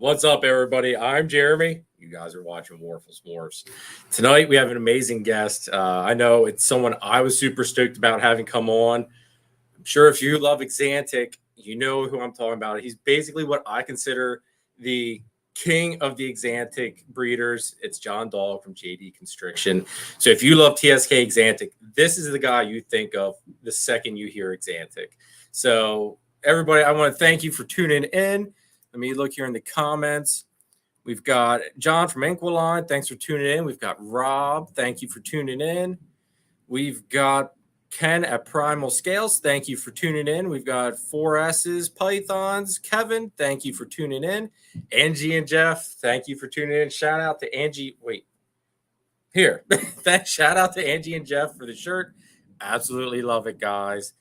What's up, everybody? I'm Jeremy. You guys are watching Warful S'mores. Tonight, we have an amazing guest. I know it's someone I was super stoked about having come on. I'm sure if you love Axanthic, you know who I'm talking about. He's basically what I consider the king of the Axanthic breeders. It's John Dague from JD Constriction. So if you love TSK Axanthic, this is the guy you think of the second you hear Axanthic. So everybody, I want to thank you for tuning in. Let me look here in the comments. We've got John from Inquiline. Thanks for tuning in. We've got Rob. Thank you for tuning in. We've got Ken at Primal Scales. Thank you for tuning in. We've got 4S's, Pythons. Kevin, thank you for tuning in. Angie and Jeff, thank you for tuning in. Shout out to Angie. Wait, here. Shout out to Angie and Jeff for the shirt. Absolutely love it, guys.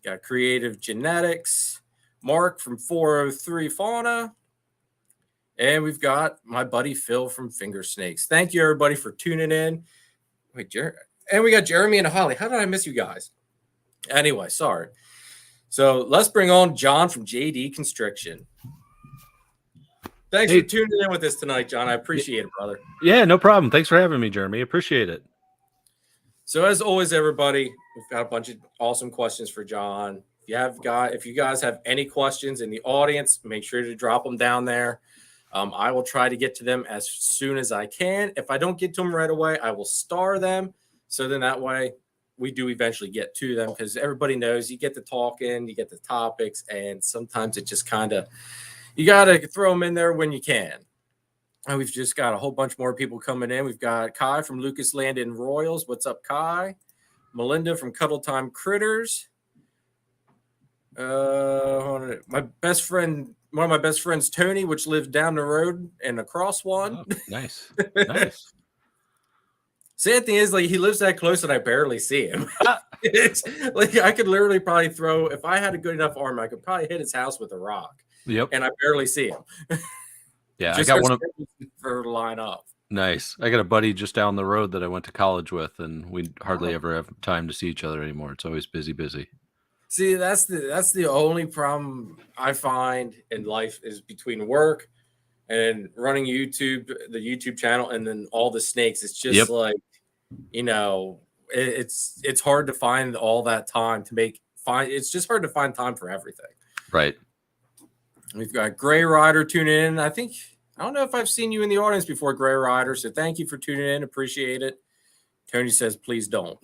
Got Creative Genetics. Mark from 403 Fauna. And we've got my buddy Phil from Finger Snakes. Thank you, everybody, for tuning in. Wait, and we got Jeremy and Holly. How did I miss you guys? Anyway, sorry. So let's bring on John from JD Constriction. Thanks for tuning in with us tonight, John. I appreciate it, brother. Yeah, no problem. Thanks for having me, Jeremy. Appreciate it. So as always, everybody, we've got a bunch of awesome questions for John. If you guys have any questions in the audience, make sure to drop them down there. I will try to get to them as soon as I can. If I don't get to them right away, I will star them. So then that way we do eventually get to them, because everybody knows you get the talking, you get the topics, and sometimes it just kind of, you got to throw them in there when you can. And we've just got a whole bunch more people coming in. We've got Kai from Lucas Landon Royals. What's up, Kai? Melinda from Cuddle Time Critters. My best friend, one of my best friends, Tony, which lives down the road and across one. Oh, nice. Nice. Sad thing is, like, he lives that close and I barely see him. It's like I could literally probably throw, if I had a good enough arm, I could probably hit his house with a rock. Yep. And I barely see him. Yeah, I got one for line up. Nice. I got a buddy just down the road that I went to college with, and we hardly ever have time to see each other anymore. It's always busy. See, that's the only problem I find in life is between work and running the YouTube channel, and then all the snakes. It's just like, you know, it's hard to find all that time it's just hard to find time for everything. Right. We've got Gray Rider tuning in. I don't know if I've seen you in the audience before, Gray Rider. So thank you for tuning in. Appreciate it. Tony says, please don't.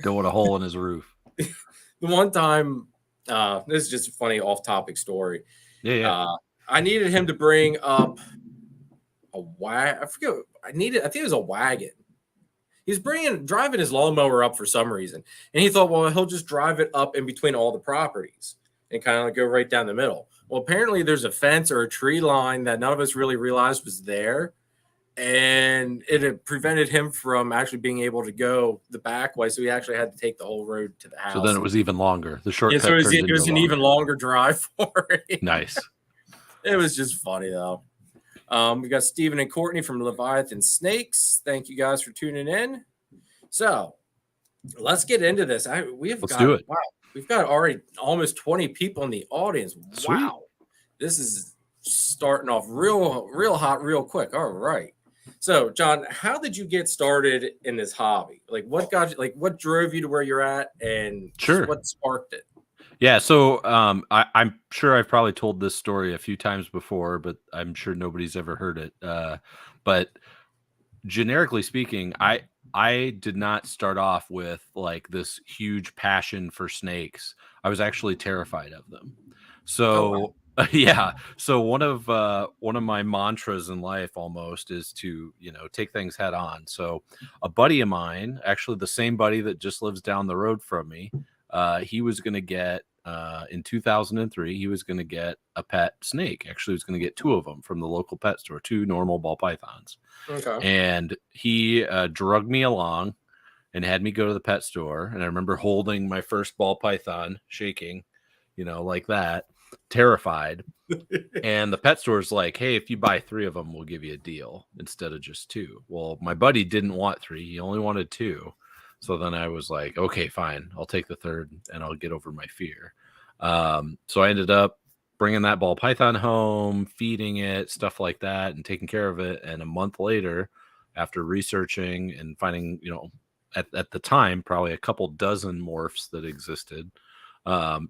Don't want a hole in his roof. The one time, this is just a funny off-topic story. Yeah. I needed him to bring up a wagon. I think it was a wagon. He was driving his lawnmower up for some reason. And he thought, well, he'll just drive it up in between all the properties and kind of go right down the middle. Well, apparently there's a fence or a tree line that none of us really realized was there. And it had prevented him from actually being able to go the back way. So he actually had to take the whole road to the house. So then it was even longer. The shortcut. Yeah, so it was an even longer drive for it. Nice. It was just funny, though. We got Stephen and Courtney from Leviathan Snakes. Thank you guys for tuning in. So let's get into this. Let's do it. Wow, we've got already almost 20 people in the audience. Sweet. Wow. This is starting off real hot, real quick. All right. So, John, how did you get started in this hobby? Like, what got you? Like, what drove you to where you're at, and what sparked it? Yeah, so I'm sure I've probably told this story a few times before, but I'm sure nobody's ever heard it. But generically speaking, I did not start off with like this huge passion for snakes. I was actually terrified of them. So. Yeah. So one of my mantras in life almost is to, take things head on. So a buddy of mine, actually the same buddy that just lives down the road from me, he was going to get, in 2003, he was going to get a pet snake. Actually, he was going to get two of them from the local pet store, two normal ball pythons. Okay. And he drugged me along and had me go to the pet store. And I remember holding my first ball python, shaking, like that. Terrified. And the pet store's like, hey, if you buy 3 of them, we'll give you a deal instead of just 2. Well, my buddy didn't want 3. He only wanted 2. So then I was like, okay, fine. I'll take the 3rd and I'll get over my fear. So I ended up bringing that ball python home, feeding it, stuff like that, and taking care of it. And a month later, after researching and finding, at the time, probably a couple dozen morphs that existed,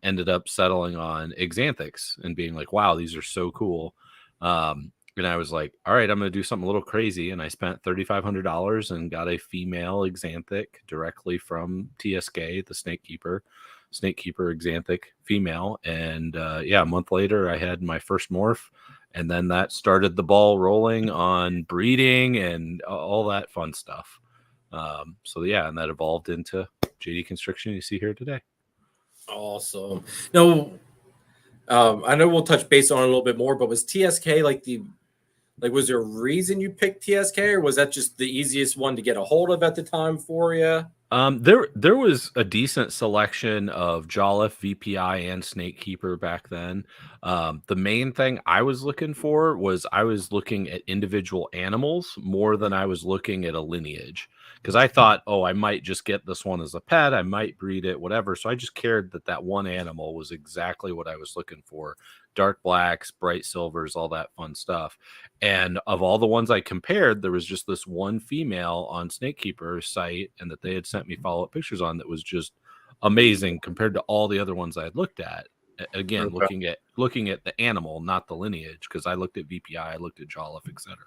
ended up settling on axanthics and being like, wow, these are so cool. And I was like, all right, I'm going to do something a little crazy. And I spent $3,500 and got a female axanthic directly from TSK, the snake keeper axanthic female. And a month later, I had my first morph. And then that started the ball rolling on breeding and all that fun stuff. And that evolved into JD Constriction you see here today. Awesome. No, I know we'll touch base on it a little bit more, but was TSK was there a reason you picked TSK, or was that just the easiest one to get a hold of at the time for you? There was a decent selection of Jolliffe, VPI, and Snake Keeper back then. The main thing I was looking for was I was looking at individual animals more than I was looking at a lineage, because I thought, oh, I might just get this one as a pet, I might breed it, whatever. So I just cared that one animal was exactly what I was looking for. Dark blacks, bright silvers, all that fun stuff. And of all the ones I compared, there was just this one female on Snake Keeper's site, and that they had sent me follow-up pictures on, that was just amazing compared to all the other ones I had looked at. Again, okay. looking at the animal, not the lineage, because I looked at VPI, I looked at Jolliffe, etc.,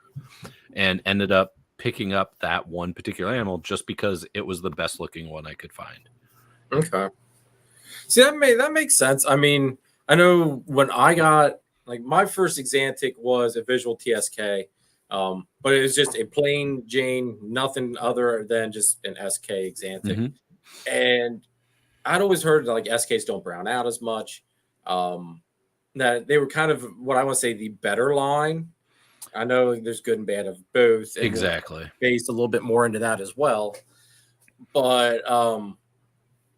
and ended up picking up that one particular animal just because it was the best looking one I could find. Okay. See, that makes sense. I mean, I know when I got my first axanthic was a visual TSK, but it was just a plain Jane, nothing other than just an SK axanthic. Mm-hmm. And I'd always heard that SKs don't brown out as much. That they were kind of what I want to say the better line. I know there's good and bad of both. And exactly. Based a little bit more into that as well. But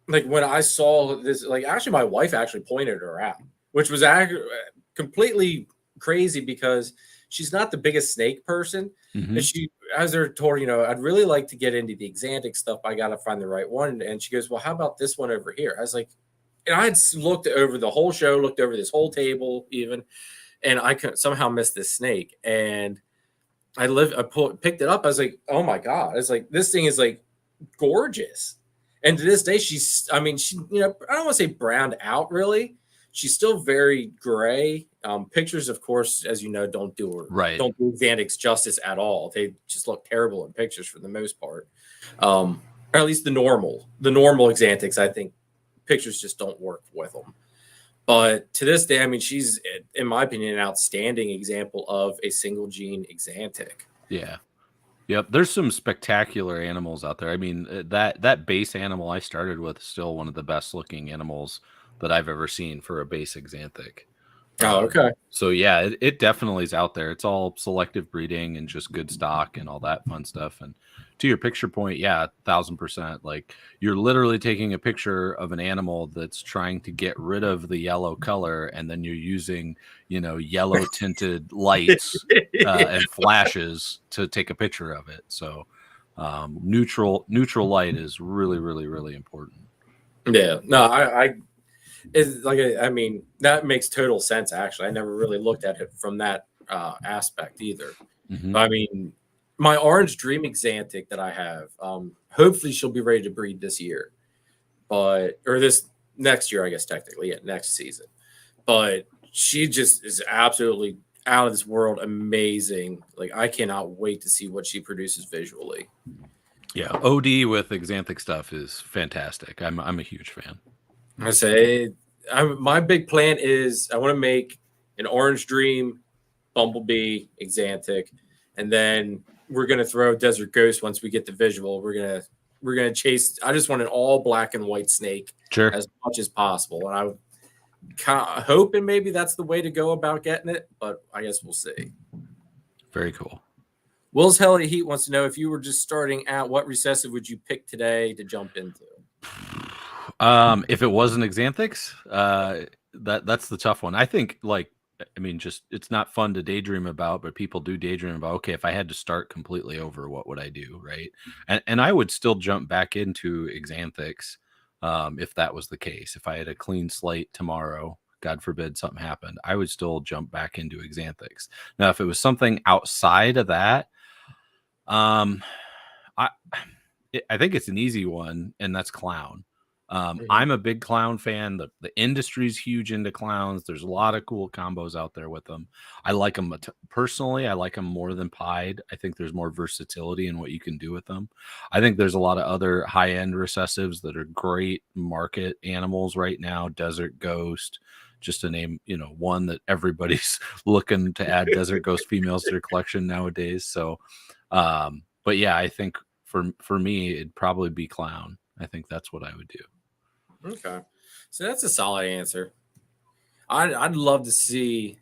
when I saw this, actually my wife actually pointed her out, which was completely crazy because she's not the biggest snake person. Mm-hmm. And she, as they're told, I'd really like to get into the axanthic stuff. I got to find the right one. And she goes, well, how about this one over here? I was like, and I had looked over the whole show, looked over this whole table even, and I could somehow missed this snake. And I picked it up. I was like, oh my God. I was like, this thing is gorgeous. And to this day, she, I don't want to say browned out really. She's still very gray. Pictures, of course, as you know, don't do axanthics justice at all. They just look terrible in pictures for the most part. Or at least the normal axanthics, I think pictures just don't work with them. But to this day, she's, in my opinion, an outstanding example of a single gene axanthic. Yeah. Yep. There's some spectacular animals out there. That base animal I started with is still one of the best looking animals that I've ever seen for a base axanthic. Oh, okay. So yeah, it definitely is out there. It's all selective breeding and just good stock and all that fun stuff. And to your picture point, yeah, 1,000%. You're literally taking a picture of an animal that's trying to get rid of the yellow color, and then you're using, yellow tinted lights and flashes to take a picture of it. So neutral light is really, really, really important. Yeah. No, it's that makes total sense. Actually, I never really looked at it from that aspect either. Mm-hmm. My Orange Dream axanthic that I have, hopefully she'll be ready to breed this year, or this next year, I guess technically, next season. But she just is absolutely out of this world, amazing. I cannot wait to see what she produces visually. Yeah, OD with axanthic stuff is fantastic. I'm a huge fan. I say, my big plan is I want to make an Orange Dream Bumblebee axanthic, and then we're gonna throw Desert Ghost once we get the visual. We're gonna chase. I just want an all black and white snake, sure, as much as possible. And I'm kind of hoping maybe that's the way to go about getting it, but I guess we'll see. Very cool. Will's Helly Heat wants to know, if you were just starting out, what recessive would you pick today to jump into? If it wasn't axanthics, that's the tough one. I think just it's not fun to daydream about, but people do daydream about, okay, if I had to start completely over, what would I do? Right. And I would still jump back into axanthics if that was the case. If I had a clean slate tomorrow God forbid something happened, I would still jump back into Axanthics. Now, if it was something outside of that, I think it's an easy one, and that's clown. I'm a big clown fan. The industry's huge into clowns. There's a lot of cool combos out there with them. I like them personally. I like them more than pied. I think there's more versatility in what you can do with them. I think there's a lot of other high-end recessives that are great market animals right now. Desert Ghost, just to name, one that everybody's looking to add Desert Ghost females to their collection nowadays. So, but yeah, I think for me, it'd probably be clown. I think that's what I would do. Okay, so that's a solid answer. I'd love to see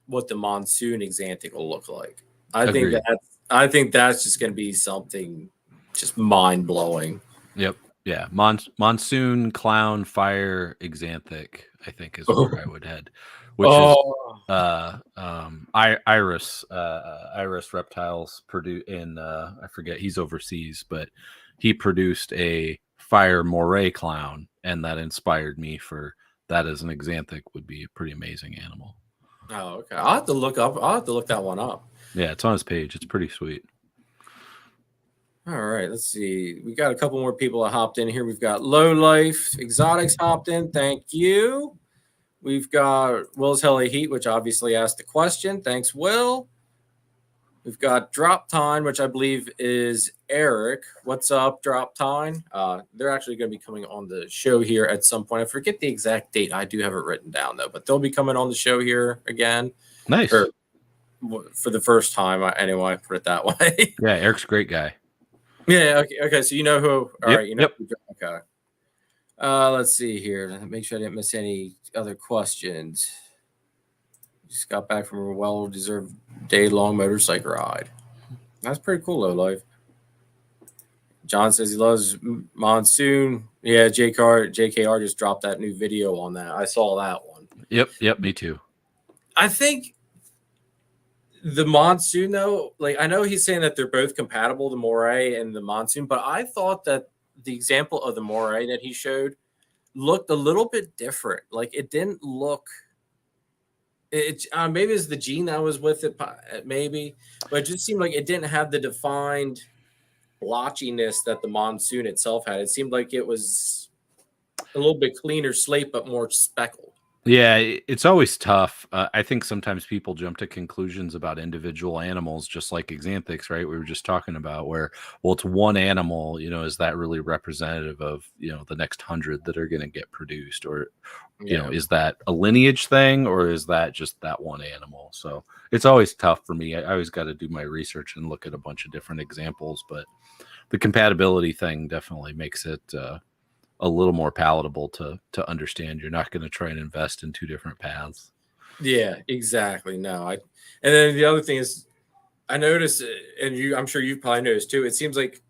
what the monsoon Axanthic will look like. I think that's just going to be something just mind blowing. Yep. Yeah. Monsoon, clown, fire, Axanthic, I think is where I would head. Which is Iris Reptiles in I forget, he's overseas, but he produced a fire moray clown, and that inspired me for that as an Axanthic would be a pretty amazing animal. Oh, okay. I'll have to look that one up. Yeah, it's on his page. It's pretty sweet. All right, let's see. We got a couple more people that hopped in here. We've got Low Life Exotics hopped in. Thank you. We've got Will's Heli Heat, which obviously asked the question. Thanks, Will. We've got Drop Time, which I believe is Eric. What's up, Drop Time? They're actually going to be coming on the show here at some point. I forget the exact date. I do have it written down, though, but they'll be coming on the show here again. Nice. For the first time, anyway, put it that way. Yeah, Eric's a great guy. Yeah, okay, so you know who. All right, you know. Yep. Okay. Let's see here. Make sure I didn't miss any other questions. Just got back from a well-deserved day-long motorcycle ride. That's pretty cool, Low Life. John says he loves monsoon. Yeah, JKR just dropped that new video on that. I saw that one. Yep, me too. I think the monsoon, though, like I know he's saying that they're both compatible, the moray and the monsoon, but I thought that the example of the moray that he showed looked a little bit different. Like it didn't look. Maybe it's the gene that was with it, maybe, but it just seemed like it didn't have the defined blotchiness that the monsoon itself had. It seemed like it was a little bit cleaner slate, but more speckled. Yeah, it's always tough. I think sometimes people jump to conclusions about individual animals, just like Axanthics, right? We were just talking about where, well, it's one animal, is that really representative of, the next 100 that are going to get produced? Or, is that a lineage thing, or is that just that one animal? So it's always tough for me. I always got to do my research and look at a bunch of different examples, but the compatibility thing definitely makes it a little more palatable to understand. You're not going to try and invest in two different paths. Yeah, exactly. No, and then the other thing is, I noticed, and I'm sure you've probably noticed too. It seems like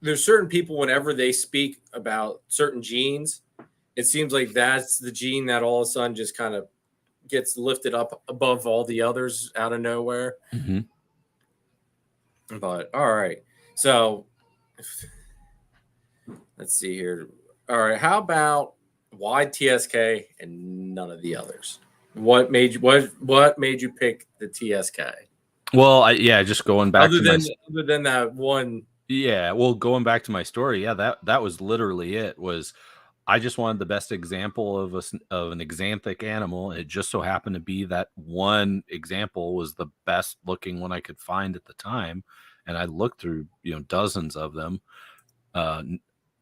there's certain people whenever they speak about certain genes, it seems like that's the gene that all of a sudden just kind of gets lifted up above all the others out of nowhere. Mm-hmm. But all right, so let's see here. All right, how about why TSK and none of the others? What made you pick the TSK? Well, just going back other than that one. Yeah, well, going back to my story, that was literally it. Was I just wanted the best example of an Axanthic animal, and it just so happened to be that one example was the best looking one I could find at the time, and I looked through dozens of them.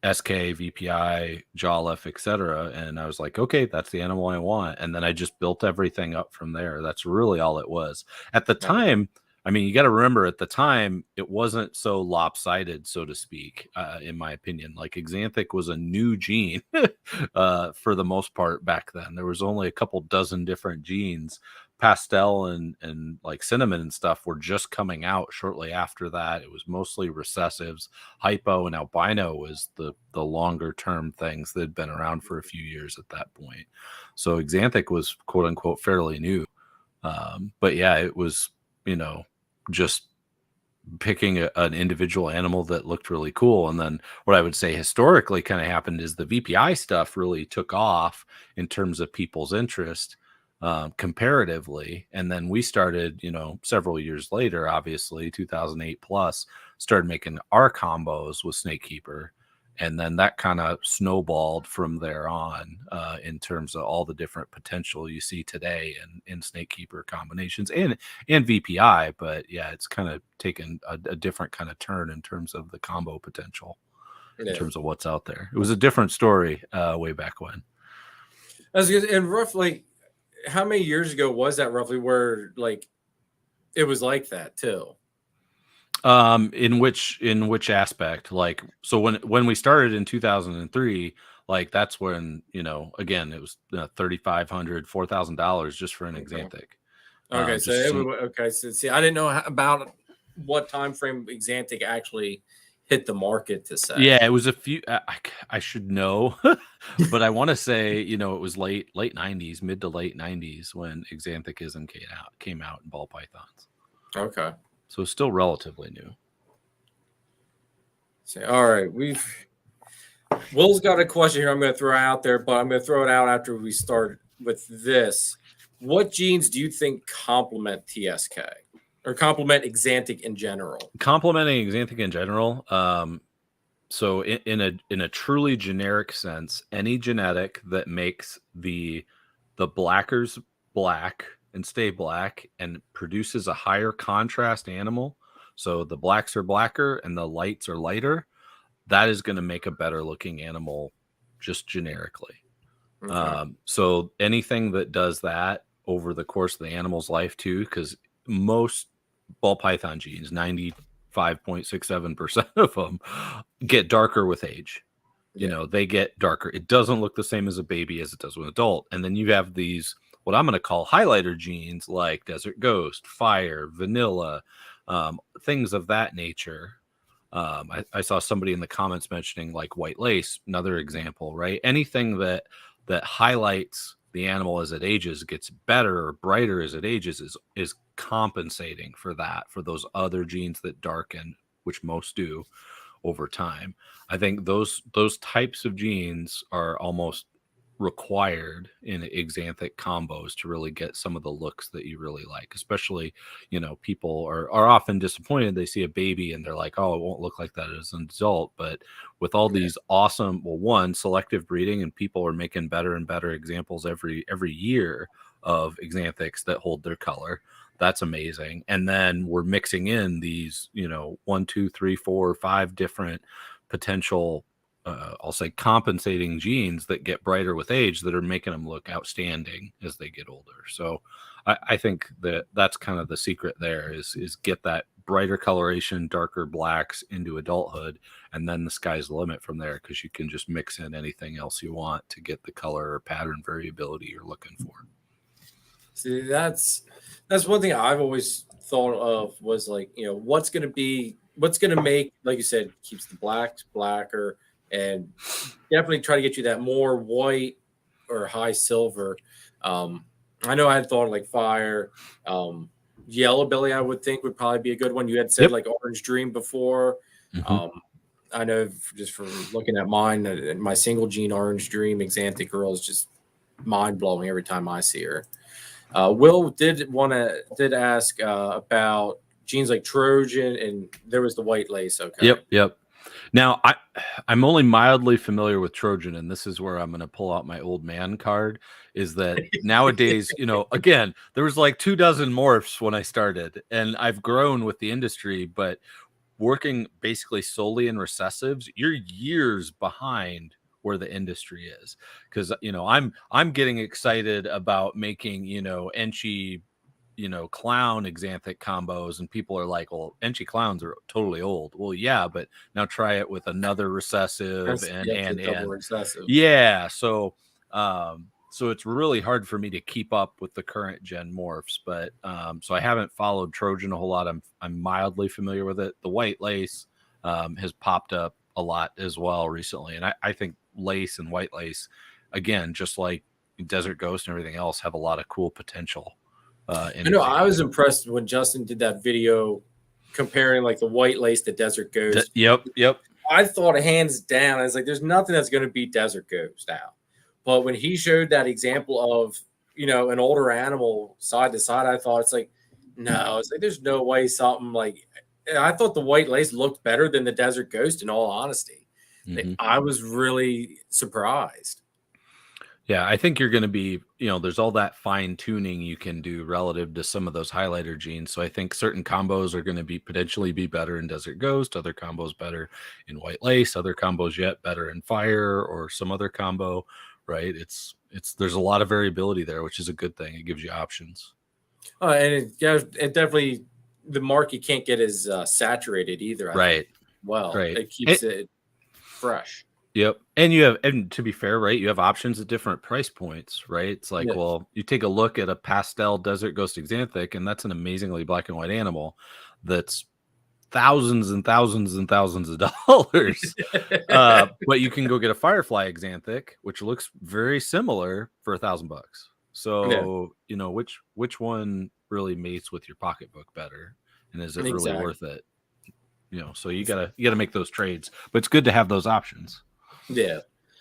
SK, VPI, Jolliffe, etc. And I was like, okay, that's the animal I want. And then I just built everything up from there. That's really all it was. At the time, I mean, you got to remember, at the time, it wasn't so lopsided, so to speak, in my opinion. Like Axanthic was a new gene for the most part back then. There was only a couple dozen different genes. Pastel and like cinnamon and stuff were just coming out shortly after that. It was mostly recessives. Hypo and albino was the longer term things that had been around for a few years at that point. So Axanthic was quote unquote fairly new. But yeah, it was, just picking an individual animal that looked really cool. And then what I would say historically kind of happened is the VPI stuff really took off in terms of people's interest comparatively. And then we started, several years later, obviously 2008 plus, started making our combos with Snakekeeper. And then that kind of snowballed from there on in terms of all the different potential you see today in Snakekeeper combinations and VPI. But yeah, it's kind of taken a different kind of turn in terms of the combo potential, in terms of what's out there. It was a different story way back when. And roughly, how many years ago was that roughly where like it was like that too? In which aspect? Like, so when we started in 2003, like that's when, again, it was $3,500, $4,000 just for an Axanthic. Okay, so see, I didn't know about what time frame Axanthic actually hit the market to say. Yeah, it was a few. I should know, but I want to say, it was late 90s, mid to late 90s when Axanthicism came out in ball pythons. Okay. So it's still relatively new. So, all right, Will's got a question here I'm going to throw out there, but I'm going to throw it out after we start with this. What genes do you think complement TSK or complement Axanthic in general? Complementing Axanthic in general. So in a truly generic sense, any genetic that makes the blackers black and stay black and produces a higher contrast animal, so the blacks are blacker and the lights are lighter, that is going to make a better looking animal just generically. Okay. So anything that does that over the course of the animal's life too, because most ball python genes, 95.67% of them get darker with age. They get darker. It doesn't look the same as a baby as it does with an adult. And then you have these, what I'm going to call highlighter genes like Desert Ghost, Fire, Vanilla, things of that nature. I saw somebody in the comments mentioning like White Lace, another example, right? Anything that highlights the animal as it ages, gets better or brighter as it ages, is compensating for that, for those other genes that darken, which most do over time. I think those types of genes are almost required in Axanthic combos to really get some of the looks that you really like. Especially, people are often disappointed. They see a baby and they're like, oh, it won't look like that as an adult. But with all these awesome, selective breeding, and people are making better and better examples every year of Axanthics that hold their color. That's amazing. And then we're mixing in these, 1, 2, 3, 4, 5 different potential I'll say compensating genes that get brighter with age that are making them look outstanding as they get older. So I think that's kind of the secret there is get that brighter coloration, darker blacks into adulthood, and then the sky's the limit from there, because you can just mix in anything else you want to get the color or pattern variability you're looking for. See, that's one thing I've always thought of was like, what's going to make, like you said, keeps the blacks blacker, and definitely try to get you that more white or high silver. I know I had thought like Fire, Yellow Belly, I would think would probably be a good one. You had said like Orange Dream before. Mm-hmm. I know just from looking at mine, my single gene Orange Dream Axanthic girl is just mind blowing every time I see her. Will did ask about genes like Trojan, and there was the White Lace. Okay. Yep. Now, I'm only mildly familiar with Trojan, and this is where I'm going to pull out my old man card, is that nowadays, again, there was like 24 morphs when I started, and I've grown with the industry, but working basically solely in recessives, you're years behind where the industry is. Because, I'm getting excited about making, Enchi, clown Axanthic combos, and people are like, well, Enchi clowns are totally old. Well, yeah, but now try it with another recessive and recessive. Yeah. So it's really hard for me to keep up with the current gen morphs, but so I haven't followed Trojan a whole lot. I'm mildly familiar with it. The White Lace has popped up a lot as well recently, and I think Lace and White Lace, again, just like Desert Ghost and everything else, have a lot of cool potential. I was impressed when Justin did that video comparing like the white lace to Desert Ghost. Yep. I thought hands down, I was like, there's nothing that's going to beat Desert Ghost out. But when he showed that example of, an older animal side to side, I thought it's like, no, it's like, there's no way something like, I thought the white lace looked better than the Desert Ghost, in all honesty. Like, I was really surprised. Yeah, I think you're going to be, there's all that fine tuning you can do relative to some of those highlighter genes. So I think certain combos are going to be potentially be better in Desert Ghost, other combos better in White Lace, other combos yet better in Fire or some other combo, right? There's a lot of variability there, which is a good thing. It gives you options. And it definitely, the market can't get as saturated either. Right. It keeps it fresh. Yep. And to be fair, right, you have options at different price points, right? It's like, well, you take a look at a pastel Desert Ghost Axanthic, and that's an amazingly black and white animal that's thousands and thousands and thousands of dollars. But you can go get a Firefly Axanthic, which looks very similar for $1,000. So, which one really mates with your pocketbook better? And is it really worth it? So you gotta make those trades, but it's good to have those options. Yeah.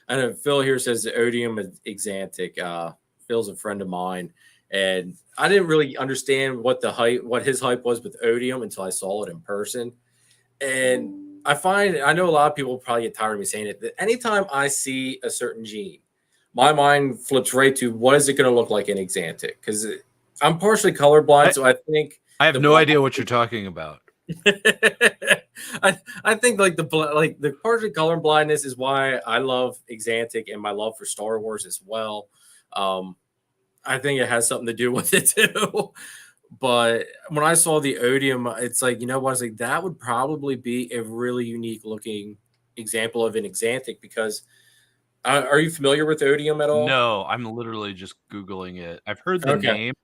I know Phil here says the Odium Axanthic. Phil's a friend of mine, and I didn't really understand what his hype was with Odium until I saw it in person. And I know a lot of people probably get tired of me saying it, that anytime I see a certain gene, my mind flips right to what is it going to look like in Axanthic? Because I'm partially colorblind, so I think I have no idea what you're talking about. I think the partial color blindness is why I love Axanthic and my love for Star Wars as well. I think it has something to do with it too. But when I saw the Odium, it's like, what? It's like that would probably be a really unique looking example of an Axanthic, because are you familiar with Odium at all? No, I'm literally just Googling it. I've heard the name,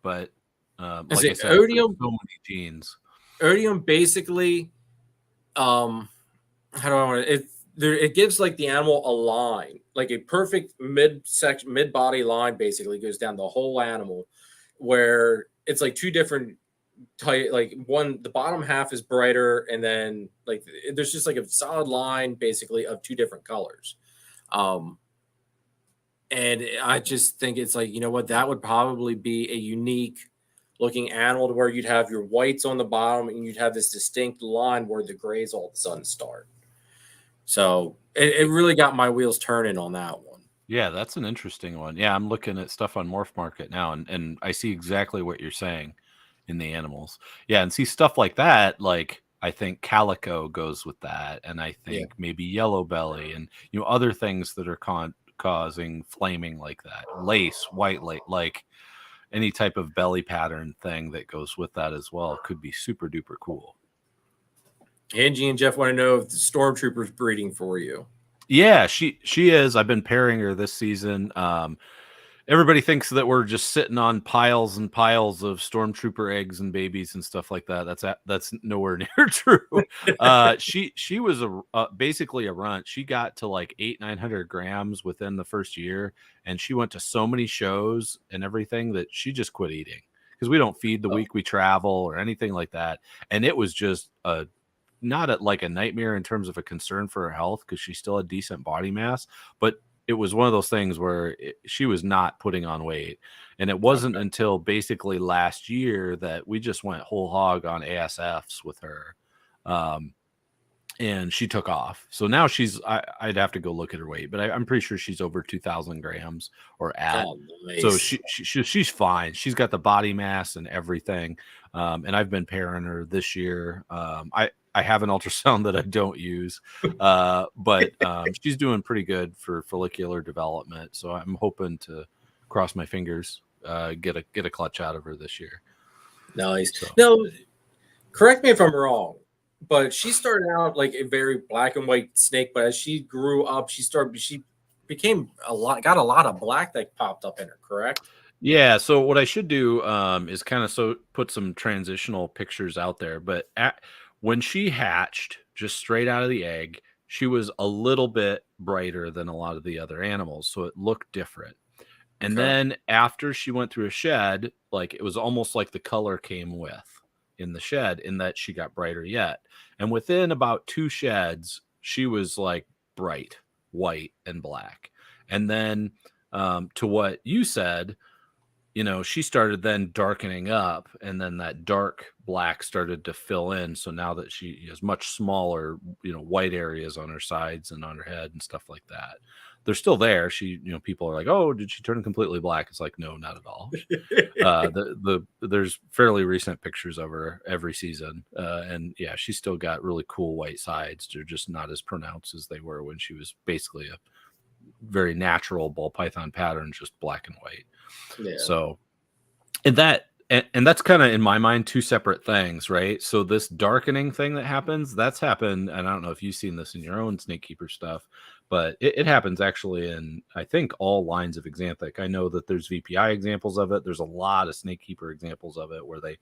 but like I said, Odium, so many genes. Odium basically, how do I want it? It gives like the animal a line, like a perfect mid body line, basically goes down the whole animal, where it's like two different type, like the bottom half is brighter, and then like there's just like a solid line basically of two different colors. And I just think it's like, that would probably be a unique looking animal, to where you'd have your whites on the bottom and you'd have this distinct line where the grays all of a sudden start. So it really got my wheels turning on that one. Yeah, that's an interesting one. Yeah, I'm looking at stuff on Morph Market now, and I see exactly what you're saying in the animals. Yeah, and see stuff like that, like I think Calico goes with that, and I think maybe Yellow Belly and other things that are causing flaming like that. Lace, white lace, like any type of belly pattern thing that goes with that as well could be super duper cool. Angie and Jeff want to know if the Stormtrooper's breeding for you. Yeah, she is. I've been pairing her this season. Everybody thinks that we're just sitting on piles and piles of Stormtrooper eggs and babies and stuff like that. That's nowhere near true. She was basically a runt. She got to like 900 grams within the first year, and she went to so many shows and everything that she just quit eating, because we don't feed the week we travel or anything like that. And it was just not like a nightmare in terms of a concern for her health, because she still had decent body mass, but it was one of those things where she was not putting on weight. And it wasn't until basically last year that we just went whole hog on ASFs with her. And she took off. So now I'd have to go look at her weight, but I'm pretty sure she's over 2,000 grams or at. Oh, nice. So she's fine. She's got the body mass and everything. And I've been pairing her this year. I have an ultrasound that I don't use, but she's doing pretty good for follicular development. So I'm hoping to cross my fingers, get a clutch out of her this year. Nice. So. No, correct me if I'm wrong, but she started out like a very black and white snake, but as she grew up, she became got a lot of black that popped up in her, correct? Yeah. So what I should do is kind of put some transitional pictures out there, but when she hatched just straight out of the egg, she was a little bit brighter than a lot of the other animals. So it looked different. And then after she went through a shed, like it was almost like the color came with in the shed, in that she got brighter yet. And within about 2 sheds, she was like bright white and black. And then to what you said, she started then darkening up, and then that dark black started to fill in. So now that she has much smaller, white areas on her sides and on her head and stuff like that. They're still there. People are like, oh, did she turn completely black? It's like, no, not at all. There's fairly recent pictures of her every season. And yeah, she's still got really cool white sides. They're just not as pronounced as they were when she was basically a very natural ball python pattern, just black and white. Yeah. So, and that's kind of, in my mind, 2 separate things, right? So this darkening thing that happens, that's happened, and I don't know if you've seen this in your own snake keeper stuff, but it happens actually in, I think, all lines of axanthic. I know that there's VPI examples of it. There's a lot of snake keeper examples of it where they,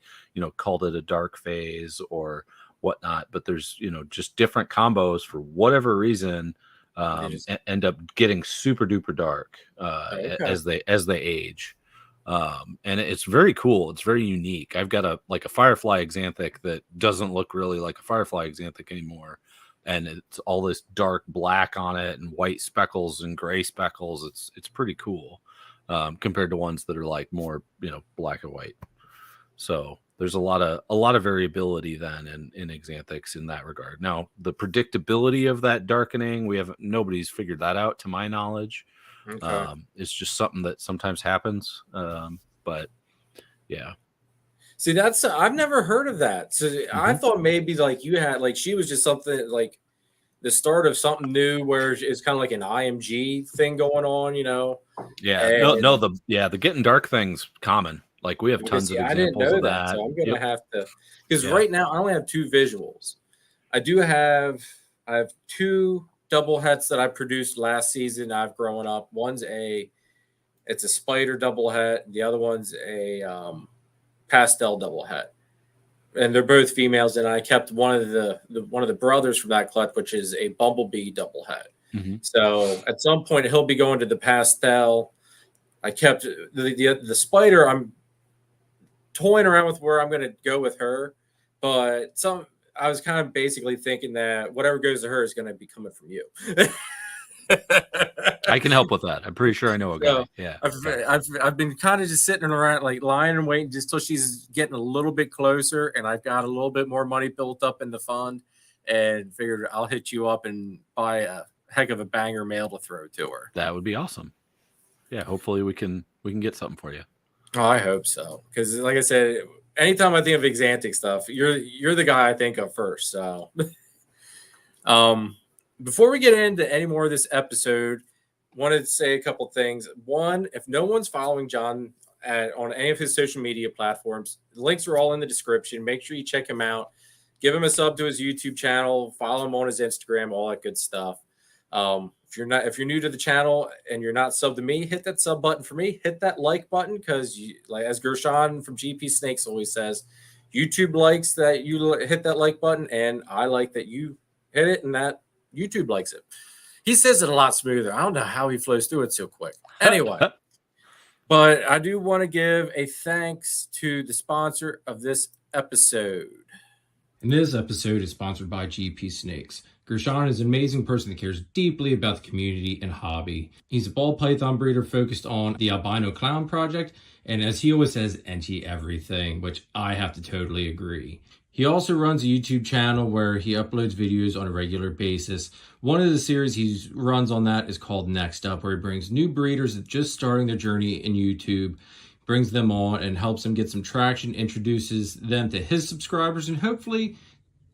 called it a dark phase or whatnot, but there's, just different combos for whatever reason. End up getting super duper dark as they age, and it's very cool. It's very unique. I've got a firefly axanthic that doesn't look really like a firefly axanthic anymore, and it's all this dark black on it and white speckles and gray speckles. It's pretty cool compared to ones that are like more black and white. So there's a lot of variability then in axanthics in that regard. Now, the predictability of that darkening, nobody's figured that out to my knowledge. Okay. It's just something that sometimes happens. But yeah. See, I've never heard of that. So I thought maybe like you had, like she was just something like the start of something new where it's kind of like an IMG thing going on, Yeah. And the getting dark thing's common. Like we have tons of examples of that. So I'm going to have to, because right now I only have 2 visuals. I have 2 double hets that I produced last season. I've grown up. One's it's a spider double het. The other one's a pastel double het, and they're both females. And I kept one of the brothers from that clutch, which is a bumblebee double het. Mm-hmm. So at some point he'll be going to the pastel. I kept the spider. I'm toying around with where I'm going to go with her, but I was kind of basically thinking that whatever goes to her is going to be coming from you. I can help with that. I'm pretty sure I know a guy. Yeah, I've been kind of just sitting around, like lying and waiting just till she's getting a little bit closer, and I've got a little bit more money built up in the fund, and figured I'll hit you up and buy a heck of a banger male to throw to her. That would be awesome. Yeah, hopefully we can get something for you. Oh, I hope so. Because like I said, anytime I think of axanthic stuff, you're the guy I think of first. So before we get into any more of this episode, wanted to say a couple things. One, if no one's following John on any of his social media platforms, the links are all in the description. Make sure you check him out. Give him a sub to his YouTube channel. Follow him on his Instagram, all that good stuff. If you're new to the channel and you're not subbed to me, hit that sub button for me. Hit that like button, because like as Gershon from GP Snakes always says, YouTube likes that you hit that like button, and I like that you hit it and that YouTube likes it. He says it a lot smoother. I don't know how he flows through it so quick. Anyway, but I do want to give a thanks to the sponsor of this episode. And this episode is sponsored by GP Snakes. Gershon is an amazing person that cares deeply about the community and hobby. He's a ball python breeder focused on the albino clown project, and as he always says, anti-everything, which I have to totally agree. He also runs a YouTube channel where he uploads videos on a regular basis. One of the series he runs on that is called Next Up, where he brings new breeders that just starting their journey in YouTube, brings them on and helps them get some traction, introduces them to his subscribers, and hopefully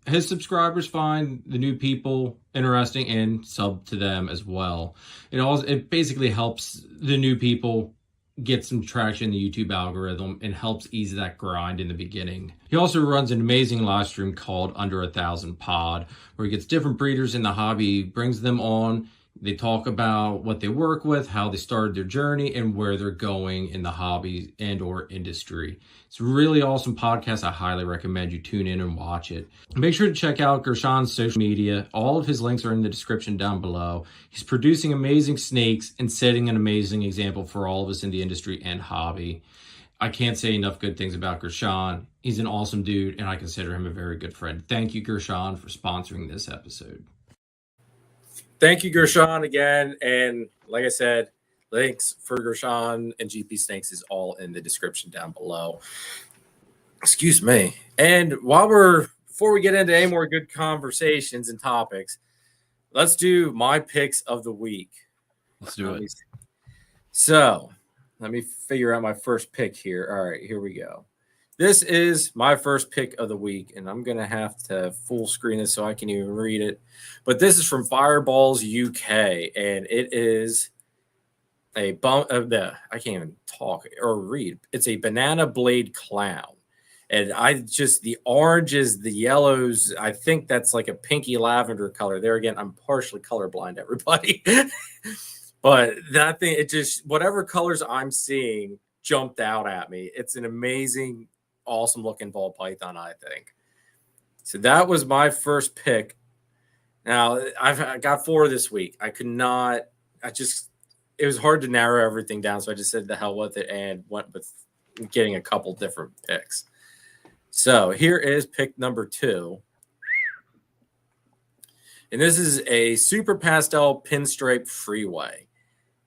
his subscribers find the new people interesting and sub to them as well. It basically helps the new people get some traction in the YouTube algorithm and helps ease that grind in the beginning. He also runs an amazing live stream called Under 1,000 Pod, where he gets different breeders in the hobby, brings them on. They talk about what they work with, how they started their journey, and where they're going in the hobby and or industry. It's a really awesome podcast. I highly recommend you tune in and watch it. Make sure to check out Gershon's social media. All of his links are in the description down below. He's producing amazing snakes and setting an amazing example for all of us in the industry and hobby. I can't say enough good things about Gershon. He's an awesome dude, and I consider him a very good friend. Thank you, Gershon, for sponsoring this episode. Thank you, Gershon, again. And like I said, links for Gershon and GP Snakes is all in the description down below. Excuse me. And before we get into any more good conversations and topics, let's do my picks of the week. Let's do it. So let me figure out my first pick here. All right, here we go. This is my first pick of the week, and I'm going to have to full screen this so I can even read it. But this is from Fireballs UK, and it is I can't even talk or read. It's a banana blade clown. And the oranges, the yellows, I think that's like a pinky lavender color. There again, I'm partially colorblind, everybody. But that thing, whatever colors I'm seeing jumped out at me. It's an amazing, awesome looking ball python, I think. So that was my first pick. Now, I got 4 this week. It was hard to narrow everything down. So I just said the hell with it and went with getting a couple different picks. So here is pick number 2. And this is a super pastel pinstripe freeway.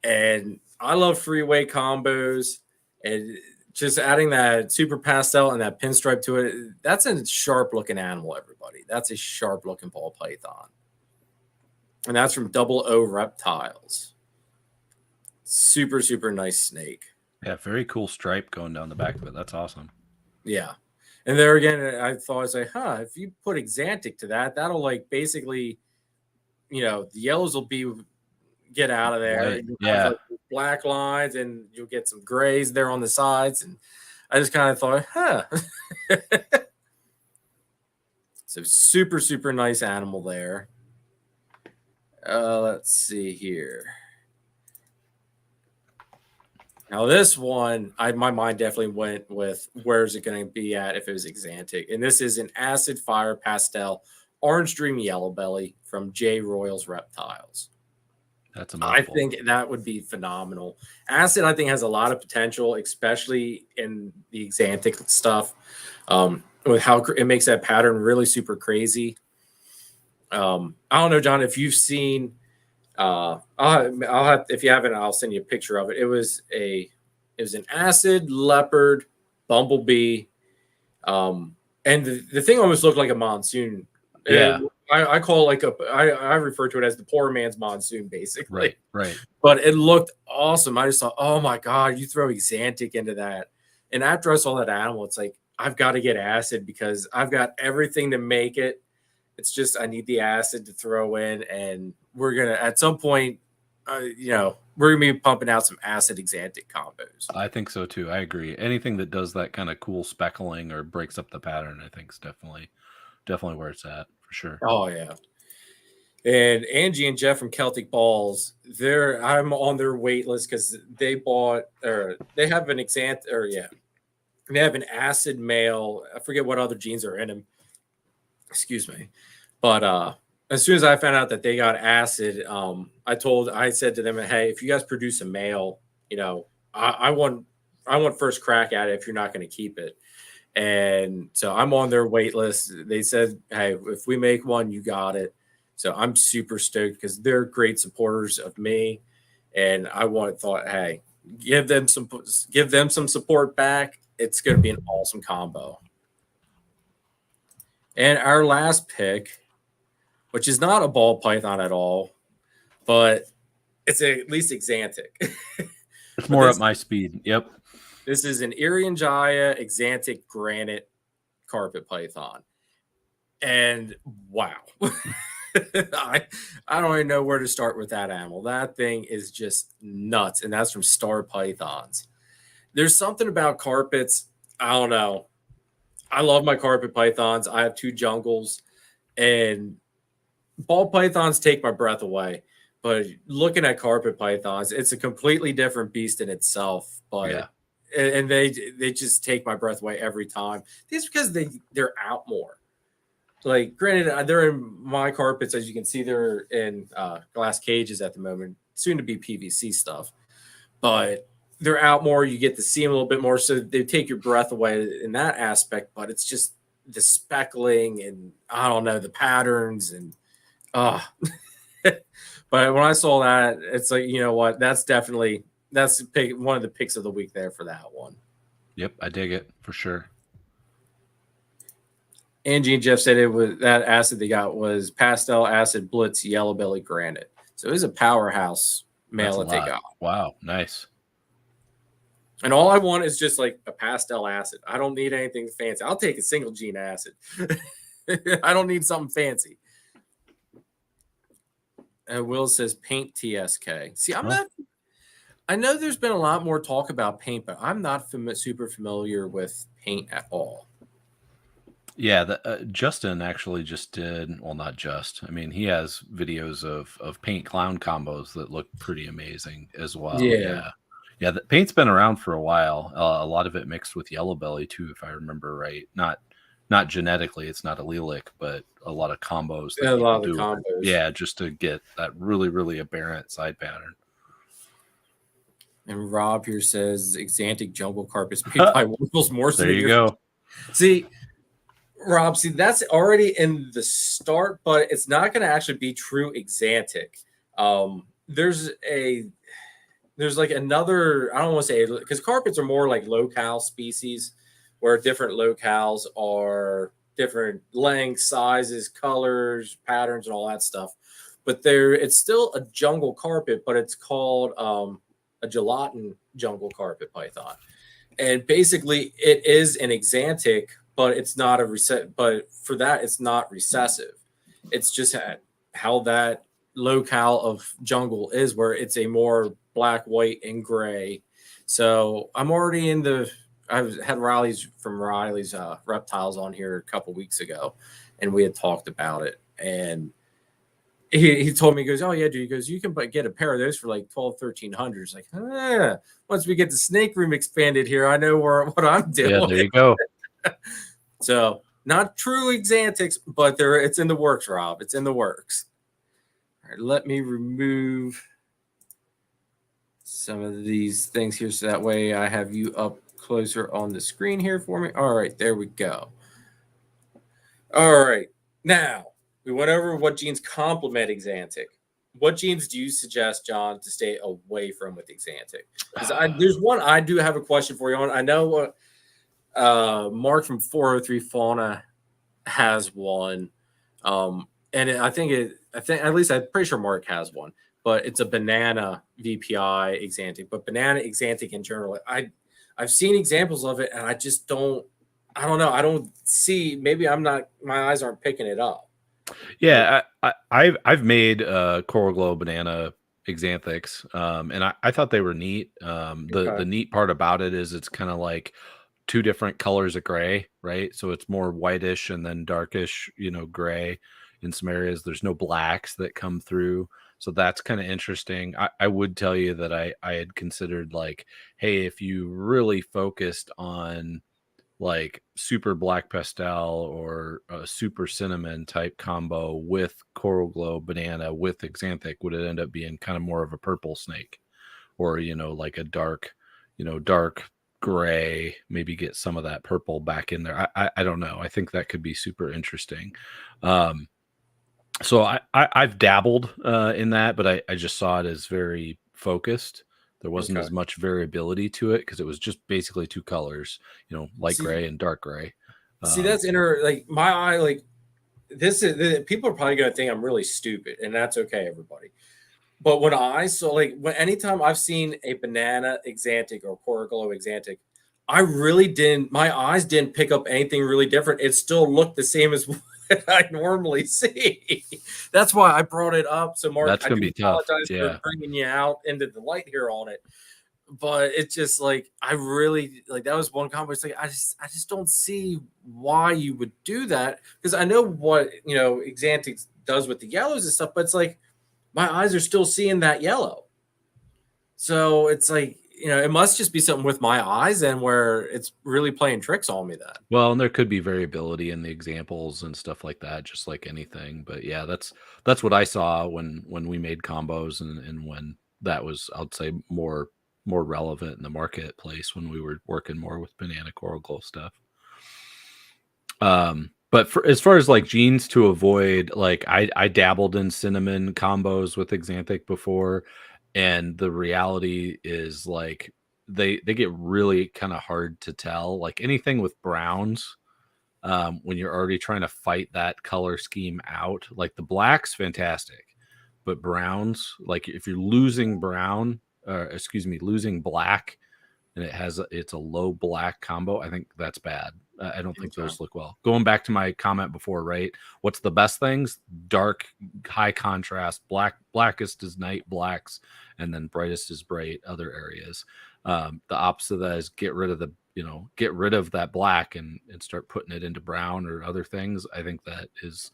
And I love freeway combos. And just adding that super pastel and that pinstripe to it, that's a sharp looking animal, everybody. That's a sharp looking ball python. And that's from Double O Reptiles. Super, super nice snake. Yeah, very cool stripe going down the back of it. That's awesome. Yeah. And there again, I thought, I was like, if you put axanthic to that, that'll like basically, the yellows will get out of there. Right. Yeah. Like black lines, and you'll get some grays there on the sides. And I just kind of thought, So super, super nice animal there. Let's see here. Now this one, my mind definitely went with where's it going to be at if it was axanthic. And this is an acid fire pastel orange dream yellow belly from J Royals Reptiles. That's a mouthful. I think that would be phenomenal. Acid, I think, has a lot of potential, especially in the axanthic stuff, with how it makes that pattern really super crazy. I don't know, John, if you've seen. I'll have, if you haven't, I'll send you a picture of it. It was an acid leopard bumblebee, and the thing almost looked like a monsoon. Yeah, I call it I refer to it as the poor man's monsoon, basically. Right. But it looked awesome. I just thought, oh my god, you throw axanthic into that. And after I saw that animal, it's like I've got to get acid because I've got everything to make it. It's just I need the acid to throw in, and we're gonna at some point, we're gonna be pumping out some acid axanthic combos. I think so too. I agree. Anything that does that kind of cool speckling or breaks up the pattern, I think is definitely where it's at for sure. Oh yeah. And Angie and Jeff from Celtic Balls, I'm on their wait list because they have an they have an acid male. I forget what other genes are in him. Excuse me. But as soon as I found out that they got acid, I said to them, hey, if you guys produce a male, I want first crack at it if you're not going to keep it. And so I'm on their wait list. They said, hey, if we make one, you got it. So I'm super stoked because they're great supporters of me. And thought, hey, give them some support back. It's going to be an awesome combo. And our last pick, which is not a ball python at all, but it's at least axanthic. It's more up my speed. Yep. This is an Irian axanthic granite carpet python. And wow. I don't even know where to start with that animal. That thing is just nuts. And that's from Star Pythons. There's something about carpets. I don't know. I love my carpet pythons. I have 2 jungles, and ball pythons take my breath away. But looking at carpet pythons, it's a completely different beast in itself. But yeah. And they just take my breath away every time. It's because they're out more. Like, granted, they're in my carpets, as you can see, they're in glass cages at the moment, soon to be PVC stuff. But they're out more. You get to see them a little bit more, so they take your breath away in that aspect. But it's just the speckling and I don't know the patterns and but when I saw that, it's like, you know what? That's one of the picks of the week there for that one. Yep, I dig it for sure. Angie and Jeff said it was that acid they got was pastel acid blitz yellow belly granite. So it was a powerhouse male that they got. Wow, nice. And all I want is just like a pastel acid. I don't need anything fancy. I'll take a single gene acid. I don't need something fancy. Will says paint TSK. See, I'm not. I know there's been a lot more talk about paint, but I'm not super familiar with paint at all. Yeah, Justin actually just did. Well, not just. I mean, he has videos of paint clown combos that look pretty amazing as well. Yeah. The paint's been around for a while. A lot of it mixed with yellow belly too, if I remember right. Not genetically, it's not allelic, but a lot of combos. A lot of combos. Yeah, just to get that really, really aberrant side pattern. And Rob here says Axanthic jungle carpets made by Wolf's Morrison. There you go. See, Rob, that's already in the start, but it's not going to actually be true Axanthic. There's like another, I don't want to say, because carpets are more like locale species, where different locales are different lengths, sizes, colors, patterns, and all that stuff. But it's still a jungle carpet, but it's called a gelatin jungle carpet python. And basically, it is an Axanthic, but it's not but for that, it's not recessive. It's just how that locale of jungle is, where it's a more black, white, and gray. So I'm already I've had Riley's reptiles on here a couple weeks ago, and we had talked about it. And he told me, he goes, "Oh yeah, dude." He goes, "You can get a pair of those for like $1,200-$1,300." It's like, once we get the snake room expanded here, I know what I'm doing. Yeah, there you go. So not true Axanthics, but it's in the works, Rob. It's in the works. All right, let me remove some of these things here so that way I have you up closer on the screen here for me. All right, there we go. All right, now we went over what genes complement Axanthic. What genes do you suggest, John, to stay away from with Axanthic? Because there's one I do have a question for you on. I know what Mark from 403 Fauna has one, and I think at least I'm pretty sure Mark has one, but it's a banana VPI Axanthic. But banana Axanthic in general, I've seen examples of it, and I just don't. I don't know. I don't see. Maybe my eyes aren't picking it up. Yeah, I've made Coral Glow banana Axanthics, and I thought they were neat. The neat part about it is it's kind of like two different colors of gray, right? So it's more whitish and then darkish, gray in some areas. There's no blacks that come through. So that's kind of interesting. I would tell you that I had considered like, hey, if you really focused on like super black pastel or a super cinnamon type combo with Coral Glow banana with Axanthic, would it end up being kind of more of a purple snake, or like a dark gray, maybe get some of that purple back in there. I don't know. I think that could be super interesting. So I've dabbled in that, but I just saw it as very focused. There wasn't as much variability to it because it was just basically two colors, light gray and dark gray. See, that's like my eye, like this is people are probably going to think I'm really stupid, and that's okay, everybody. But anytime I've seen a banana Axanthic or Coral Glow Axanthic, my eyes didn't pick up anything really different. It still looked the same as what I normally see. That's why I brought it up. So, Mark, that's going to be tough. For bringing you out into the light here on it. But it's just like, I really like, that was one comment. It's like, I just don't see why you would do that. Because I know what, Axanthic does with the yellows and stuff, but it's like, my eyes are still seeing that yellow. So it's like, it must just be something with my eyes and where it's really playing tricks on me then. Well, and there could be variability in the examples and stuff like that, just like anything. But yeah, that's what I saw when we made combos and when that was, I'd say, more more relevant in the marketplace when we were working more with banana coral glow stuff. But as far as like genes to avoid, like I dabbled in cinnamon combos with axanthic before, and the reality is like they get really kind of hard to tell. Like anything with browns, when you're already trying to fight that color scheme out, like the black's fantastic, but browns, like if you're losing brown, losing black, and it's a low black combo, I think that's bad. I don't think those look well. Going back to my comment before, right? What's the best things? Dark, high contrast, blackest is night blacks, and then brightest is bright other areas. The opposite of that is get rid of that black and start putting it into brown or other things. I think that is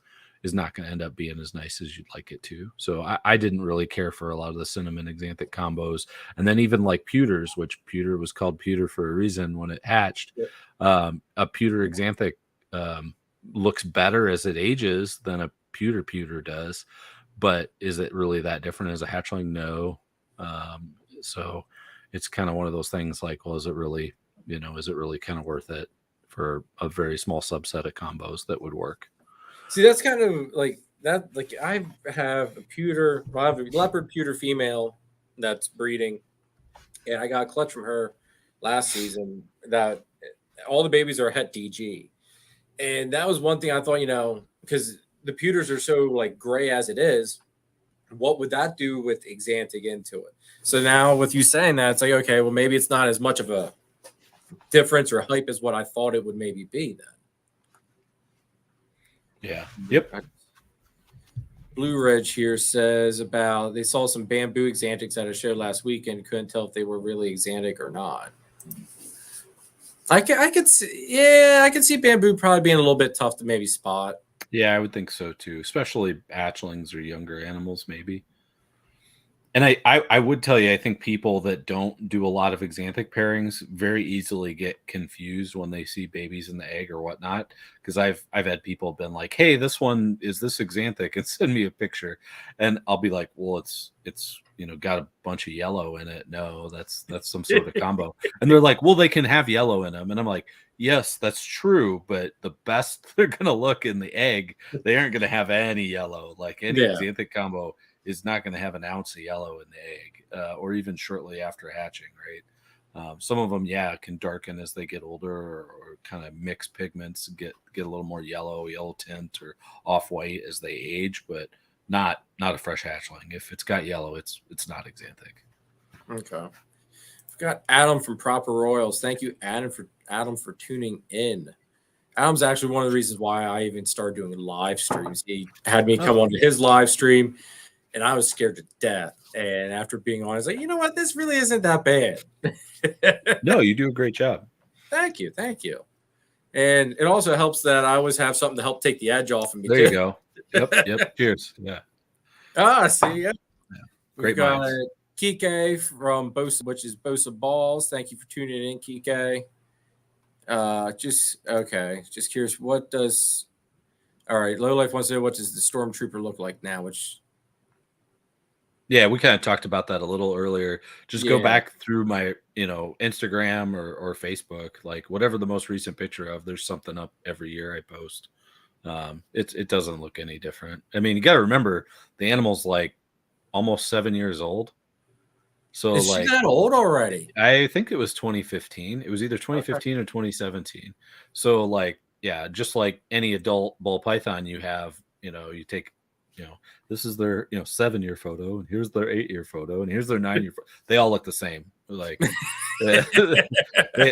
not going to end up being as nice as you'd like it to. So I didn't really care for a lot of the cinnamon axanthic combos. And then even like pewters, which pewter was called pewter for a reason when it hatched. Yep. A pewter axanthic looks better as it ages than a pewter does. But is it really that different as a hatchling? No. So it's kind of one of those things like, well, is it really kind of worth it for a very small subset of combos that would work? See, that's kind of like that. Like I have a leopard pewter female that's breeding, and I got a clutch from her last season that all the babies are het DG. And that was one thing I thought, because the pewters are so like gray as it is, what would that do with axanthic into it? So now with you saying that, it's like, okay, well, maybe it's not as much of a difference or hype as what I thought it would maybe be then. Yeah. Yep. Blue Ridge here says about they saw some bamboo axanthics at a show last week and couldn't tell if they were really axanthic or not. I could see bamboo probably being a little bit tough to maybe spot. Yeah, I would think so too, especially hatchlings or younger animals, maybe. And I would tell you, I think people that don't do a lot of axanthic pairings very easily get confused when they see babies in the egg or whatnot. Because I've had people been like, "Hey, this one is this axanthic," and send me a picture, and I'll be like, "Well, it's got a bunch of yellow in it." No, that's some sort of combo. And they're like, "Well, they can have yellow in them," and I'm like, "Yes, that's true, but the best they're gonna look in the egg, they aren't gonna have any yellow. Like any axanthic combo is not going to have an ounce of yellow in the egg, or even shortly after hatching, right? Some of them, can darken as they get older, or kind of mix pigments, get a little more yellow tint or off white as they age, but not a fresh hatchling. If it's got yellow, it's not axanthic. Okay. We've got Adam from Proper Royals. Thank you, Adam, for tuning in. Adam's actually one of the reasons why I even started doing live streams. He had me come onto his live stream, and I was scared to death. And after being on, I was like, you know what? This really isn't that bad. No, you do a great job. Thank you. And it also helps that I always have something to help take the edge off of me. There you go. Yep. Cheers. Yeah. See ya. Yeah. We've Great got minds. Kike from Bosa, which is Bosa Balls. Thank you for tuning in, Kike. Just curious, all right, Low Life wants to know, what does the Stormtrooper look like now? Yeah, we kind of talked about that a little earlier. Just go back through my, Instagram or Facebook, like whatever the most recent picture of. There's something up every year I post. It doesn't look any different. I mean, you got to remember the animal's like almost 7 years old. So is like she that old already? I think it was 2015. It was either 2015 or 2017. So like, yeah, just like any adult ball python you have, you take. This is their 7-year photo, and here's their 8-year photo, and here's their 9-year photo. They all look the same. Like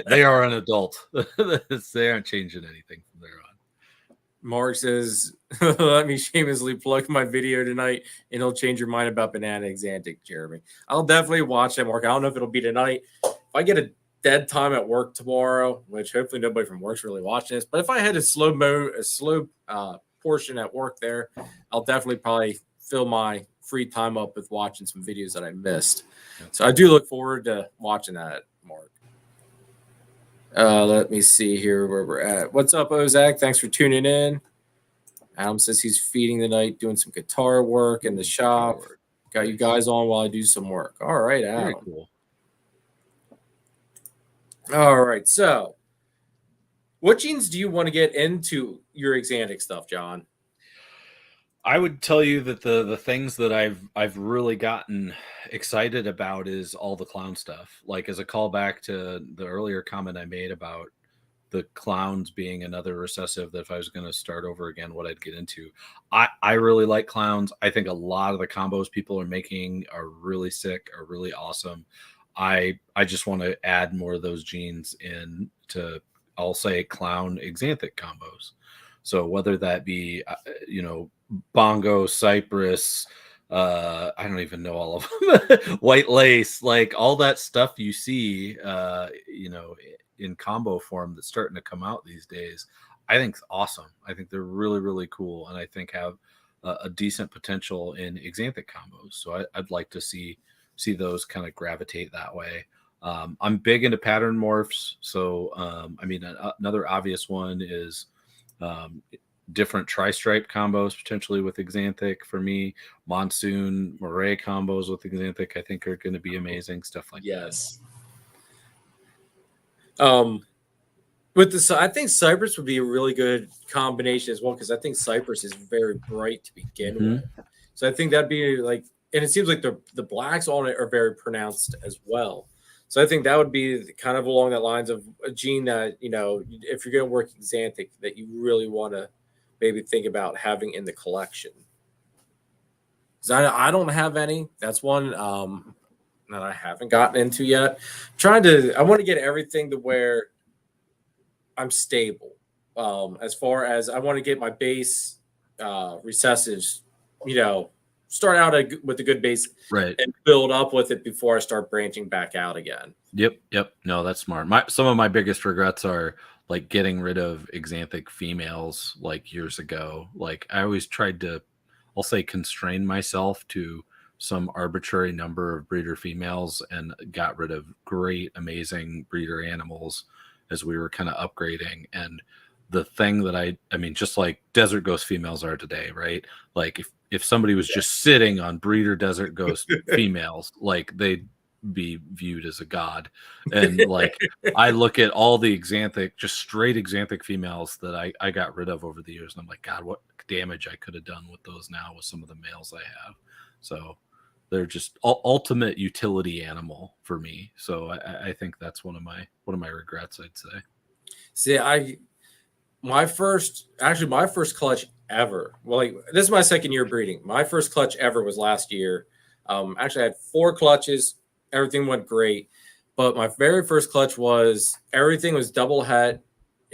they are an adult. They aren't changing anything from there on. Mark says, let me shamelessly plug my video tonight, and it'll change your mind about banana axanthic, Jeremy. I'll definitely watch that, Mark. I don't know if it'll be tonight. If I get a dead time at work tomorrow, which hopefully nobody from work's really watching this, but if I had a slow portion at work there, I'll definitely probably fill my free time up with watching some videos that I missed. So I do look forward to watching that, Mark. Let me see here where we're at. What's up, Ozak? Thanks for tuning in. Adam says he's feeding tonight, doing some guitar work in the shop. Got you guys on while I do some work. All right, Adam. Very cool. All right. So, what genes do you want to get into your axanthic stuff, John? I would tell you that the things that I've really gotten excited about is all the clown stuff. Like as a callback to the earlier comment I made about the clowns being another recessive, that if I was going to start over again, what I'd get into. I really like clowns. I think a lot of the combos people are making are really sick, are really awesome. I just want to add more of those genes in to, I'll say, clown axanthic combos. So whether that be bongo, cypress, I don't even know all of them, white lace, like all that stuff you see, in combo form that's starting to come out these days, I think is awesome. I think they're really, really cool, and I think have a decent potential in axanthic combos. So I'd like to see those kind of gravitate that way. I'm big into pattern morphs. So another obvious one is different tri-stripe combos potentially with axanthic for me. Monsoon moray combos with axanthic I think are going to be amazing, stuff like Yes. With this, I think cypress would be a really good combination as well, because I think cypress is very bright to begin with. So I think that'd be like, and it seems like the blacks on it are very pronounced as well. So I think that would be kind of along that lines of a gene that, if you're going to work axanthic, that you really want to maybe think about having in the collection. Because I don't have any. That's one that I haven't gotten into yet. I want to get everything to where I'm stable. As far as I want to get my base recessives, start out with a good base, right, and build up with it before I start branching back out again. Yep. No, that's smart. Some of my biggest regrets are like getting rid of axanthic females like years ago. Like I always tried to, I'll say, constrain myself to some arbitrary number of breeder females and got rid of great, amazing breeder animals as we were kind of upgrading. And the thing that I mean, just like desert ghost females are today, right? Like if somebody was just sitting on breeder desert ghost females, like they'd be viewed as a god. And like I look at all the axanthic, just straight axanthic females that I got rid of over the years, and I'm like, God, what damage I could have done with those now with some of the males I have. So they're just ultimate utility animal for me. So I think that's one of my regrets, I'd say. See, my first clutch ever. Well, like, this is my second year breeding. My first clutch ever was last year. Actually, I had 4 clutches. Everything went great, but my very first clutch everything was double het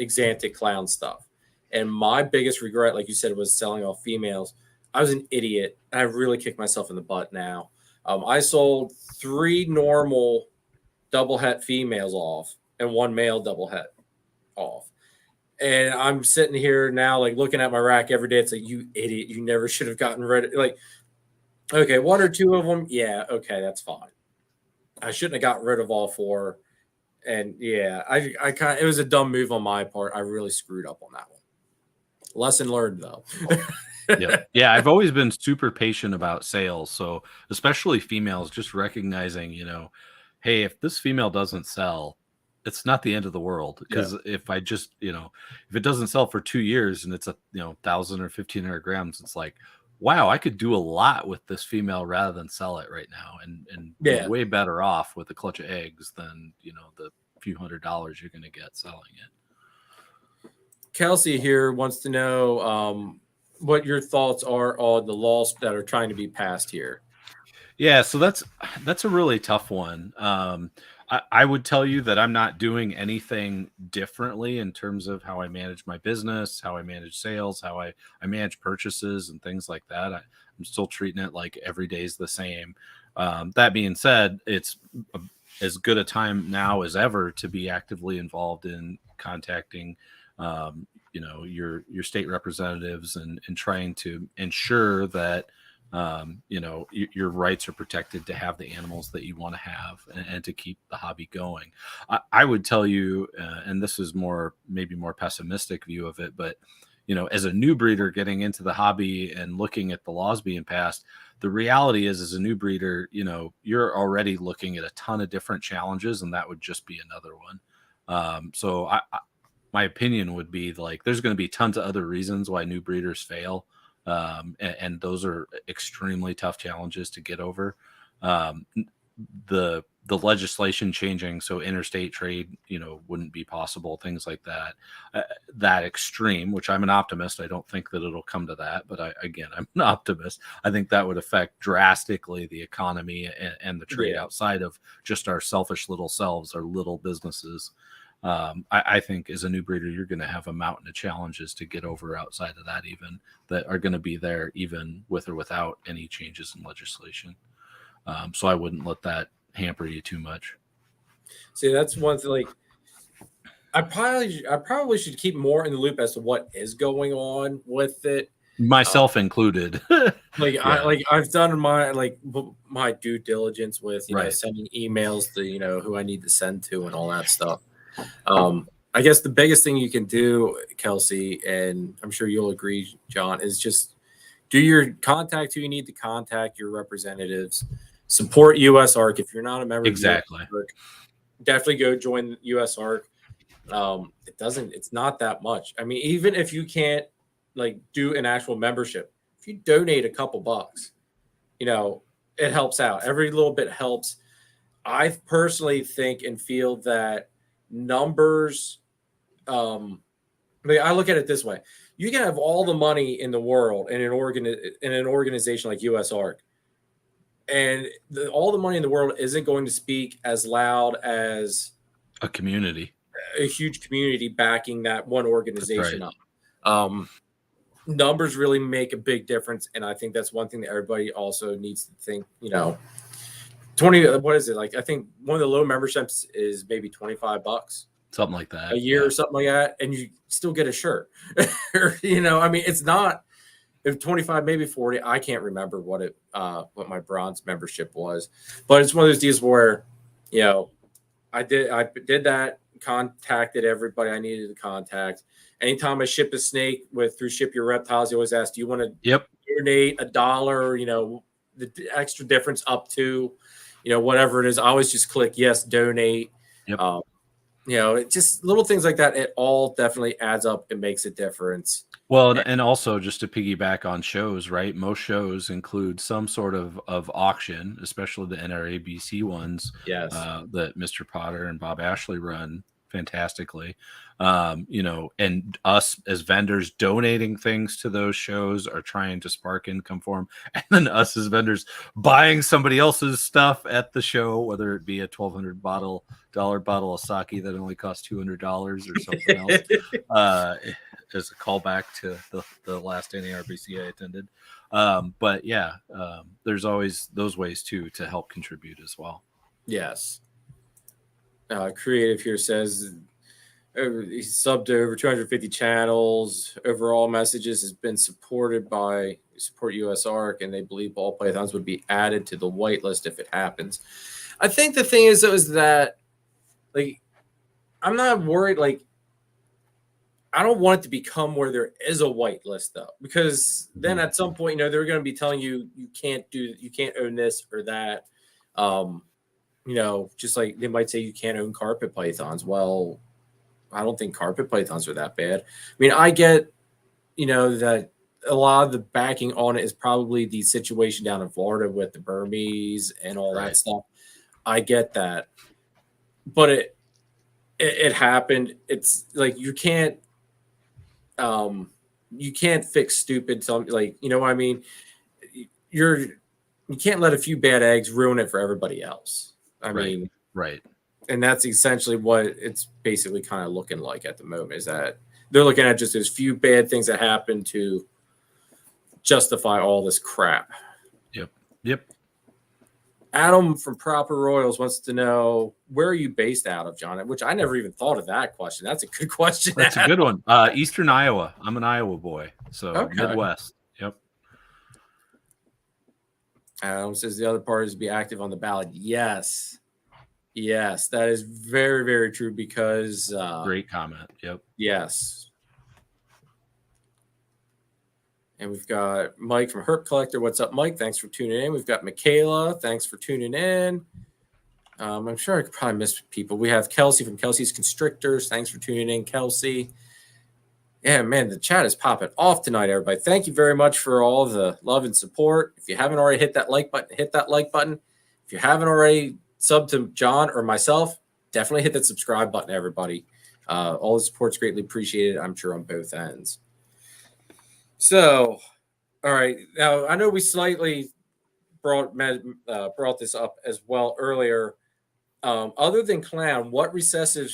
axanthic clown stuff. And my biggest regret, like you said, was selling off females. I was an idiot. I really kicked myself in the butt now. I sold 3 normal double het females off and 1 male double het off. And I'm sitting here now, like, looking at my rack every day. It's like, you idiot. You never should have gotten rid of, like, okay, 1 or 2 of them. Yeah. Okay. That's fine. I shouldn't have got rid of all 4. And yeah, it was a dumb move on my part. I really screwed up on that one. Lesson learned, though. Yeah. I've always been super patient about sales. So especially females, just recognizing, hey, if this female doesn't sell, it's not the end of the world. Because if I just, if it doesn't sell for 2 years and it's 1,000 or 1,500 grams, it's like, wow, I could do a lot with this female rather than sell it right now, and be way better off with a clutch of eggs than the few $100s you're going to get selling it. Kelsey here wants to know what your thoughts are on the laws that are trying to be passed here. Yeah, so that's a really tough one. I would tell you that I'm not doing anything differently in terms of how I manage my business, how I manage sales, how I manage purchases and things like that. I'm still treating it like every day is the same. That being said, it's as good a time now as ever to be actively involved in contacting your state representatives and trying to ensure that your rights are protected to have the animals that you want to have and to keep the hobby going. I would tell you, and this is maybe more pessimistic view of it, but as a new breeder getting into the hobby and looking at the laws being passed, the reality is, as a new breeder, you're already looking at a ton of different challenges, and that would just be another one. So my opinion would be like there's going to be tons of other reasons why new breeders fail, and those are extremely tough challenges to get over. The legislation changing so interstate trade, wouldn't be possible, things like that. That extreme, which I'm an optimist, I don't think that it'll come to that, but I'm an optimist. I think that would affect drastically the economy and the trade outside of just our selfish little selves, our little businesses. I think as a new breeder, you're going to have a mountain of challenges to get over outside of that, even that are going to be there even with or without any changes in legislation. So I wouldn't let that hamper you too much. See, that's one thing. Like, I probably should keep more in the loop as to what is going on with it, myself included. I've done my due diligence with sending emails to who I need to send to and all that stuff. I guess the biggest thing you can do, Kelsey, and I'm sure you'll agree, John, is just contact who you need to contact, your representatives. Support USARK. If you're not a member of USARK, definitely go join USARK. It's not that much. I mean, even if you can't do an actual membership, if you donate a couple bucks, it helps out. Every little bit helps. I personally think and feel that numbers, I look at it this way. You can have all the money in the world in an organization like USARK, and all the money in the world isn't going to speak as loud as a huge community backing that one organization up. Numbers really make a big difference, and I think that's one thing that everybody also needs to think. 20. What is it like? I think one of the low memberships is maybe $25, something like that, a year or something like that, and you still get a shirt. I mean, it's not. If 25, maybe 40, I can't remember what my bronze membership was, but it's one of those deals where, I did that, contacted everybody I needed to contact. Anytime I ship a snake through Ship Your Reptiles, you always ask, do you want to donate $1, the extra difference up to, whatever it is. I always just click yes, donate. Yep. It just little things like that. It all definitely adds up and makes a difference. Well, and also just to piggyback on shows, right? Most shows include some sort of auction, especially the NRABC ones. Yes. That Mr. Potter and Bob Ashley run fantastically. And us as vendors donating things to those shows are trying to spark income for them. And then us as vendors buying somebody else's stuff at the show, whether it be a $1,200 bottle of sake that only costs $200 or something else. As a callback to the last NARBC I attended. There's always those ways too to help contribute as well. Yes. Creative here says he's subbed to over 250 channels. Overall messages has been supported by Support USARK, and they believe ball pythons would be added to the whitelist if it happens. I think the thing is that I'm not worried. I don't want it to become where there is a whitelist though, because then at some point, they're going to be telling you can't own this or that. Just like they might say you can't own carpet pythons. Well, I don't think carpet pythons are that bad. I mean, I get, that a lot of the backing on it is probably the situation down in Florida with the Burmese and all that stuff. I get that, but it happened. It's like you can't fix stupid something, what I mean? You can't let a few bad eggs ruin it for everybody else. I mean, and that's essentially what it's basically kind of looking like at the moment, is that they're looking at just those few bad things that happen to justify all this crap. Yep. Adam from Proper Royals wants to know, where are you based out of, John? Which I never even thought of that question. That's a good question. That's a good one. Eastern Iowa. I'm an Iowa boy, so Midwest. Yep. Adam says the other part is to be active on the ballot. Yes, that is very, very true, because great comment. Yep. Yes. And we've got Mike from Herp Collector. What's up, Mike? Thanks for tuning in. We've got Michaela. Thanks for tuning in. I'm sure I could probably miss people. We have Kelsey from Kelsey's Constrictors. Thanks for tuning in, Kelsey. Yeah, man, the chat is popping off tonight, everybody. Thank you very much for all the love and support. If you haven't already hit that like button, hit that like button. If you haven't already subbed to John or myself, definitely hit that subscribe button, everybody. All the support's greatly appreciated, I'm sure, on both ends. So, all right. Now, I know we slightly brought this up as well earlier. Other than clown, what recessives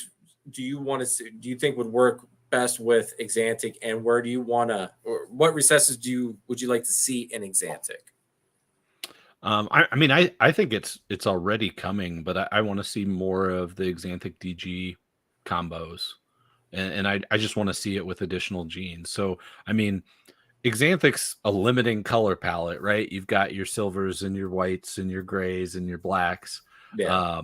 do you want to see, do you think would work best with Axanthic, and where do you want to, or what recessives would you like to see in Axanthic? I mean, I think it's already coming, but I want to see more of the Axanthic DG combos, and I just want to see it with additional genes. So, I mean, Axanthic's a limiting color palette, right? You've got your silvers and your whites and your grays and your blacks. Yeah.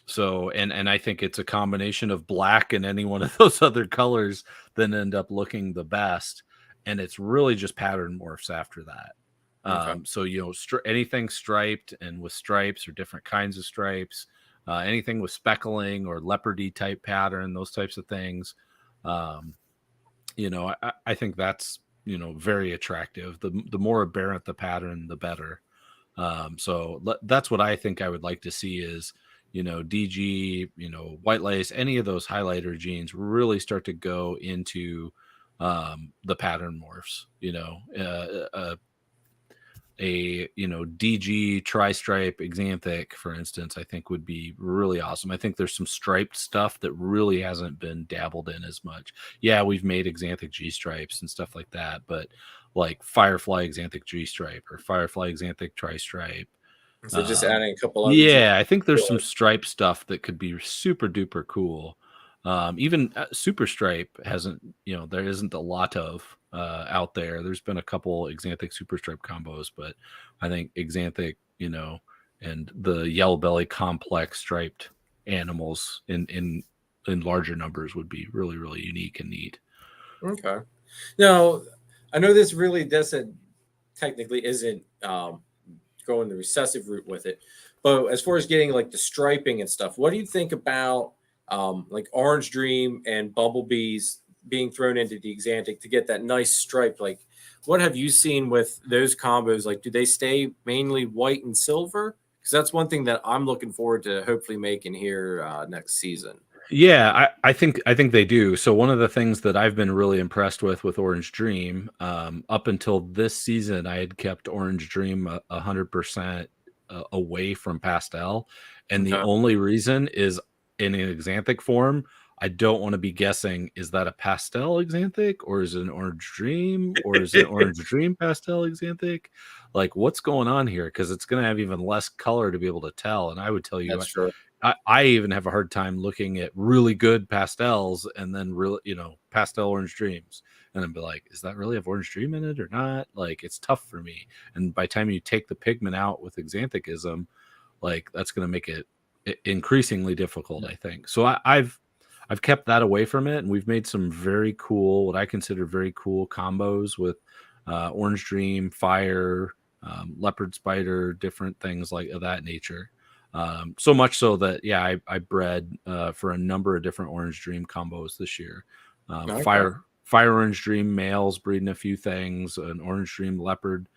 So, and I think it's a combination of black and any one of those other colors that end up looking the best. And it's really just pattern morphs after that. Okay. So, you know, anything striped and with stripes or different kinds of stripes, anything with speckling or leopardy type pattern, those types of things. You know, I think that's, you know, very attractive. The more aberrant the pattern, the better. So that's what I think I would like to see is, you know, DG, you know, white lace, any of those highlighter genes really start to go into the pattern morphs, you know, you know, DG tri-stripe Axanthic, for instance, I think would be really awesome. I think there's some striped stuff that really hasn't been dabbled in as much. Yeah, we've made Axanthic G stripes and stuff like that, but like Firefly Axanthic G stripe or Firefly Axanthic tri-stripe. So just adding a couple other Yeah, I think there's some stripe stuff that could be super duper cool. Even Super Stripe hasn't, you know, there isn't a lot of out there. There's been a couple Axanthic Super Stripe combos, but I think Axanthic, you know, and the yellow belly complex striped animals in larger numbers would be really, really unique and neat. Okay. Now, I know this really technically isn't going the recessive route with it, but as far as getting like the striping and stuff, what do you think about like Orange Dream and Bumblebees being thrown into the Axanthic to get that nice stripe? Like, what have you seen with those combos? Like, do they stay mainly white and silver? Because that's one thing that I'm looking forward to hopefully making here next season. Yeah, I think they do. So one of the things that I've been really impressed with Orange Dream, up until this season, I had kept Orange Dream 100% away from pastel, and the only reason is in an Axanthic form. I don't want to be guessing, is that a pastel Axanthic or is it an Orange Dream or is it Orange Dream pastel Axanthic? Like, what's going on here? Because it's going to have even less color to be able to tell. And I would tell you, That's true. I even have a hard time looking at really good pastels and then really, you know, pastel Orange Dreams. And I'd be like, is that really have Orange Dream in it or not? Like, it's tough for me. And by the time you take the pigment out with Axanthicism, like, that's going to make it increasingly difficult, I think. So I've kept that away from it, and we've made some very cool, what I consider very cool combos with Orange Dream, Fire, Leopard Spider, different things like of that nature. So much so that, yeah, I bred for a number of different Orange Dream combos this year. Okay. Fire Orange Dream males breeding a few things. An Orange Dream Leopard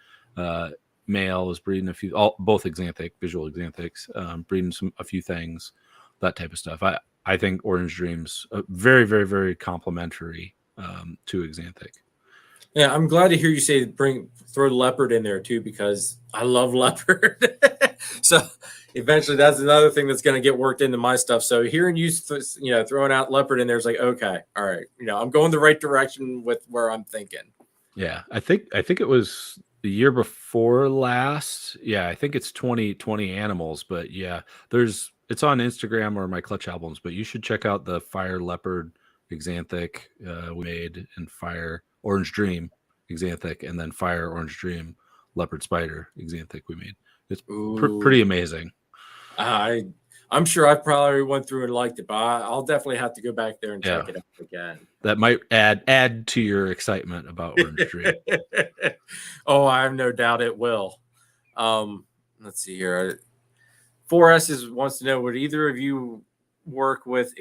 male is breeding a few, both Axanthic, visual Axanthics, breeding a few things, that type of stuff. I think Orange Dream's very, very, very complementary to Axanthic. Yeah, I'm glad to hear you say throw leopard in there too, because I love leopard. So eventually that's another thing that's going to get worked into my stuff. So hearing you, throwing out leopard in there is like, okay, all right, I'm going the right direction with where I'm thinking. Yeah, I think it was the year before last. Yeah, I think it's 20 animals, but yeah, it's on Instagram or my Clutch albums, but you should check out the Fire Leopard Axanthic we made, and Fire Orange Dream Axanthic, and then Fire Orange Dream Leopard Spider Axanthic we made. It's pretty amazing. I'm sure I probably went through and liked it, but I'll definitely have to go back there and check it out again. That might add to your excitement about Orange Dream. Oh, I have no doubt it will. Let's see here. 4S wants to know, would either of you work with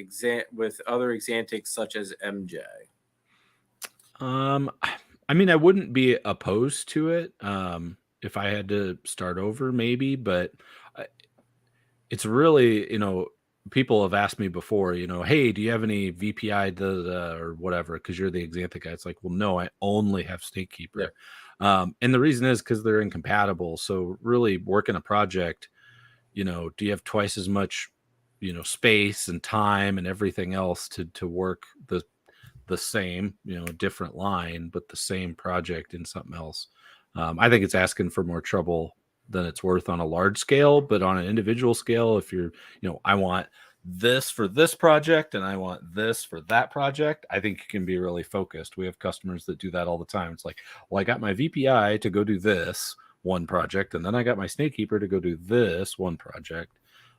other Exantics such as MJ? I mean, I wouldn't be opposed to it if I had to start over, maybe, but I- it's really, people have asked me before, hey, do you have any VPI or whatever? Because you're the Xanthic guy. It's like, well, no, I only have Snakekeeper. And the reason is because they're incompatible. So really working a project, do you have twice as much, space and time and everything else to work the same, different line, but the same project in something else? I think it's asking for more trouble than it's worth on a large scale, but on an individual scale, if you're, I want this for this project and I want this for that project, I think you can be really focused. We have customers that do that all the time. It's like, well, I got my VPI to go do this one project, and then I got my Snakekeeper to go do this one project.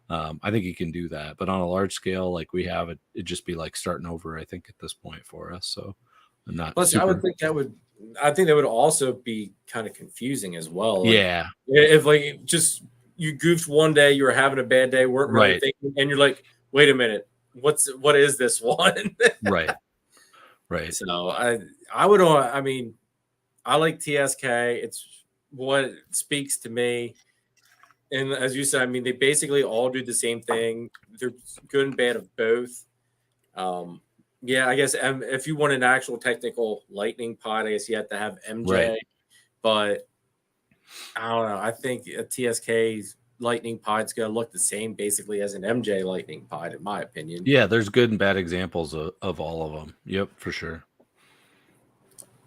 I think you can do that, but on a large scale like we have, it'd just be like starting over, I think, at this point for us. So I'm not Plus, I would think I think that would also be kind of confusing as well. Like, yeah. If like just you goofed one day, you were having a bad day, weren't really Right. thinking, and you're like, wait a minute, what is this one? Right. So I mean, I like TSK. It's what speaks to me. And as you said, I mean, they basically all do the same thing. They're good and bad of both. Yeah, I guess if you want an actual technical lightning pod, I guess you have to have MJ. Right. But I don't know. I think a TSK lightning pod's going to look the same basically as an MJ lightning pod, in my opinion. Yeah, there's good and bad examples of all of them. Yep, for sure.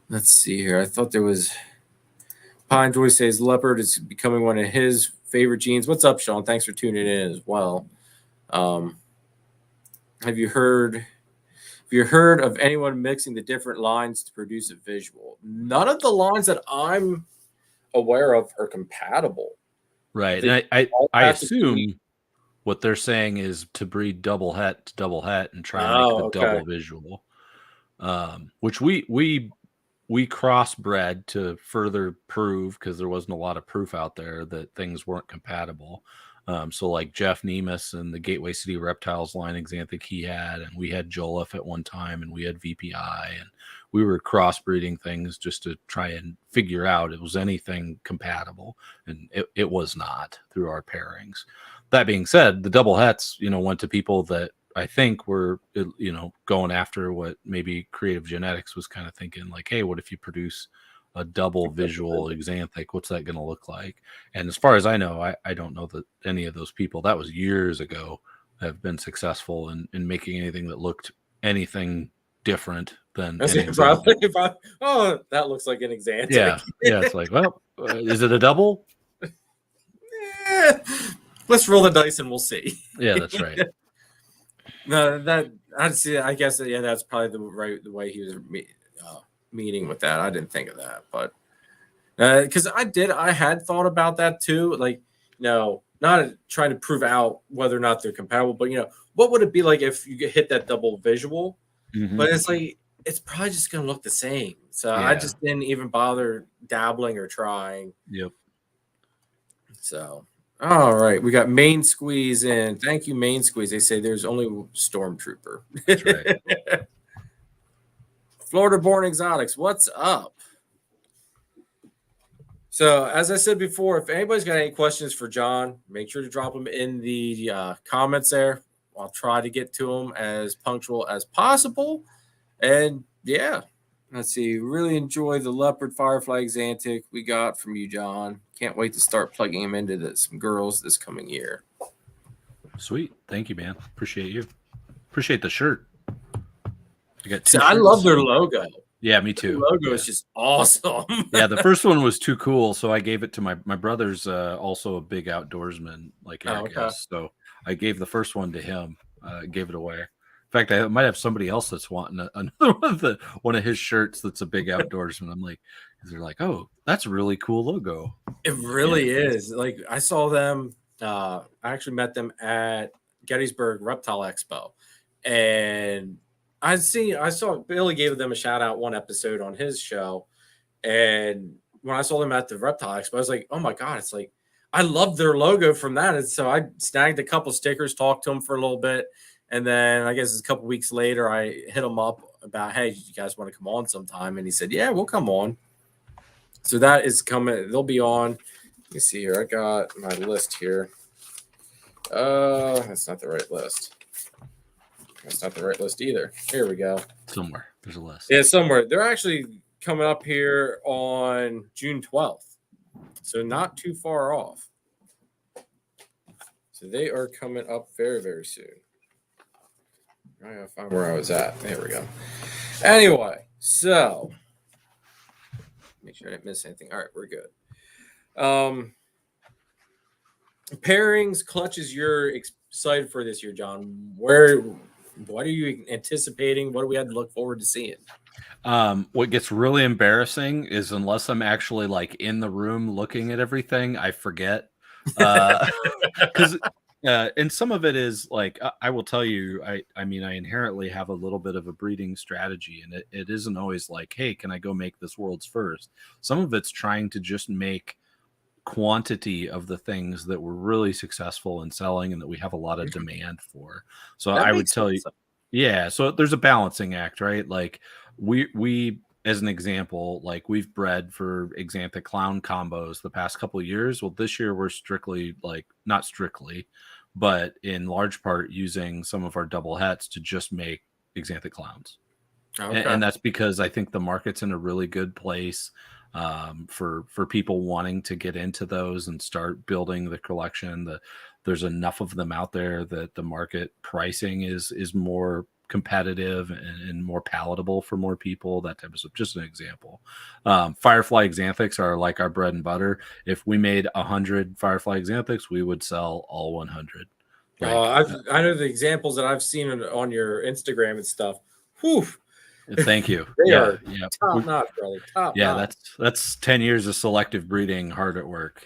Let's see here. I thought there was Pine Joy says leopard is becoming one of his favorite genes. What's up, Sean? Thanks for tuning in as well. Have you heard of anyone mixing the different lines to produce a visual? None of the lines that I'm aware of are compatible. Right. And I assume what they're saying is to breed double het to double het and try and make the double visual. Which we crossbred to further prove, because there wasn't a lot of proof out there that things weren't compatible. So like Jeff Nemus and the Gateway City Reptiles line Xanthic he had, and we had Joliffe at one time, and we had VPI, and we were crossbreeding things just to try and figure out it was anything compatible, and it was not through our pairings. That being said, the double hets, went to people that I think were, going after what maybe Creative Genetics was kind of thinking, like, hey, what if you produce a double visual Xanthic? What's that going to look like? And as far as I know, I don't know that any of those people, that was years ago, have been successful in making anything that looked anything different than probably that looks like an Xanthic. Yeah, it's like, well, is it a double? Let's roll the dice and we'll see. Yeah, that's right. No, I'd see. I guess that's probably the way he was meaning with that. I didn't think of that, but because I had thought about that too. Like, not trying to prove out whether or not they're compatible, but what would it be like if you hit that double visual? Mm-hmm. But it's like it's probably just going to look the same. So I just didn't even bother dabbling or trying. Yep. So. All right, we got Main Squeeze in. Thank you, Main Squeeze. They say there's only Stormtrooper. That's right. Florida-born exotics, what's up? So, as I said before, if anybody's got any questions for John, make sure to drop them in the comments there. I'll try to get to them as punctual as possible. And yeah, let's see. Really enjoy the leopard firefly Xanthic we got from you, John. Can't wait to start plugging him into some girls this coming year. Sweet. Thank you, man. Appreciate you. Appreciate the shirt. I love their logo. Yeah, me too. The logo is just awesome. Yeah, the first one was too cool, so I gave it to my brother's also a big outdoorsman, like Eric is. So I gave the first one to him, gave it away. In fact, I might have somebody else that's wanting another one of his shirts that's a big outdoorsman. I'm like, they're like, oh, that's a really cool logo. It really is. Like, I saw them. I actually met them at Gettysburg Reptile Expo, and I saw Billy gave them a shout out one episode on his show, and when I saw them at the Reptile Expo, I was like, oh my god, it's like I love their logo from that. And so I snagged a couple stickers, talked to them for a little bit. And then I guess a couple weeks later, I hit him up about, hey, you guys want to come on sometime? And he said, yeah, we'll come on. So that is coming. They'll be on. Let me see here. I got my list here. That's not the right list. That's not the right list either. Here we go. Somewhere there's a list. Yeah, somewhere. They're actually coming up here on June 12th. So not too far off. So they are coming up very, very soon. I gotta find where I was at. There we go. Anyway, so make sure I didn't miss anything. All right, we're good. Pairings, clutches you're excited for this year, John. What are you anticipating? What do we have to look forward to seeing? What gets really embarrassing is unless I'm actually like in the room looking at everything, I forget. Because and some of it is like I will tell you, I mean, I inherently have a little bit of a breeding strategy, and it isn't always like, hey, can I go make this world's first? Some of it's trying to just make quantity of the things that were really successful in selling and that we have a lot of demand for. So I would tell you, yeah, so there's a balancing act, right? Like we as an example, like we've bred for axanthic clown combos the past couple of years. Well, this year we're strictly, like, not strictly, but in large part using some of our double hets to just make axanthic clowns. Okay. And that's because I think the market's in a really good place for people wanting to get into those and start building the collection. There's enough of them out there that the market pricing is more competitive and more palatable for more people. That type of stuff. Just an example. Firefly axanthics are like our bread and butter. If we made 100 Firefly axanthics, we would sell all 100. I know the examples that I've seen on your Instagram and stuff. Whew. Thank you. They are top notch, brother. Top notch. That's 10 years of selective breeding, hard at work.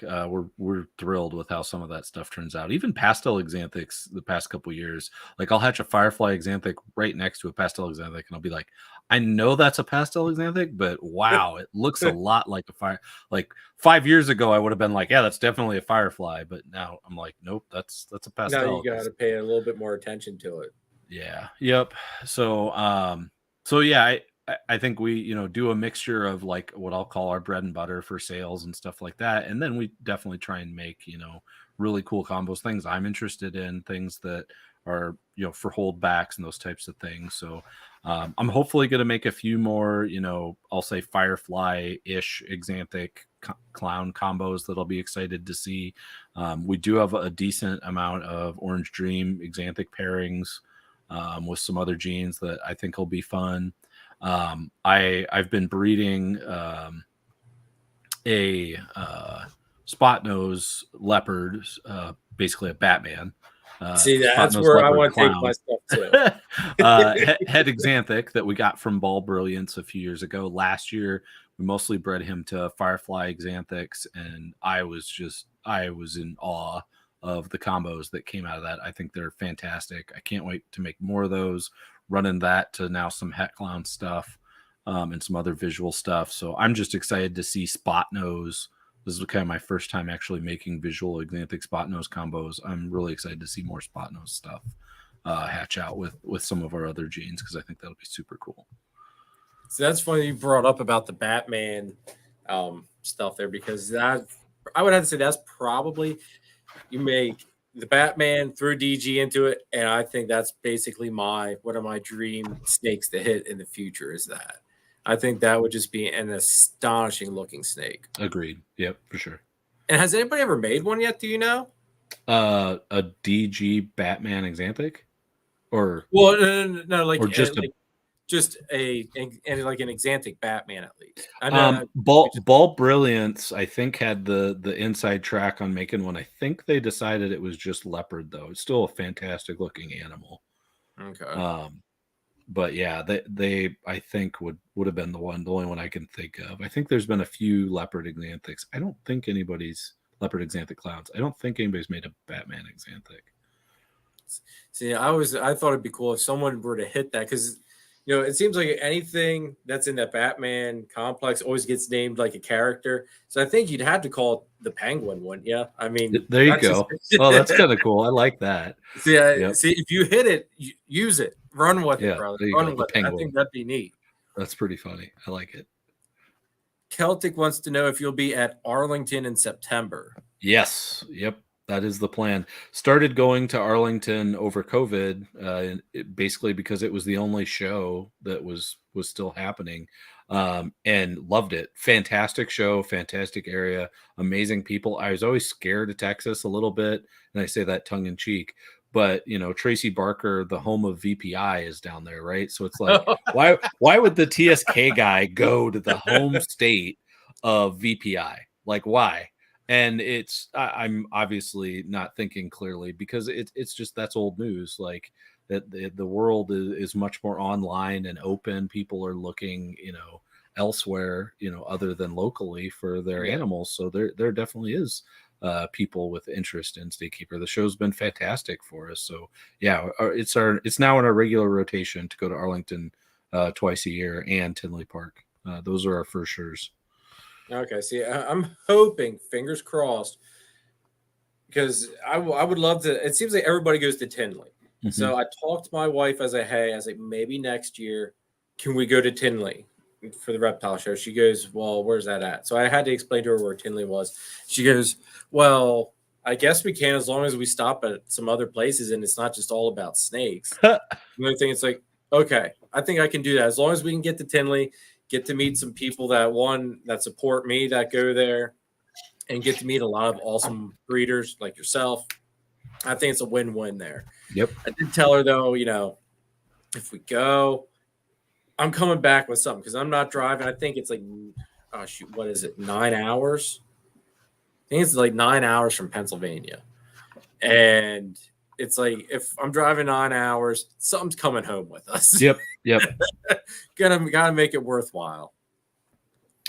We're thrilled with how some of that stuff turns out. Even pastel axanthics the past couple of years. Like I'll hatch a Firefly axanthic right next to a pastel axanthic, and I'll be like, I know that's a pastel axanthic, but wow, it looks a lot like a fire. Like 5 years ago, I would have been like, yeah, that's definitely a Firefly. But now I'm like, nope, that's a pastel. Now you got to pay a little bit more attention to it. Yeah. Yep. So yeah, I think we, do a mixture of like what I'll call our bread and butter for sales and stuff like that. And then we definitely try and make, really cool combos, things I'm interested in, things that are, for holdbacks and those types of things. So I'm hopefully going to make a few more, I'll say Firefly-ish axanthic clown combos that I'll be excited to see. We do have a decent amount of Orange Dream axanthic pairings with some other genes that I think will be fun. I've been breeding a spot nose leopard, basically a Batman. See, that's where I want to take my stuff to. Head axanthic that we got from Ball Brilliance a few years ago. Last year, we mostly bred him to Firefly axanthics, and I was in awe of the combos that came out of that. I think they're fantastic. I can't wait to make more of those, running that to now some het clown stuff and some other visual stuff. So I'm just excited to see spot nose. This is kind of my first time actually making visual axanthic spot nose combos. I'm really excited to see more spot nose stuff hatch out with some of our other genes, because I think that'll be super cool. So that's funny you brought up about the Batman stuff there, because that, I would have to say that's probably, you make the Batman, throw DG into it, and I think that's basically one of my dream snakes to hit in the future is that. I think that would just be an astonishing looking snake. Agreed. Yep, for sure. And has anybody ever made one yet? Do you know? A DG Batman axanthic, or no, like, or just an axanthic Batman at least. I know Ball Brilliance, I think, had the inside track on making one. I think they decided it was just leopard though. It's still a fantastic looking animal. Okay. But yeah, they I think would have been the only one I can think of. I think there's been a few leopard axanthics. I don't think anybody's leopard axanthic clowns. I don't think anybody's made a Batman axanthic. See, I thought it'd be cool if someone were to hit that, because You know, it seems like anything that's in that Batman complex always gets named like a character. So I think you'd have to call it the Penguin, wouldn't you? I mean, There you that's just go. Oh, that's kind of cool. I like that. see, Yep. see if you hit it, use it, run with it, Yeah, brother, there you run go. The with it. I think Penguin. that'd be neat. That's pretty funny. I like it. Celtic wants to know if you'll be at Arlington in September. Yes. Yep. That is the plan. Started going to Arlington over COVID, basically because it was the only show that was still happening, and loved it. Fantastic show, fantastic area, amazing people. I was always scared of Texas a little bit, and I say that tongue in cheek. But Tracy Barker, the home of VPI, is down there, right? So it's like, why would the TSK guy go to the home state of VPI? Like, why? And I'm obviously not thinking clearly because it's just that's old news. Like that the world is much more online and open. People are looking, elsewhere, other than locally for their animals. So there definitely is people with interest in Statekeeper. The show's been fantastic for us. So yeah, it's now in our regular rotation to go to Arlington twice a year and Tinley Park. Those are our first shows. Okay, see, I'm hoping, fingers crossed, because I would love to. It seems like everybody goes to Tinley. Mm-hmm. So I talked to my wife. I was like, maybe next year, can we go to Tinley for the reptile show? She goes, well, where's that at? So I had to explain to her where Tinley was. She goes, well, I guess we can as long as we stop at some other places and it's not just all about snakes. Another thing, it's like, okay, I think I can do that as long as we can get to Tinley. Get to meet some people that support me, that go there, and get to meet a lot of awesome breeders like yourself. I think it's a win-win there. Yep. I did tell her though, if we go, I'm coming back with something because I'm not driving. I think it's like, oh shoot, what is it? 9 hours? I think it's like 9 hours from Pennsylvania, and it's like if I'm driving 9 hours, something's coming home with us. Yep. gotta make it worthwhile.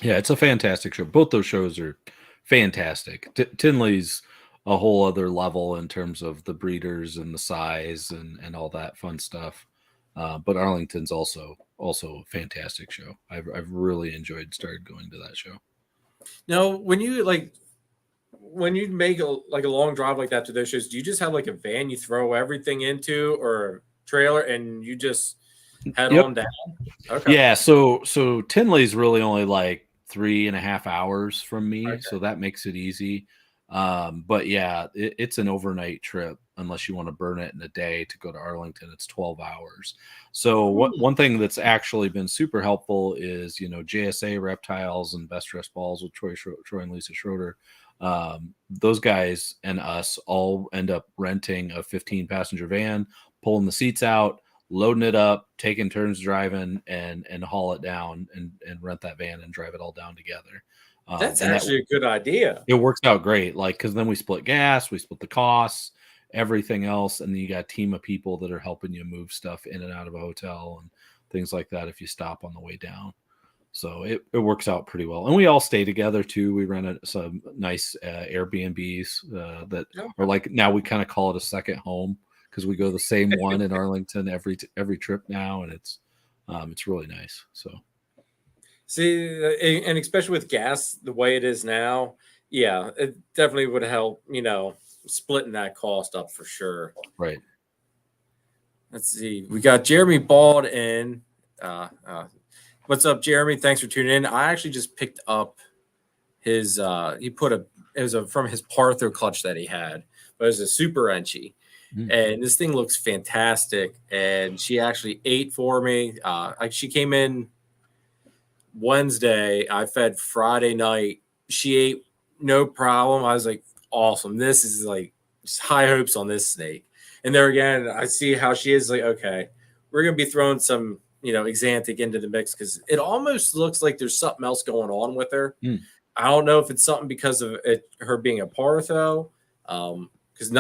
Yeah, it's a fantastic show. Both those shows are fantastic. Tinley's a whole other level in terms of the breeders and the size and all that fun stuff. But Arlington's also a fantastic show. I've really started going to that show. Now, when you make a long drive like that to those shows, do you just have like a van you throw everything into or a trailer and you just head on down? Okay. Yeah. So Tinley's really only like 3.5 hours from me. Okay. So that makes it easy. But yeah, it's an overnight trip unless you want to burn it in a day to go to Arlington. It's 12 hours. So one thing that's actually been super helpful is, JSA Reptiles and Best Dressed Balls with Troy and Lisa Schroeder. Those guys and us all end up renting a 15-passenger van, pulling the seats out, loading it up, taking turns driving, and haul it down and rent that van and drive it all down together. That's actually a good idea. It works out great, because then we split gas, we split the costs, everything else, and then you got a team of people that are helping you move stuff in and out of a hotel and things like that if you stop on the way down. So it works out pretty well. And we all stay together too. We rented some nice Airbnbs that are like, now we kind of call it a second home because we go the same one in Arlington every trip now, and it's really nice. So see, and especially with gas the way it is now, yeah, it definitely would help, splitting that cost up for sure. Right. Let's see. We got Jeremy Bald in. What's up, Jeremy? Thanks for tuning in. I actually just picked up his from his Partho clutch that he had, but it was a super Enchi. And this thing looks fantastic. And she actually ate for me. She came in Wednesday. I fed Friday night. She ate no problem. I was like, awesome. This is like just high hopes on this snake. And there again, I see how she is like, okay, we're going to be throwing some, axanthic into the mix because it almost looks like there's something else going on with her. I don't know if it's something because of her being a Partho. Because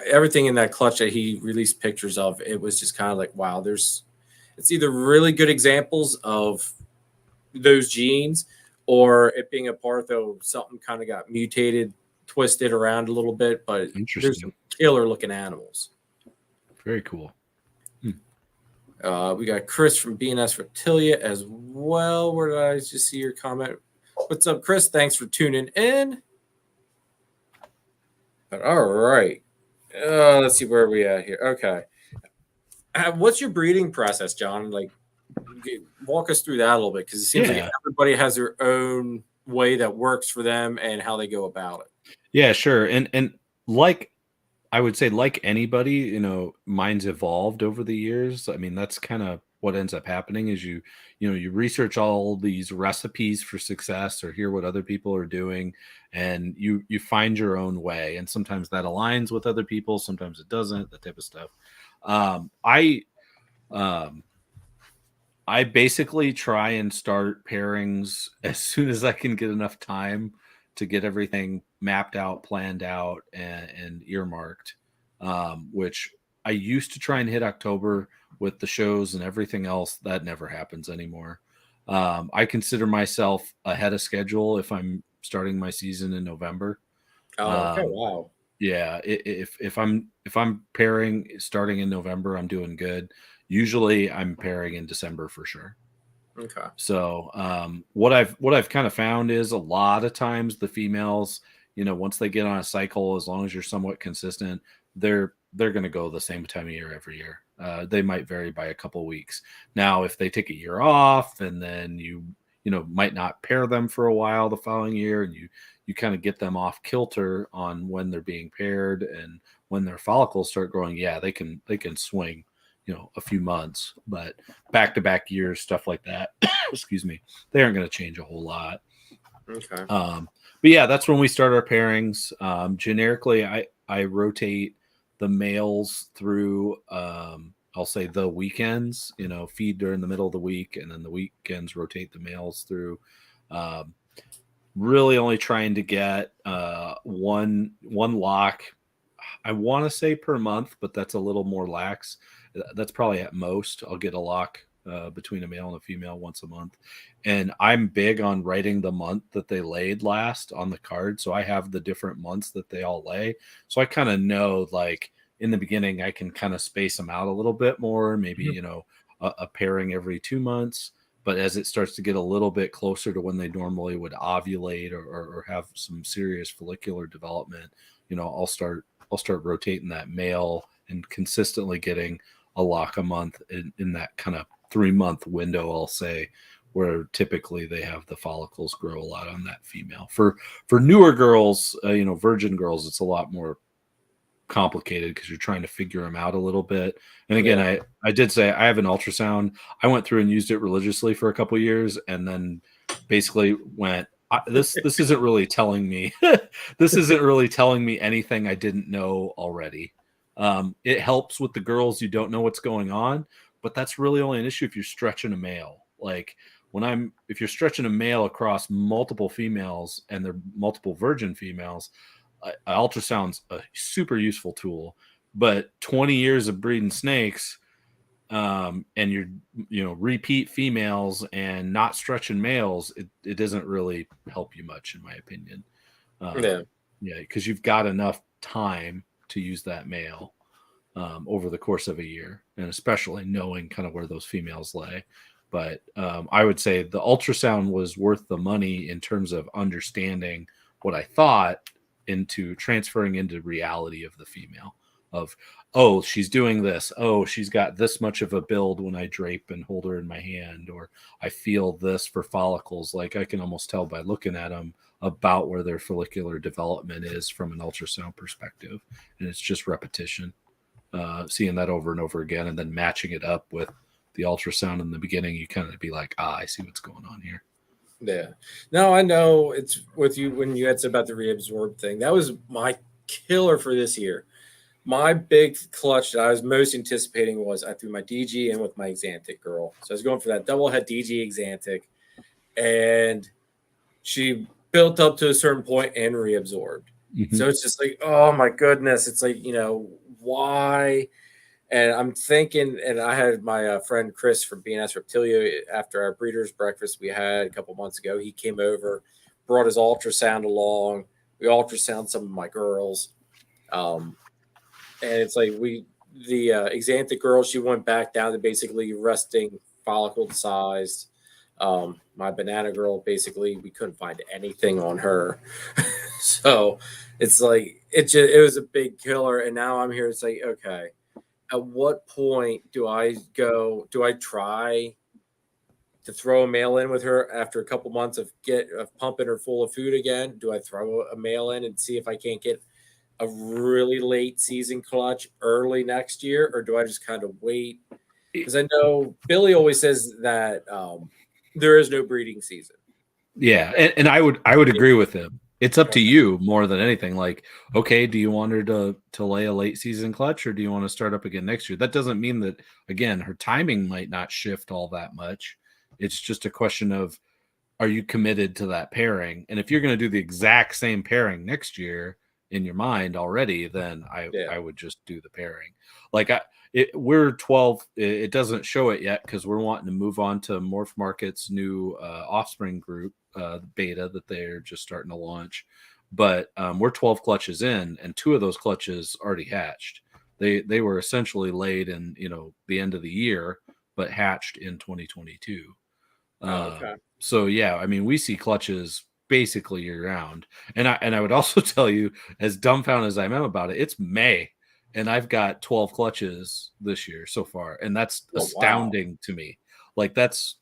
everything in that clutch that he released pictures of, it was just kind of like, wow, it's either really good examples of those genes or it being a Partho, something kind of got mutated, twisted around a little bit, but there's some killer looking animals. Very cool. We got Chris from BNS Reptilia as well. Where did I just see your comment? What's up, Chris? Thanks for tuning in. But all right. Let's see where we at here. Okay. What's your breeding process, John? Like, walk us through that a little bit, because it seems like everybody has their own way that works for them and how they go about it. Yeah, sure. And like I would say, like anybody, mine's evolved over the years. I mean, that's kind of what ends up happening is you research all these recipes for success or hear what other people are doing, and you find your own way. And sometimes that aligns with other people, sometimes it doesn't, that type of stuff. I basically try and start pairings as soon as I can get enough time to get everything mapped out, planned out, and earmarked, which I used to try and hit October with the shows and everything else. That never happens anymore. I consider myself ahead of schedule if I'm starting my season in November. Oh, okay. Wow. Yeah, if I'm pairing starting in November, I'm doing good. Usually I'm pairing in December for sure. Okay. So what I've kind of found is a lot of times the females, once they get on a cycle, as long as you're somewhat consistent, they're going to go the same time of year every year. They might vary by a couple of weeks. Now, if they take a year off and then you might not pair them for a while the following year, and you kind of get them off kilter on when they're being paired and when their follicles start growing, yeah, they can swing a few months, but back-to-back years, stuff like that, excuse me, they aren't going to change a whole lot. Okay. But yeah, that's when we start our pairings. Generically, I rotate the males through, I'll say the weekends, feed during the middle of the week, and then the weekends rotate the males through. Really only trying to get one lock, I want to say per month, but that's a little more lax. That's probably at most. I'll get a lock between a male and a female once a month. And I'm big on writing the month that they laid last on the card. So I have the different months that they all lay. So I kind of know, like, in the beginning, I can kind of space them out a little bit more, maybe, a pairing every 2 months. But as it starts to get a little bit closer to when they normally would ovulate or have some serious follicular development, I'll start rotating that male and consistently getting a lock a month in that kind of 3-month window, I'll say, where typically they have the follicles grow a lot on that female. For newer girls, virgin girls, it's a lot more complicated because you're trying to figure them out a little bit. And again, I did say I have an ultrasound. I went through and used it religiously for a couple of years, and then basically went, this isn't really telling me this isn't really telling me anything I didn't know already. It helps with the girls you don't know what's going on, but that's really only an issue if you're stretching a male. Like if you're stretching a male across multiple females and they're multiple virgin females, ultrasound's a super useful tool. But 20 years of breeding snakes, and you're repeat females and not stretching males, it doesn't really help you much, in my opinion. Because you've got enough time to use that male over the course of a year, and especially knowing kind of where those females lay. But I would say the ultrasound was worth the money in terms of understanding what I thought into transferring into reality of the female, of, oh, she's doing this, oh, she's got this much of a build when I drape and hold her in my hand, or I feel this for follicles. Like, I can almost tell by looking at them about where their follicular development is from an ultrasound perspective. And it's just repetition, seeing that over and over again, and then matching it up with the ultrasound in the beginning. You kind of be like, I see what's going on here. Yeah. No, I know it's with you when you had said about the reabsorb thing. That was my killer for this year. My big clutch that I was most anticipating was I threw my DG in with my axanthic girl. So I was going for that double head DG axanthic, and she built up to a certain point and reabsorbed. Mm-hmm. So it's just like, oh my goodness. It's like, why? And I'm thinking, and I had my friend Chris from BNS Reptilia after our breeders breakfast we had a couple months ago. He came over, brought his ultrasound along. We ultrasound some of my girls. And it's like we the axanthic girl, she went back down to basically resting follicle sized. My banana girl, basically, we couldn't find anything on her. So it's like it was a big killer. And now I'm here. It's like, okay, at what point do I try to throw a male in with her after a couple months of pumping her full of food again? Do I throw a male in and see if I can't get a really late season clutch early next year, or do I just kind of wait? Because I know Billy always says that there is no breeding season. Yeah, and I would agree with him. It's up to you more than anything. Like, okay, do you want her to lay a late season clutch, or do you want to start up again next year? That doesn't mean that, again, her timing might not shift all that much. It's just a question of, are you committed to that pairing? And if you're going to do the exact same pairing next year in your mind already, then I would just do the pairing. Like we're 12. It doesn't show it yet because we're wanting to move on to Morph Market's new offspring group beta that they're just starting to launch. But we're 12 clutches in, and 2 of those clutches already hatched. They were essentially laid in the end of the year, but hatched in 2022. Okay. So yeah, I mean, we see clutches basically year round. And I would also tell you, as dumbfounded as I am about it, it's May, and I've got 12 clutches this year so far, and that's astounding to me. Like that's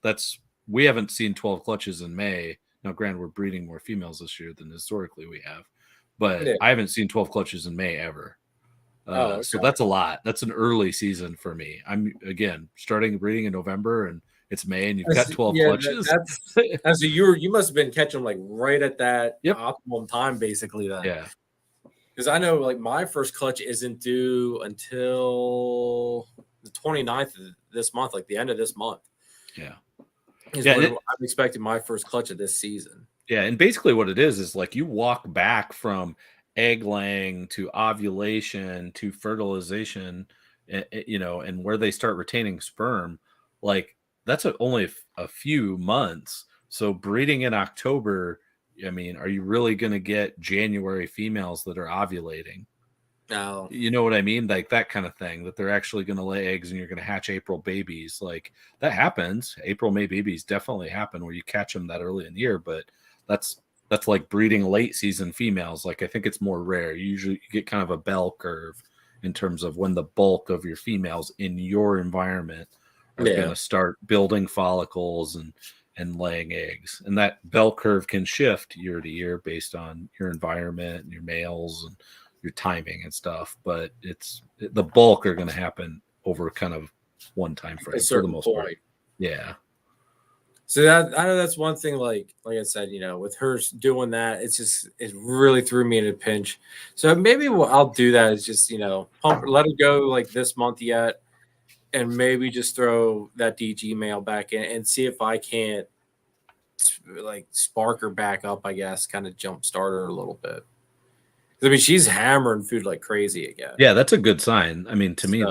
we haven't seen 12 clutches in May. Now, granted, we're breeding more females this year than historically we have, but I haven't seen 12 clutches in May ever. Okay. So that's a lot. That's an early season for me. I'm again starting breeding in November, and it's May, and you've got 12 clutches. So you must have been catching them like right at that optimum time, basically. Then, yeah. Because I know like my first clutch isn't due until the 29th of this month, like the end of this month. Yeah. I'm expecting my first clutch of this season. Yeah, and basically what it is like you walk back from egg laying to ovulation to fertilization, and where they start retaining sperm, like that's only a few months. So breeding in October, I mean, are you really going to get January females that are ovulating? No. You know what I mean? Like that kind of thing, that they're actually going to lay eggs and you're going to hatch April babies. Like that happens. April, May babies definitely happen where you catch them that early in the year, but that's like breeding late season females. Like I think it's more rare. Usually you get kind of a bell curve in terms of when the bulk of your females in your environment are going to start building follicles and laying eggs. And that bell curve can shift year to year based on your environment and your males and your timing and stuff. But the bulk are going to happen over kind of one time frame for the most part. Yeah. So I know that's one thing. Like I said, with her doing that, it really threw me in a pinch. So maybe what I'll do that is just let it go like this month yet, and maybe just throw that DG male back in and see if I can't like spark her back up. I guess kind of jumpstart her a little bit. I mean, she's hammering food like crazy again. Yeah, that's a good sign. I mean, to me,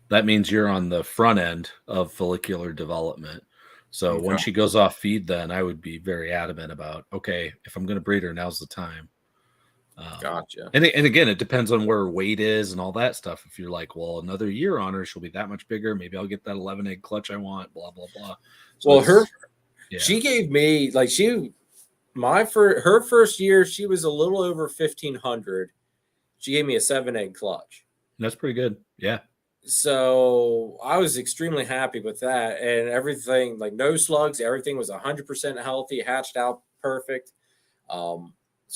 that means you're on the front end of follicular development. So when she goes off feed, then I would be very adamant about, okay, if I'm going to breed her, now's the time. Gotcha. And again, it depends on where her weight is and all that stuff. If you're like, well, another year on her, she'll be that much bigger. Maybe I'll get that 11 egg clutch I want, blah, blah, blah. So she gave me like her first year, she was a little over 1,500. She gave me a 7 egg clutch. That's pretty good. Yeah. So I was extremely happy with that, and everything, like no slugs, everything was 100% healthy, hatched out perfect. So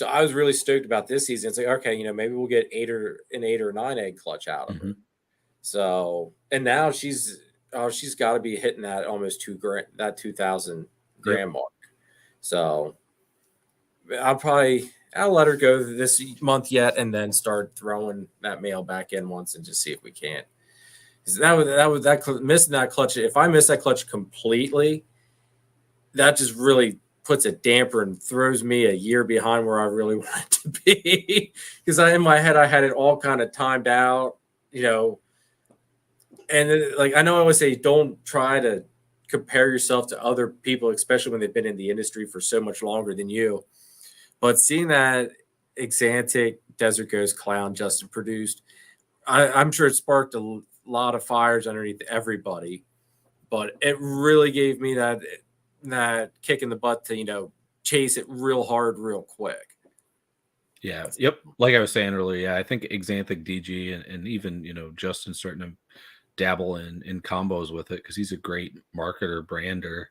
I was really stoked about this season. It's like, okay, maybe we'll get an 8 or 9 egg clutch out of her. So, and now she's got to be hitting that almost 2,000 gram mark. So I'll let her go this month yet, and then start throwing that male back in once and just see if we can't. Missing that clutch. If I miss that clutch completely, that just really puts a damper and throws me a year behind where I really want it to be. Because in my head, I had it all kind of timed out, And like I know I always say, don't try to compare yourself to other people, especially when they've been in the industry for so much longer than you. But seeing that Axanthic Desert Ghost Clown Justin produced, I'm sure it sparked a lot of fires underneath everybody, but it really gave me that kick in the butt to chase it real hard, real quick. Yeah. Yep. Like I was saying earlier, yeah, I think Axanthic DG and even Justin's starting to dabble in combos with it because he's a great marketer, brander,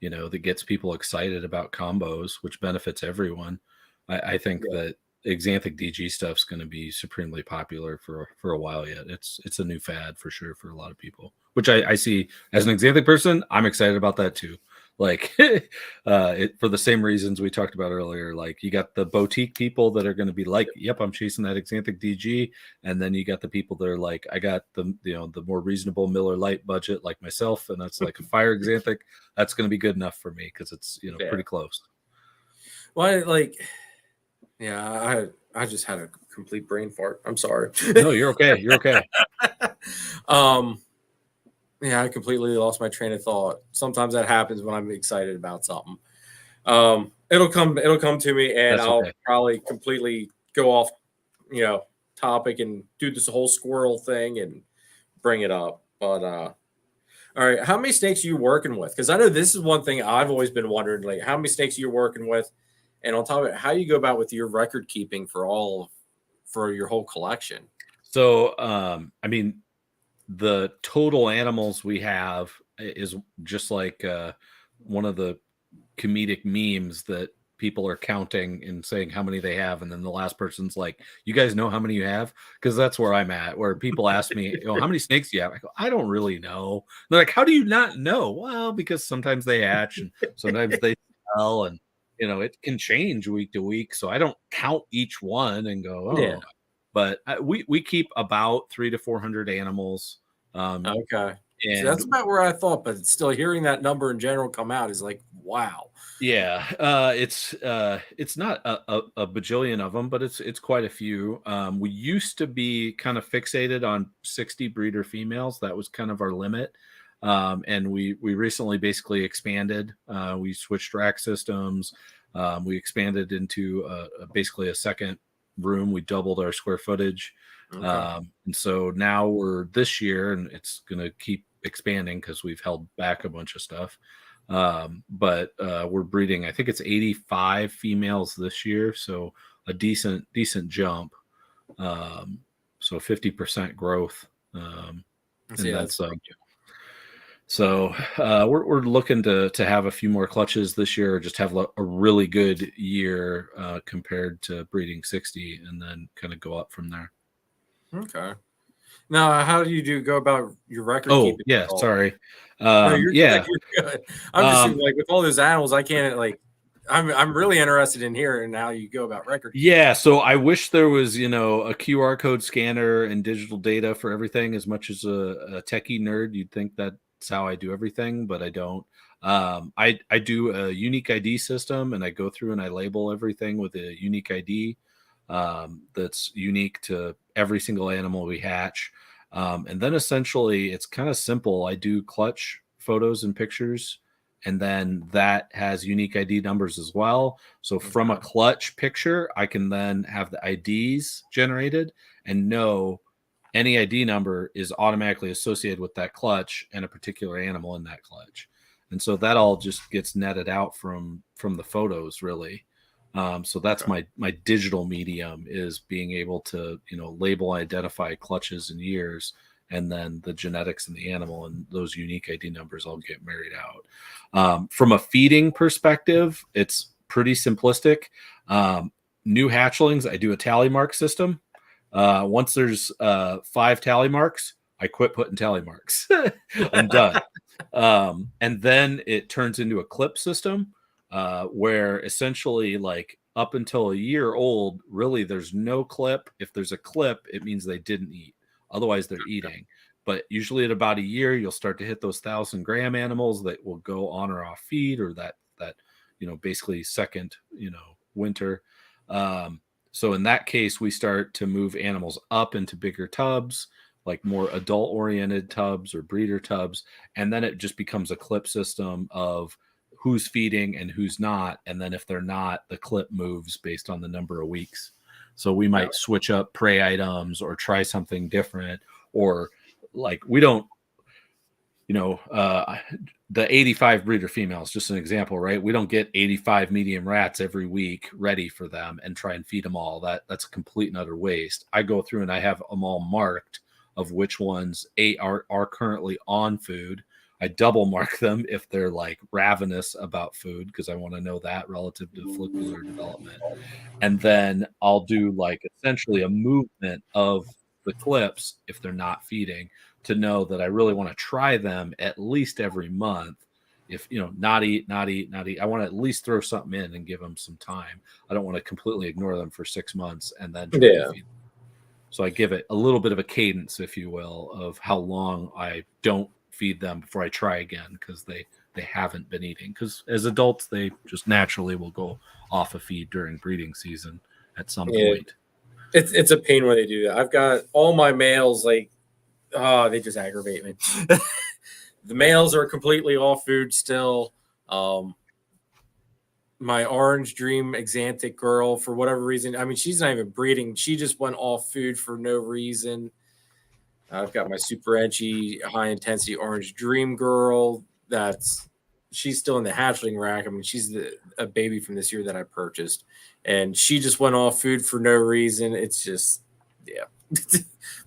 that gets people excited about combos, which benefits everyone. I think that Axanthic DG stuff's going to be supremely popular for a while yet. It's a new fad for sure for a lot of people, which I see as an Axanthic person. I'm excited about that too. Like for the same reasons we talked about earlier. Like you got the boutique people that are going to be like, yep, I'm chasing that Axanthic DG. And then you got the people that are like, I got the more reasonable Miller Lite budget like myself. And that's like a fire Axanthic. That's going to be good enough for me because it's, pretty close. Well, I just had a complete brain fart. I'm sorry. No, you're okay. You're okay. Yeah, I completely lost my train of thought. Sometimes that happens when I'm excited about something. It'll come to me, and That's I'll okay. probably completely go off, topic and do this whole squirrel thing and bring it up. But all right, how many snakes are you working with? Because I know this is one thing I've always been wondering, like how many snakes are you working with, and on top of it, how you go about with your record keeping for your whole collection. So, I mean, the total animals we have is just like one of the comedic memes that people are counting and saying how many they have, and then the last person's like, you guys know how many you have? Because that's where I'm at, where people ask me, how many snakes do you have? I go, I don't really know. They're like, how do you not know? Well, because sometimes they hatch and sometimes they sell, and it can change week to week, so I don't count each one and go, oh. Yeah. But we keep about 300 to 400 animals. Okay. And So that's about where I thought, but still hearing that number in general come out is like, wow. yeah, it's not a bajillion of them, but it's quite a few. We used to be kind of fixated on 60 breeder females. That was kind of our limit. And we recently basically expanded. We switched rack systems. We expanded into basically a second room. We doubled our square footage. Okay. And so now we're this year, and it's going to keep expanding because we've held back a bunch of stuff. But we're breeding, I think it's 85 females this year. So a decent jump. So 50% growth. And that's so we're looking to have a few more clutches this year, or just have a really good year compared to breeding 60, and then kind of go up from there. Okay. Now, how do you go about your record keeping? Yeah, sorry. No, you're yeah, good. I'm just like with all those animals, I can't like. I'm really interested in hearing how you go about record keeping. Yeah, so I wish there was a QR code scanner and digital data for everything. As much as a techie nerd, you'd think that's how I do everything, but I don't. I do a unique ID system, and I go through and I label everything with a unique ID that's unique to every single animal we hatch. And then essentially it's kind of simple. I do clutch photos and pictures, and then that has unique ID numbers as well. So from a clutch picture, I can then have the IDs generated and know any ID number is automatically associated with that clutch and a particular animal in that clutch. And so that all just gets netted out from the photos, really. So that's my digital medium, is being able to label, identify clutches and years, and then the genetics in the animal, and those unique ID numbers all get married out. From a feeding perspective, it's pretty simplistic. New hatchlings, I do a tally mark system. Once there's 5 tally marks, I quit putting tally marks. I'm done. And then it turns into a clip system, where essentially, like, up until a year old, really there's no clip. If there's a clip, it means they didn't eat. Otherwise, they're eating. But usually at about a year, you'll start to hit those 1,000-gram animals that will go on or off feed, or that basically second winter. So in that case, we start to move animals up into bigger tubs, like more adult-oriented tubs or breeder tubs, and then it just becomes a clip system of who's feeding and who's not. And then if they're not, the clip moves based on the number of weeks. So we might switch up prey items or try something different, or like we don't, the 85 breeder females, just an example, right? We don't get 85 medium rats every week ready for them and try and feed them all. That's a complete and utter waste. I go through and I have them all marked of which ones are currently on food. I double mark them if they're like ravenous about food, because I want to know that relative to follicular development. And then I'll do like essentially a movement of the clips if they're not feeding, to know that I really want to try them at least every month. If, not eat, I want to at least throw something in and give them some time. I don't want to completely ignore them for 6 months and then try to feed them. So I give it a little bit of a cadence, if you will, of how long I don't feed them before I try again, because they haven't been eating. Because as adults, they just naturally will go off a feed during breeding season at some point. It's a pain when they do that. I've got all my males, like, they just aggravate me. The males are completely off food still. My Orange Dream axanthic girl, for whatever reason, I mean, she's not even breeding. She just went off food for no reason. I've got my super enchy, high intensity Orange Dream girl. She's still in the hatchling rack. I mean, she's a baby from this year that I purchased, and she just went off food for no reason. It's just,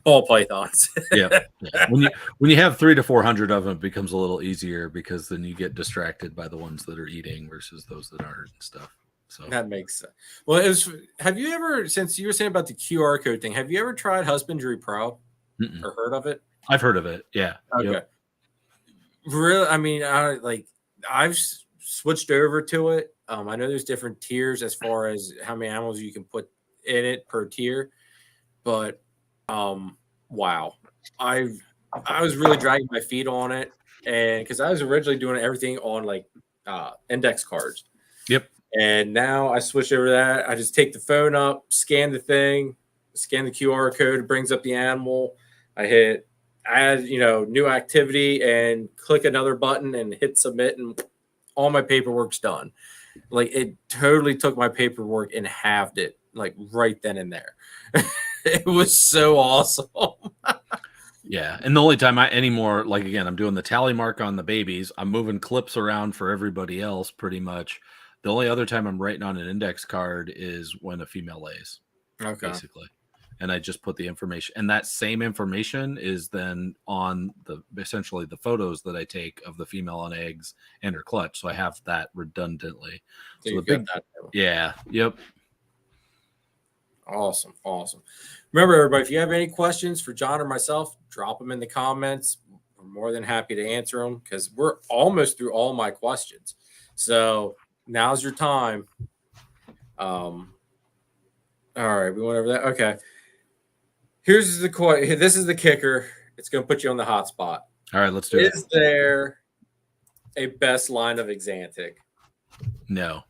ball pythons. Yeah. When you have 300 to 400 of them, it becomes a little easier, because then you get distracted by the ones that are eating versus those that aren't and stuff. So that makes sense. Well, have you ever, since you were saying about the QR code thing, have you ever tried Husbandry Pro? Mm-mm. Or heard of it? I've heard of it. Yeah. Okay. Yep. Really? I mean, I've switched over to it. I know there's different tiers as far as how many animals you can put in it per tier, but wow, I was really dragging my feet on it, and because I was originally doing everything on like index cards. Yep. And now I switched over to that. I just take the phone up, scan the thing, scan the QR code, it brings up the animal. I hit add, new activity, and click another button and hit submit, and all my paperwork's done. Like, it totally took my paperwork and halved it, like right then and there. It was so awesome. Yeah. And the only time anymore, like, again, I'm doing the tally mark on the babies. I'm moving clips around for everybody else pretty much. The only other time I'm writing on an index card is when a female lays, basically. And I just put the information, and that same information is then on essentially the photos that I take of the female on eggs and her clutch. So I have that redundantly. So yeah. Yep. Awesome. Remember, everybody, if you have any questions for John or myself, drop them in the comments. We're more than happy to answer them, because we're almost through all my questions. So now's your time. All right, we went over that. Okay. This is the kicker. It's going to put you on the hot spot. All right, let's do it. Is there a best line of axanthic? No.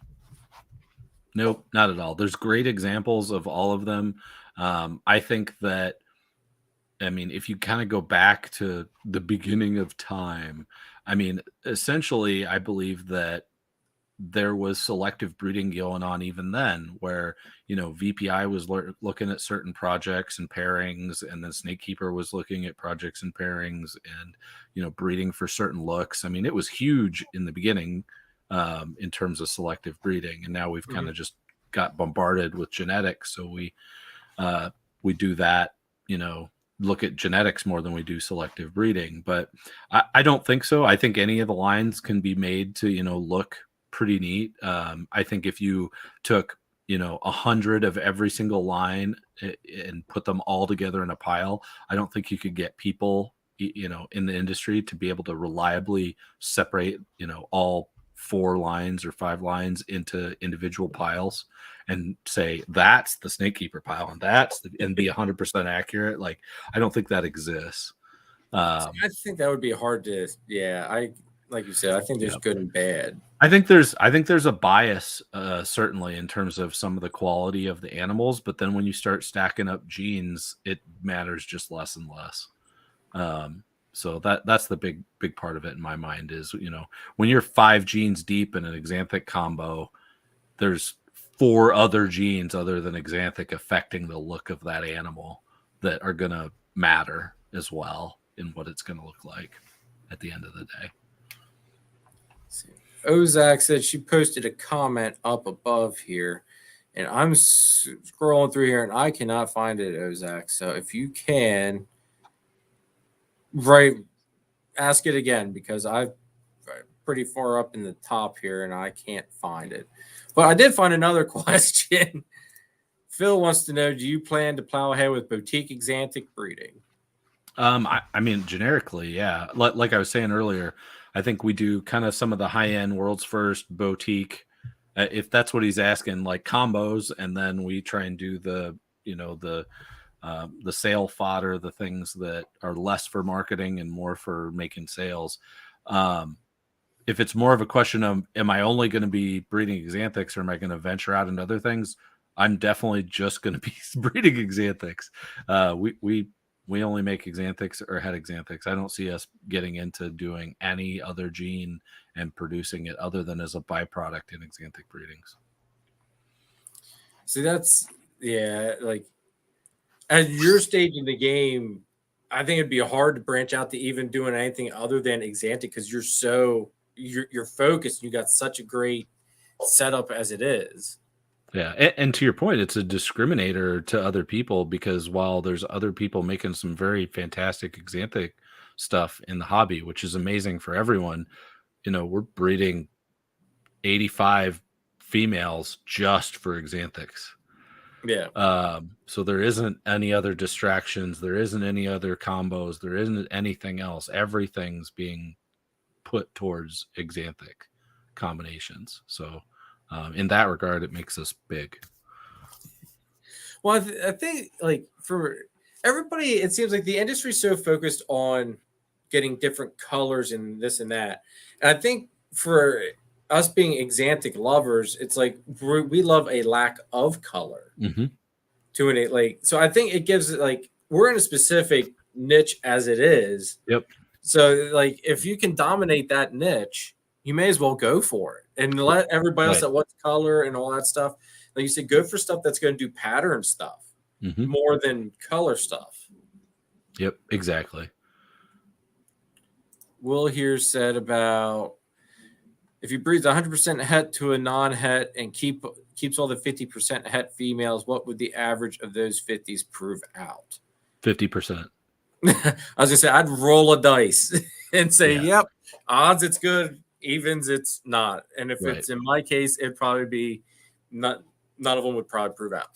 Nope, not at all. There's great examples of all of them. I think that, if you kind of go back to the beginning of time, essentially, I believe that there was selective breeding going on even then, where, VPI was looking at certain projects and pairings, and then Snakekeeper was looking at projects and pairings, and, breeding for certain looks. It was huge in the beginning in terms of selective breeding. And now we've kind of just got bombarded with genetics. So we do that, look at genetics more than we do selective breeding. But I don't think so. I think any of the lines can be made to, look pretty neat. I think if you took 100 of every single line and put them all together in a pile, I don't think you could get people in the industry to be able to reliably separate all 4 lines or 5 lines into individual piles and say that's the Snakekeeper pile and be 100% accurate. Like, I don't think that exists. I think that would be hard to. Like you said, I think there's good and bad. I think there's a bias, certainly, in terms of some of the quality of the animals, but then when you start stacking up genes, it matters just less and less. So that's the big part of it in my mind is, when you're 5 genes deep in an axanthic combo, there's 4 other genes other than axanthic affecting the look of that animal that are going to matter as well in what it's going to look like at the end of the day. Ozak said she posted a comment up above here, and I'm scrolling through here and I cannot find it, Ozak. So if you can, ask it again, because I'm pretty far up in the top here and I can't find it. But I did find another question. Phil wants to know, do you plan to plow ahead with boutique axanthic breeding? I mean, generically, yeah. Like I was saying earlier, I think we do kind of some of the high-end world's first boutique, if that's what he's asking, like combos, and then we try and do the sale fodder, the things that are less for marketing and more for making sales. If it's more of a question of, am I only going to be breeding axanthics, or am I going to venture out into other things? I'm definitely just going to be breeding axanthics. We only make axanthics or het axanthics. I don't see us getting into doing any other gene and producing it other than as a byproduct in axanthic breedings. See, like at your stage in the game, I think it'd be hard to branch out to even doing anything other than axanthic, because you're focused. You got such a great setup as it is. Yeah, and to your point, it's a discriminator to other people, because while there's other people making some very fantastic axanthic stuff in the hobby, which is amazing for everyone, we're breeding 85 females just for axanthics. Yeah. So there isn't any other distractions. There isn't any other combos. There isn't anything else. Everything's being put towards axanthic combinations. So in that regard, it makes us big. Well, I think like for everybody, it seems like the industry's so focused on getting different colors and this and that. And I think for us being axanthic lovers, it's like we love a lack of color to it. Like, so I think it gives it, like, we're in a specific niche as it is. Yep. So like, if you can dominate that niche, you may as well go for it and let everybody else that wants color and all that stuff. Like you said, go for stuff that's going to do pattern stuff more than color stuff. Yep, exactly. Will here said about if you breed 100% het to a non-het and keeps all the 50% het females, what would the average of those 50s prove out? 50%. I was gonna say I'd roll a dice and say, yep, odds it's good, evens it's not. And if it's in my case, it'd probably be none of them would probably prove out.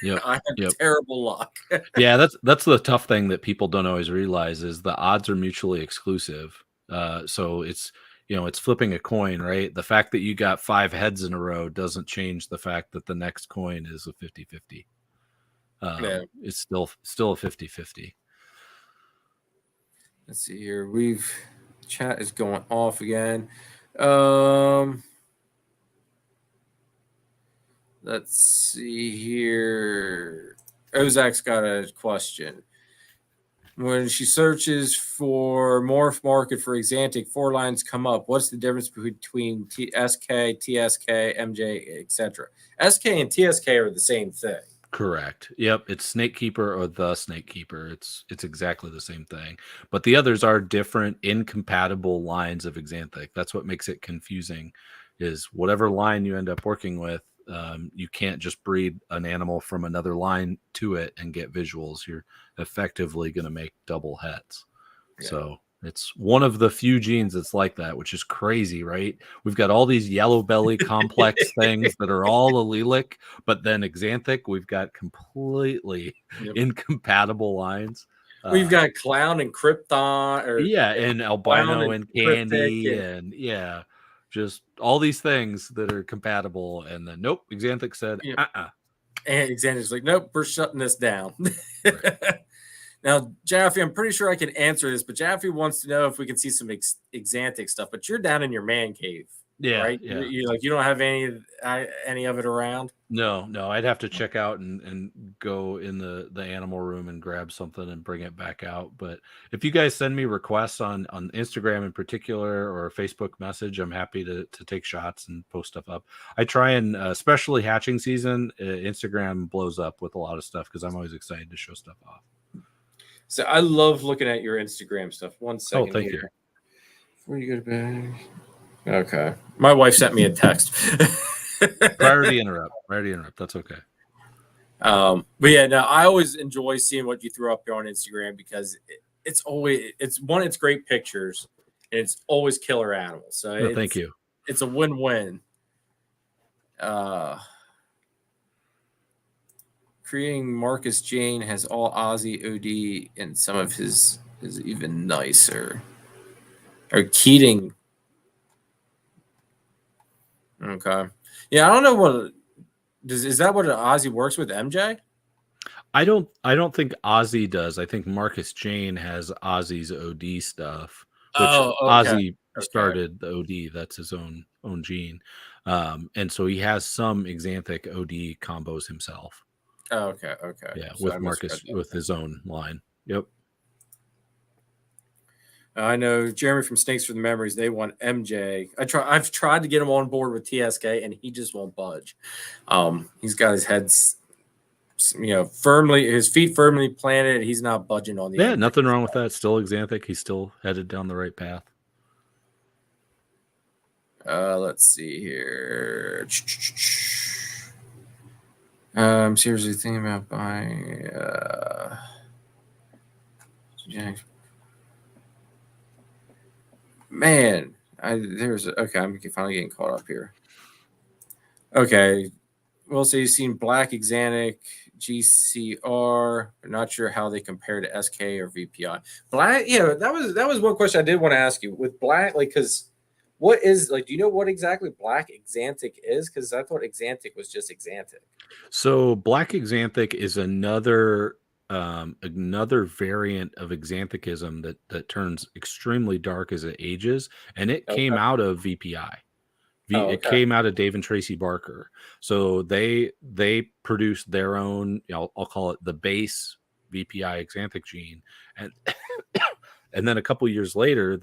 Yep. I had terrible luck. Yeah, that's the tough thing that people don't always realize, is the odds are mutually exclusive. So it's it's flipping a coin, right? The fact that you got 5 heads in a row doesn't change the fact that the next coin is a 50-50. It's still a 50-50. Let's see here. Chat is going off again. Let's see here. Ozak's got a question. When she searches for morph market for axanthic, 4 lines come up. What's the difference between SK, TSK, MJ, etc.? SK and TSK are the same thing. Correct. Yep. It's Snake Keeper or the Snake Keeper. It's exactly the same thing. But the others are different, incompatible lines of axanthic. That's what makes it confusing, is whatever line you end up working with, you can't just breed an animal from another line to it and get visuals. You're effectively going to make double hets. Yeah. So it's one of the few genes that's like that, which is crazy, right? We've got all these yellow belly complex things that are all allelic, but then axanthic, we've got completely incompatible lines. We've got clown and krypton, and albino and candy, and just all these things that are compatible. And then nope, axanthic said and axanthic's like, nope, we're shutting this down. Right. Now, Jaffe, I'm pretty sure I can answer this, but Jaffe wants to know if we can see some axanthic stuff. But you're down in your man cave. right? Yeah. You don't have any of it around. No, I'd have to check out and go in the animal room and grab something and bring it back out. But if you guys send me requests on Instagram in particular or a Facebook message, I'm happy to take shots and post stuff up. I try and especially hatching season, Instagram blows up with a lot of stuff because I'm always excited to show stuff off. So I love looking at your Instagram stuff. 1 second. Oh, thank here. you. Before you go to bed. Okay. My wife sent me a text. Priority interrupt. That's okay. But yeah, no, I always enjoy seeing what you throw up there on Instagram because it's great pictures and it's always killer animals. So thank you. It's a win-win. Creating Marcus Jane has all Aussie OD and some of his is even nicer. Or Keating. Okay. Yeah, I don't know what is that what an Aussie works with MJ? I don't think Ozzy does. I think Marcus Jane has Ozzy's OD stuff, which Ozzy started the OD. That's his own gene, and so he has some axanthic OD combos himself. Oh, okay. Yeah, so with Marcus with his own line. Yep. I know Jeremy from Snakes for the Memories. They want MJ. I've tried to get him on board with TSK, and he just won't budge. He's got his head, his feet firmly planted. He's not budging on the. Yeah, nothing wrong with that. Still axanthic. He's still headed down the right path. Let's see here. Seriously thinking about buying. Man, I'm finally getting caught up here. Okay, well, so you've seen Black Axanthic, GCR. I'm not sure how they compare to SK or VPI. Black, that was one question I did want to ask you with Black, because what is do you know what exactly Black Axanthic is? Because I thought Axanthic was just Axanthic. So Black Axanthic is another variant of axanthicism that turns extremely dark as it ages, and it came out of VPI. It came out of Dave and Tracy Barker. So they produced their own, I'll call it the base VPI axanthic gene, and and then a couple years later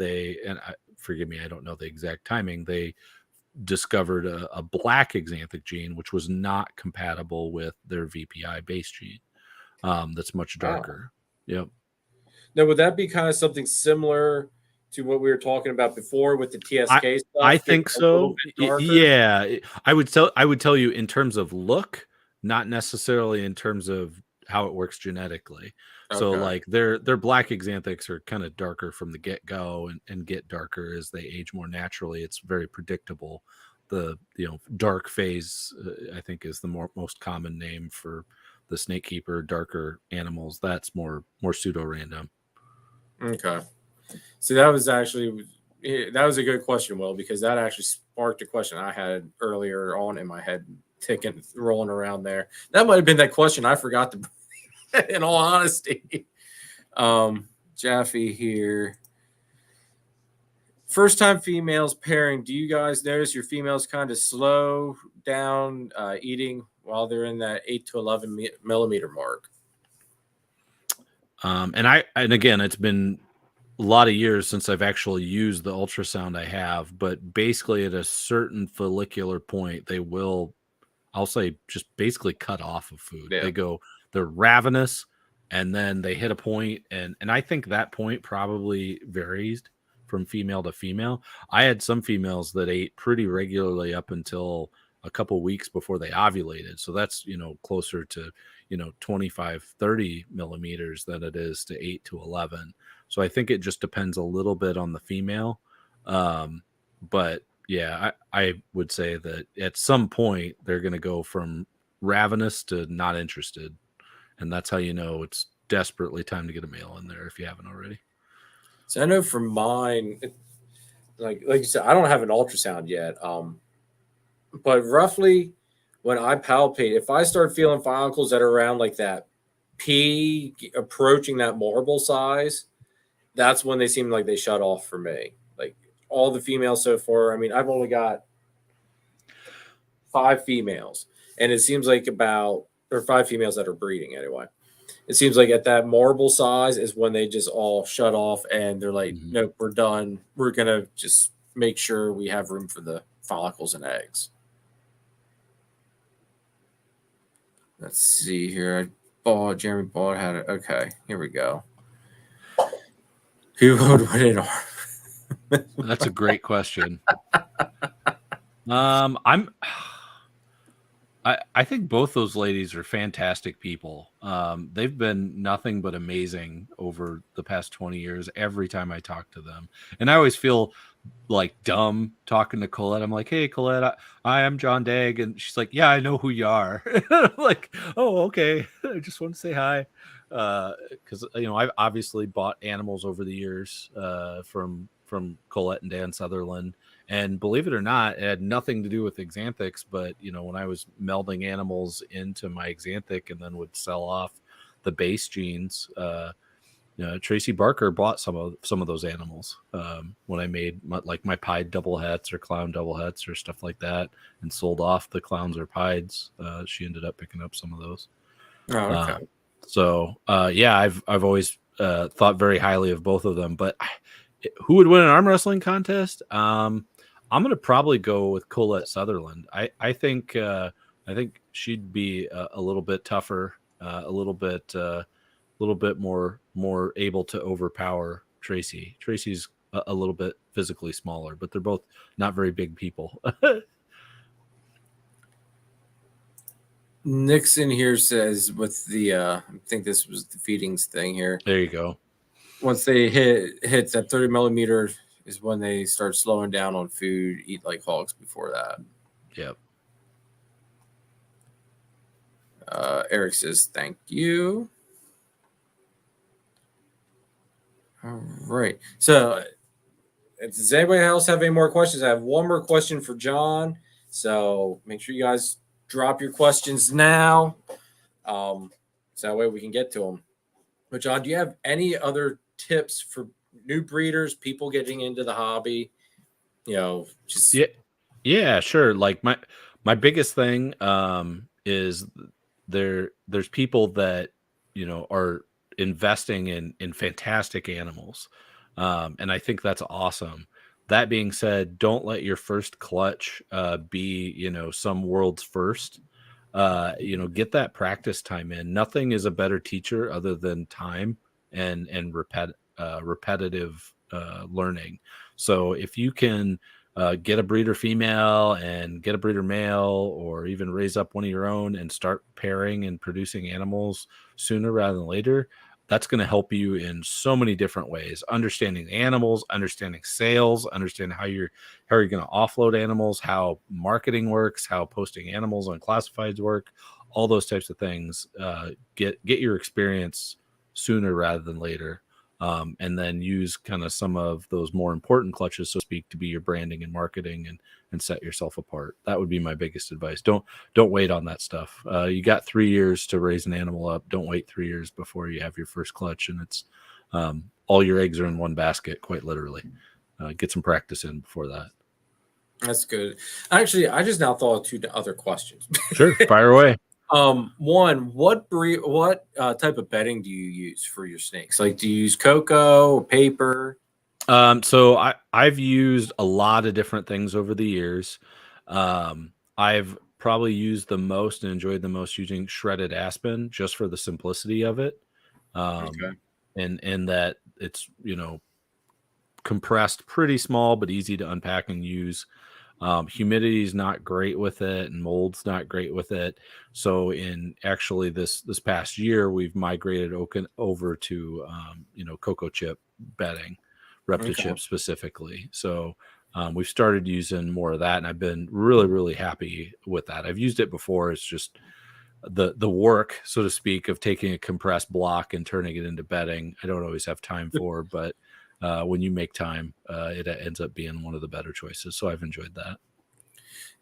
forgive me, I don't know the exact timing, they discovered a black axanthic gene which was not compatible with their VPI base gene. That's much darker. Yep. Now, would that be kind of something similar to what we were talking about before with the TSK stuff? I think so. Yeah, I would tell you in terms of look, not necessarily in terms of how it works genetically. Okay. So their black axanthics are kind of darker from the get-go and get darker as they age more naturally. It's very predictable. The dark phase, I think, is the most common name for the snake keeper, darker animals. That's more pseudo random. Okay. So that was a good question, Will, because that actually sparked a question I had earlier on in my head, ticking, rolling around there. That might have been that question I forgot to, in all honesty. Jaffe here. First time females pairing. Do you guys notice your females kind of slow down eating while they're in that 8 to 11 millimeter mark? And again, it's been a lot of years since I've actually used the ultrasound I have, but basically at a certain follicular point, they will, I'll say, just basically cut off of food. Yeah. They're ravenous, and then they hit a point, and I think that point probably varies from female to female. I had some females that ate pretty regularly up until a couple weeks before they ovulated. So that's, closer to, 25, 30 millimeters than it is to 8 to 11. So I think it just depends a little bit on the female. But yeah, I would say that at some point they're going to go from ravenous to not interested. And that's how it's desperately time to get a male in there if you haven't already. So I know for mine, like you said, I don't have an ultrasound yet. But roughly when I palpate, if I start feeling follicles that are around like that P approaching that marble size, that's when they seem like they shut off for me. Like all the females so far. I mean, I've only got 5 females, and it seems like or 5 females that are breeding anyway. It seems like at that marble size is when they just all shut off and they're like, nope, we're done. We're going to just make sure we have room for the follicles and eggs. Let's see here. Jeremy Ball had it. Okay, here we go. Who would win an arm? That's a great question. I think both those ladies are fantastic people. They've been nothing but amazing over the past 20 years. Every time I talk to them, and I always feel like dumb talking to Colette. I'm like, "Hey, Colette, I am John Dague," and she's like, "Yeah, I know who you are." I'm like, "Oh, okay. I just want to say hi," because I've obviously bought animals over the years from Colette and Dan Sutherland. And believe it or not, it had nothing to do with Axanthics, but when I was melding animals into my Axanthic and then would sell off the base genes, Tracy Barker bought some of those animals when I made my pied double hets or clown double hets or stuff like that, and sold off the clowns or pieds. She ended up picking up some of those. Oh, okay. I've always thought very highly of both of them. But who would win an arm wrestling contest? I'm going to probably go with Colette Sutherland. I think she'd be a little bit tougher, a little bit more able to overpower Tracy. Tracy's a little bit physically smaller, but they're both not very big people. Nixon here says with the I think this was the feedings thing here. There you go. Once they hits that 30 millimeter is when they start slowing down on food, eat like hogs before that. Yep. Eric says, thank you. All right. So does anybody else have any more questions? I have one more question for John. So make sure you guys drop your questions now. So that way we can get to them. But John, do you have any other tips for new breeders, people getting into the hobby? Yeah, sure. Like my biggest thing is there's people that are investing in fantastic animals, and I think that's awesome. That being said, don't let your first clutch be some world's first. Get that practice time in. Nothing is a better teacher other than time and repetitive learning. So if you can get a breeder female and get a breeder male, or even raise up one of your own and start pairing and producing animals sooner rather than later, that's going to help you in so many different ways. Understanding animals, understanding sales, understanding how you're going to offload animals, how marketing works, how posting animals on classifieds work, all those types of things. Get your experience sooner rather than later. And then use kind of some of those more important clutches, so to speak, to be your branding and marketing and set yourself apart. That would be my biggest advice. Don't wait on that stuff. You got 3 years to raise an animal up. Don't wait 3 years before you have your first clutch, and it's all your eggs are in one basket, quite literally. Get some practice in before that. That's good. Actually, I just now thought of 2 other questions. Sure, fire away. One, what type of bedding do you use for your snakes? Like, do you use cocoa or paper? So I've used a lot of different things over the years. I've probably used the most and enjoyed the most using shredded aspen, just for the simplicity of it. Okay. And that it's, compressed pretty small, but easy to unpack and use. Humidity is not great with it, and mold's not great with it. So in actually this past year, we've migrated over to cocoa chip bedding, Reptichip specifically. So we've started using more of that, and I've been really, really happy with that. I've used it before. It's just the work, so to speak, of taking a compressed block and turning it into bedding. I don't always have time for, but when you make time, it ends up being one of the better choices. So I've enjoyed that.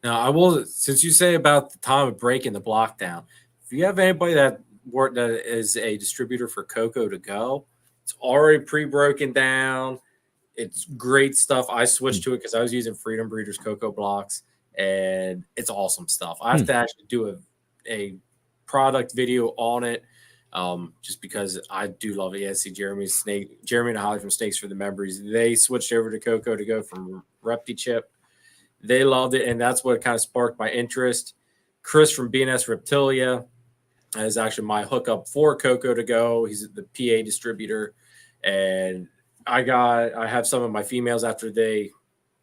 Now, I will, since you say about the time of breaking the block down, if you have anybody that is a distributor for Cocoa to Go, it's already pre-broken down. It's great stuff. I switched to it because I was using Freedom Breeders Cocoa Blocks, and it's awesome stuff. I have to actually do a product video on it, just because I do love it. Yeah, see Jeremy and Holly from Snakes for the Memories. They switched over to Cocoa to go from Repti Chip. They loved it, and that's what kind of sparked my interest. Chris from BNS Reptilia is actually my hookup for Cocoa to go. He's the PA distributor, and I have some of my females after they,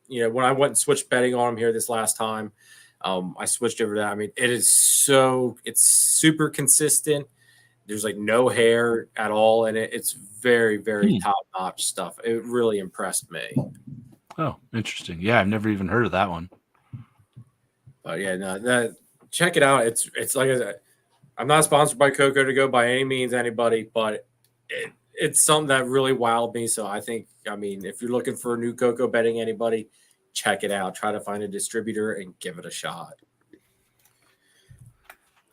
when I went and switched bedding on them here this last time, I switched over to that. I mean, it's super consistent. There's like no hair at all in it. It's very, very top-notch stuff. It really impressed me. Oh, interesting. Yeah, I've never even heard of that one. But yeah, no, check it out. It's like I said, I'm not sponsored by Cocoa to go by any means, anybody, but it's something that really wowed me. So I think, if you're looking for a new cocoa bedding, anybody, check it out. Try to find a distributor and give it a shot.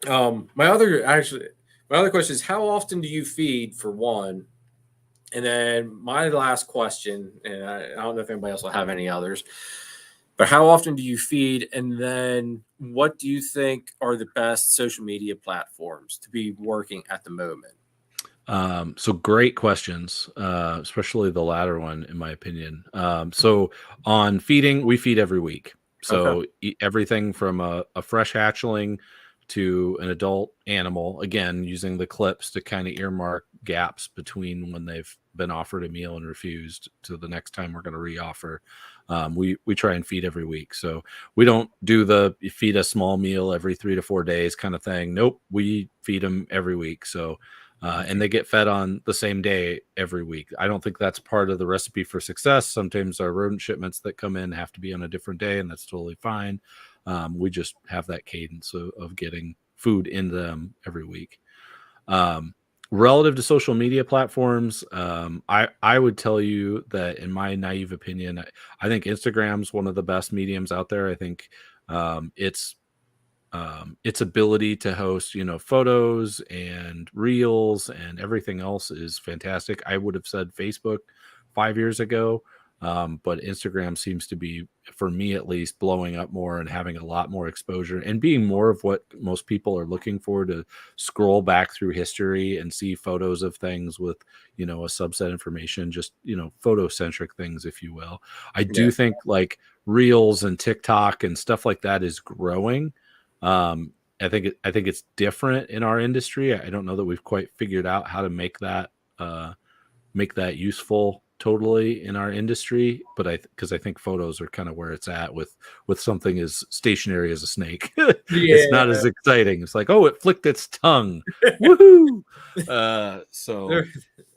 My other question is, how often do you feed, for one? And then my last question, and I don't know if anybody else will have any others, but how often do you feed? And then what do you think are the best social media platforms to be working at the moment? So great questions, especially the latter one, in my opinion. So on feeding, we feed every week. So everything from a fresh hatchling to an adult animal, again, using the clips to kind of earmark gaps between when they've been offered a meal and refused to the next time we're going to reoffer. We try and feed every week. So we don't do the feed a small meal every 3 to 4 days kind of thing. Nope. We feed them every week. So, and they get fed on the same day every week. I don't think that's part of the recipe for success. Sometimes our rodent shipments that come in have to be on a different day, and that's totally fine. We just have that cadence of getting food into them every week. Relative to social media platforms, I would tell you that, in my naive opinion, I think Instagram's one of the best mediums out there. I think its ability to host, photos and reels and everything else is fantastic. I would have said Facebook 5 years ago, but Instagram seems to be, for me at least, blowing up more and having a lot more exposure and being more of what most people are looking for, to scroll back through history and see photos of things with, a subset information, just, photo-centric things, if you will. I do think like reels and TikTok and stuff like that is growing. I think it's different in our industry. I don't know that we've quite figured out how to make that useful totally in our industry, but because I think photos are kind of where it's at with something as stationary as a snake. It's not as exciting. It's like, oh, it flicked its tongue. Woohoo! So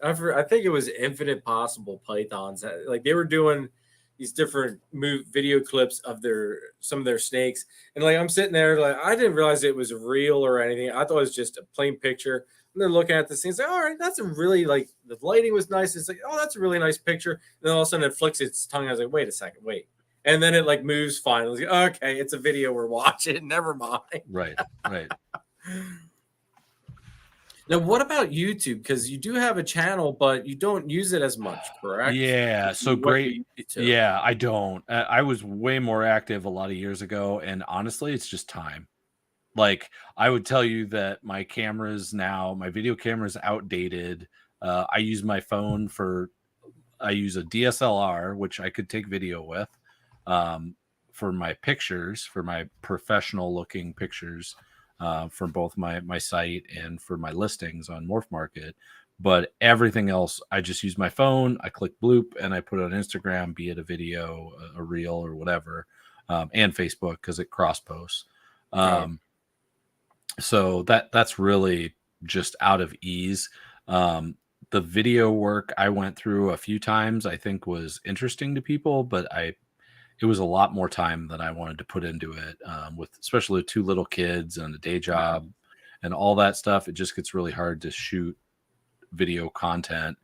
I think it was Infinite Possible pythons. Like, they were doing these different video clips of some of their snakes, and like, I'm sitting there, like, I didn't realize it was real or anything. I thought it was just a plain picture. And they're looking at the scene, like, all right, that's a really, like, the lighting was nice. It's like, oh, that's a really nice picture. And then all of a sudden it flicks its tongue. I was like, wait a second, wait. And then it like moves finally. Like, okay, it's a video we're watching. Never mind. Right. Now, what about YouTube? Because you do have a channel, but you don't use it as much, correct? Yeah. So great. Yeah, I don't. I was way more active a lot of years ago, and honestly, it's just time. Like, I would tell you that my video camera is outdated. I use my phone I use a DSLR, which I could take video with, for my pictures, for my professional looking pictures, from both my site and for my listings on Morph Market. But everything else, I just use my phone. I click bloop and I put it on Instagram, be it a video, a reel, or whatever, and Facebook, because it cross posts. So that's really just out of ease. The video work I went through a few times, I think, was interesting to people, but it was a lot more time than I wanted to put into it, especially with 2 little kids and a day job and all that stuff. It just gets really hard to shoot video content,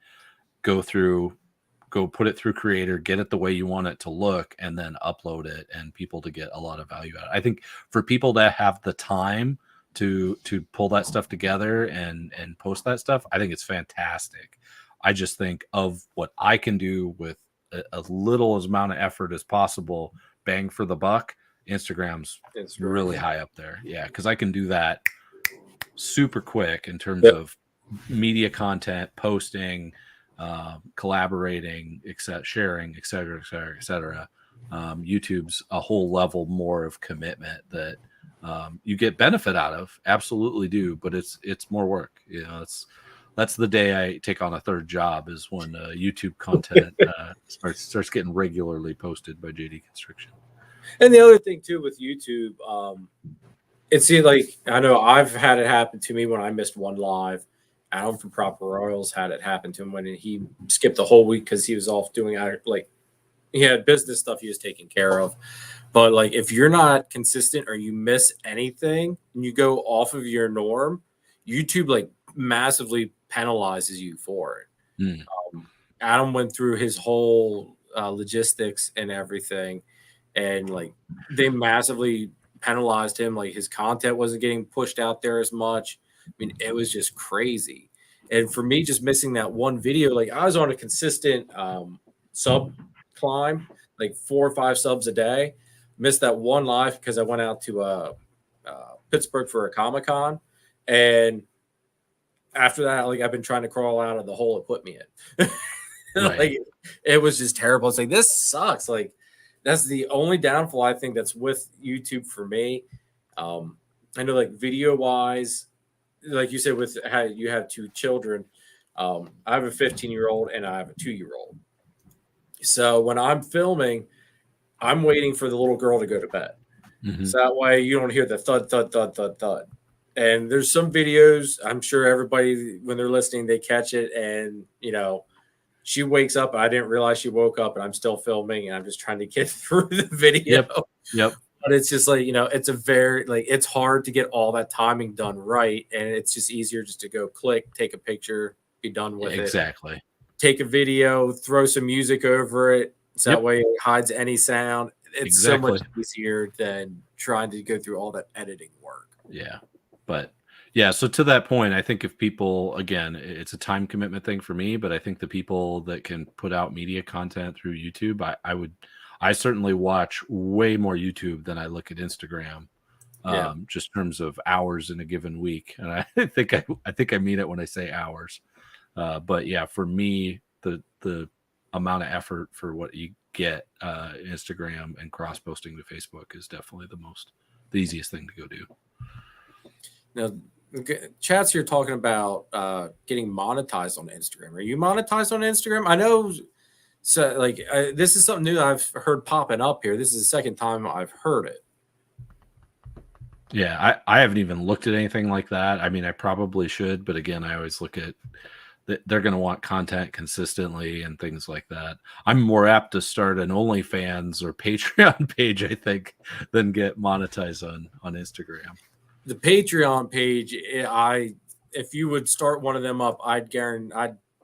go put it through Creator, get it the way you want it to look, and then upload it, and people to get a lot of value out of it. I think for people that have the time to pull that stuff together and post that stuff, I think it's fantastic. I just think of what I can do with as little amount of effort as possible, bang for the buck, Instagram's really high up there. Yeah, because I can do that super quick in terms of media content, posting, collaborating, sharing, et cetera, et cetera, et cetera. YouTube's a whole level more of commitment that you get benefit out of, absolutely do, but it's more work. You know, that's the day I take on a third job, is when YouTube content starts getting regularly posted by JD Constriction. And the other thing too with YouTube, it's like, I know I've had it happen to me when I missed one live. Adam from Proper Royals had it happen to him when he skipped the whole week because he was off doing like he had business stuff he was taking care of. But like, if you're not consistent or you miss anything and you go off of your norm, YouTube like massively penalizes you for it. Adam went through his whole logistics and everything, and like they massively penalized him. Like his content wasn't getting pushed out there as much. I mean, it was just crazy. And for me, just missing that one video, like I was on a consistent sub climb, like 4 or 5 subs a day. Missed that one live because I went out to Pittsburgh for a Comic-Con, and after that, like I've been trying to crawl out of the hole it put me in. Right. Like it was just terrible. It's like, this sucks. Like that's the only downfall I think that's with YouTube for me. I know, like video wise, like you said, with how you have 2 children. I have a 15-year-old and I have a 2-year-old. So when I'm filming, I'm waiting for the little girl to go to bed. So that way you don't hear the thud, thud, thud, thud, thud. And there's some videos, I'm sure everybody, when they're listening, they catch it. And, you know, she wakes up. I didn't realize she woke up and I'm still filming and I'm just trying to get through the video. Yep. But it's just like, you know, it's a very, like, it's hard to get all that timing done right. And it's just easier just to go click, take a picture, be done with it. Exactly. Take a video, throw some music over it. So that way it hides any sound. It's so much easier than trying to go through all that editing work. Yeah. But yeah, so to that point, I think if people, again, it's a time commitment thing for me, but I think the people that can put out media content through YouTube, I certainly watch way more YouTube than I look at Instagram. Just in terms of hours in a given week. And I think I mean it when I say hours. But yeah, for me, the amount of effort for what you get Instagram and cross posting to Facebook is definitely the easiest thing to go do. Now, chats here talking about getting monetized on Instagram. Are you monetized on Instagram? I know. So, like, this is something new that I've heard popping up here. This is the second time I've heard it. Yeah, I haven't even looked at anything like that. I mean, I probably should, but again, I always look at they're going to want content consistently and things like that. I'm more apt to start an OnlyFans or Patreon page, I think, than get monetized on Instagram. The Patreon page, if you would start one of them up, I'd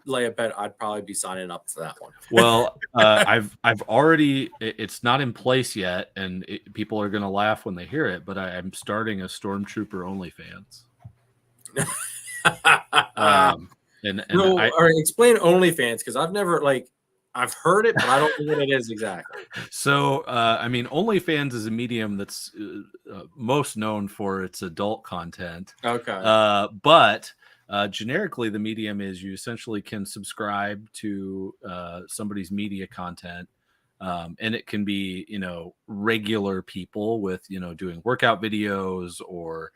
lay a bet I'd probably be signing up for that one. Well, I've already, it's not in place yet, and people are going to laugh when they hear it, but I'm starting a Stormtrooper OnlyFans. Explain OnlyFans, because I've never, I've heard it, but I don't know what it is exactly. So, I mean, OnlyFans is a medium that's most known for its adult content. Okay. But generically, the medium is you essentially can subscribe to somebody's media content. And it can be, regular people with, doing workout videos or,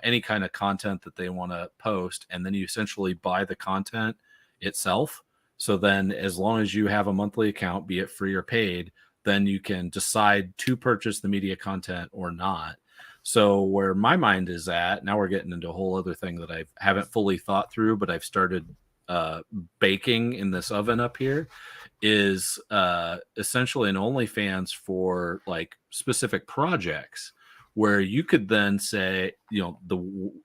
any kind of content that they want to post. And then you essentially buy the content itself. So then as long as you have a monthly account, be it free or paid, then you can decide to purchase the media content or not. So where my mind is at, now we're getting into a whole other thing that I haven't fully thought through, but I've started baking in this oven up here, is essentially an OnlyFans for like specific projects where you could then say,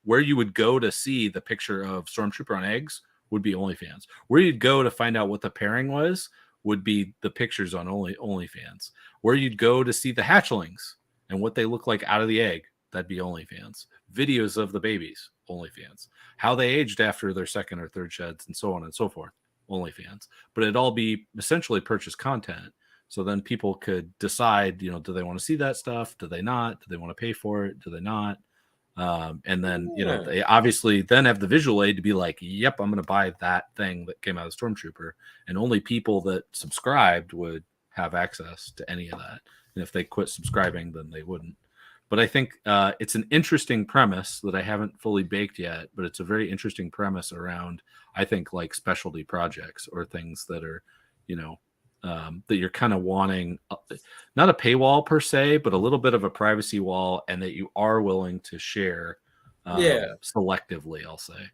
where you would go to see the picture of Stormtrooper on eggs would be OnlyFans. Where you'd go to find out what the pairing was would be the pictures on OnlyFans. Where you'd go to see the hatchlings and what they look like out of the egg, that'd be OnlyFans. Videos of the babies, OnlyFans. How they aged after their second or third sheds, and so on and so forth, OnlyFans, but it'd all be essentially purchase content. So then people could decide, do they want to see that stuff? Do they not? Do they want to pay for it? Do they not? And then, they obviously then have the visual aid to be like, yep, I'm going to buy that thing that came out of Stormtrooper. And only people that subscribed would have access to any of that. And if they quit subscribing, then they wouldn't. But I think it's an interesting premise that I haven't fully baked yet, but it's a very interesting premise around, I think, like specialty projects or things that are, that you're kind of wanting, not a paywall per se, but a little bit of a privacy wall, and that you are willing to share selectively, I'll say.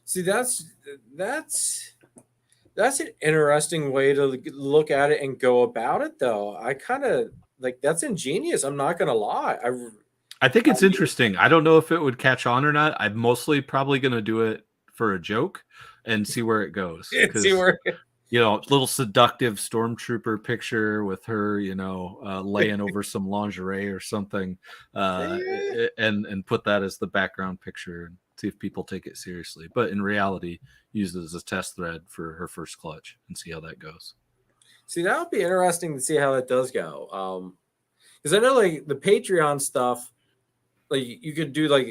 See, that's an interesting way to look at it and go about it, though. I kind of like that's ingenious. I'm not going to lie. I think it's interesting. I don't know if it would catch on or not. I'm mostly probably going to do it for a joke and see where it goes. See where... little seductive Stormtrooper picture with her, laying over some lingerie or something, and put that as the background picture and see if people take it seriously. But in reality, use it as a test thread for her first clutch and see how that goes. See, that would be interesting to see how that does go. Because I know, like, the Patreon stuff, like, you could do, like,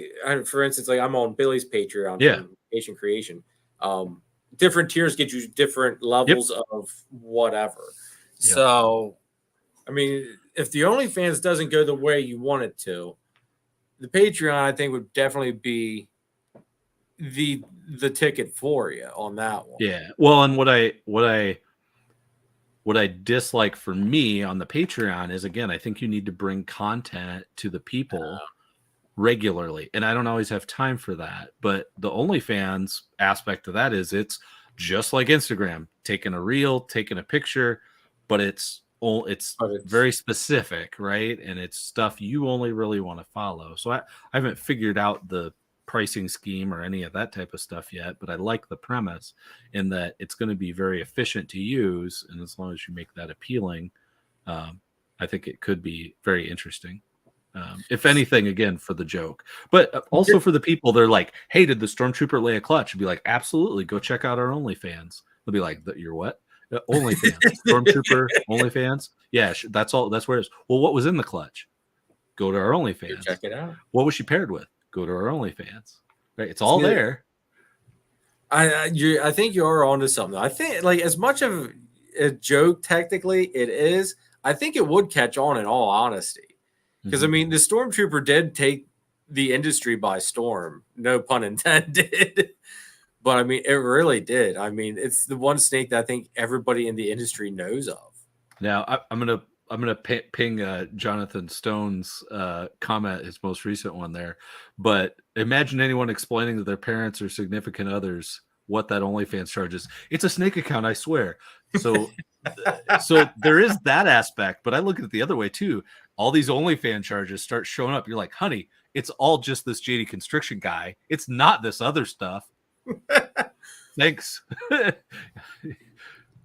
for instance, like, I'm on Billy's Patreon for Patient Creation. Different tiers get you different levels of whatever. Yep. So, I mean, if the OnlyFans doesn't go the way you want it to, the Patreon, I think, would definitely be the ticket for you on that one. Yeah. Well, and what I dislike for me on the Patreon is, again, I think you need to bring content to the people regularly, and I don't always have time for that. But the OnlyFans aspect of that is it's just like Instagram, taking a reel, taking a picture, but it's very specific, right? And it's stuff you only really want to follow. So I haven't figured out the pricing scheme or any of that type of stuff yet, but I like the premise in that it's going to be very efficient to use, and as long as you make that appealing, I think it could be very interesting. If anything, again, for the joke, but also for the people, they're like, hey, did the Stormtrooper lay a clutch? I'd be like, absolutely, go check out our OnlyFans. They'll be like, you're what? OnlyFans, Stormtrooper, OnlyFans. Yeah, that's all. That's where it is. Well, what was in the clutch? Go to our OnlyFans. Check it out. What was she paired with? Go to our OnlyFans. Right, it's all there. I think you are onto something. I think, like, as much of a joke technically it is, I think it would catch on, in all honesty. Because, I mean, the Stormtrooper did take the industry by storm. No pun intended. But, I mean, it really did. I mean, it's the one snake that I think everybody in the industry knows of. Now, I'm gonna ping Jonathan Stone's comment, his most recent one there. But imagine anyone explaining to their parents or significant others what that OnlyFans charges. It's a snake account, I swear. So there is that aspect. But I look at it the other way, too. All these OnlyFans charges start showing up. You're like, honey, it's all just this JD Constriction guy. It's not this other stuff. Thanks.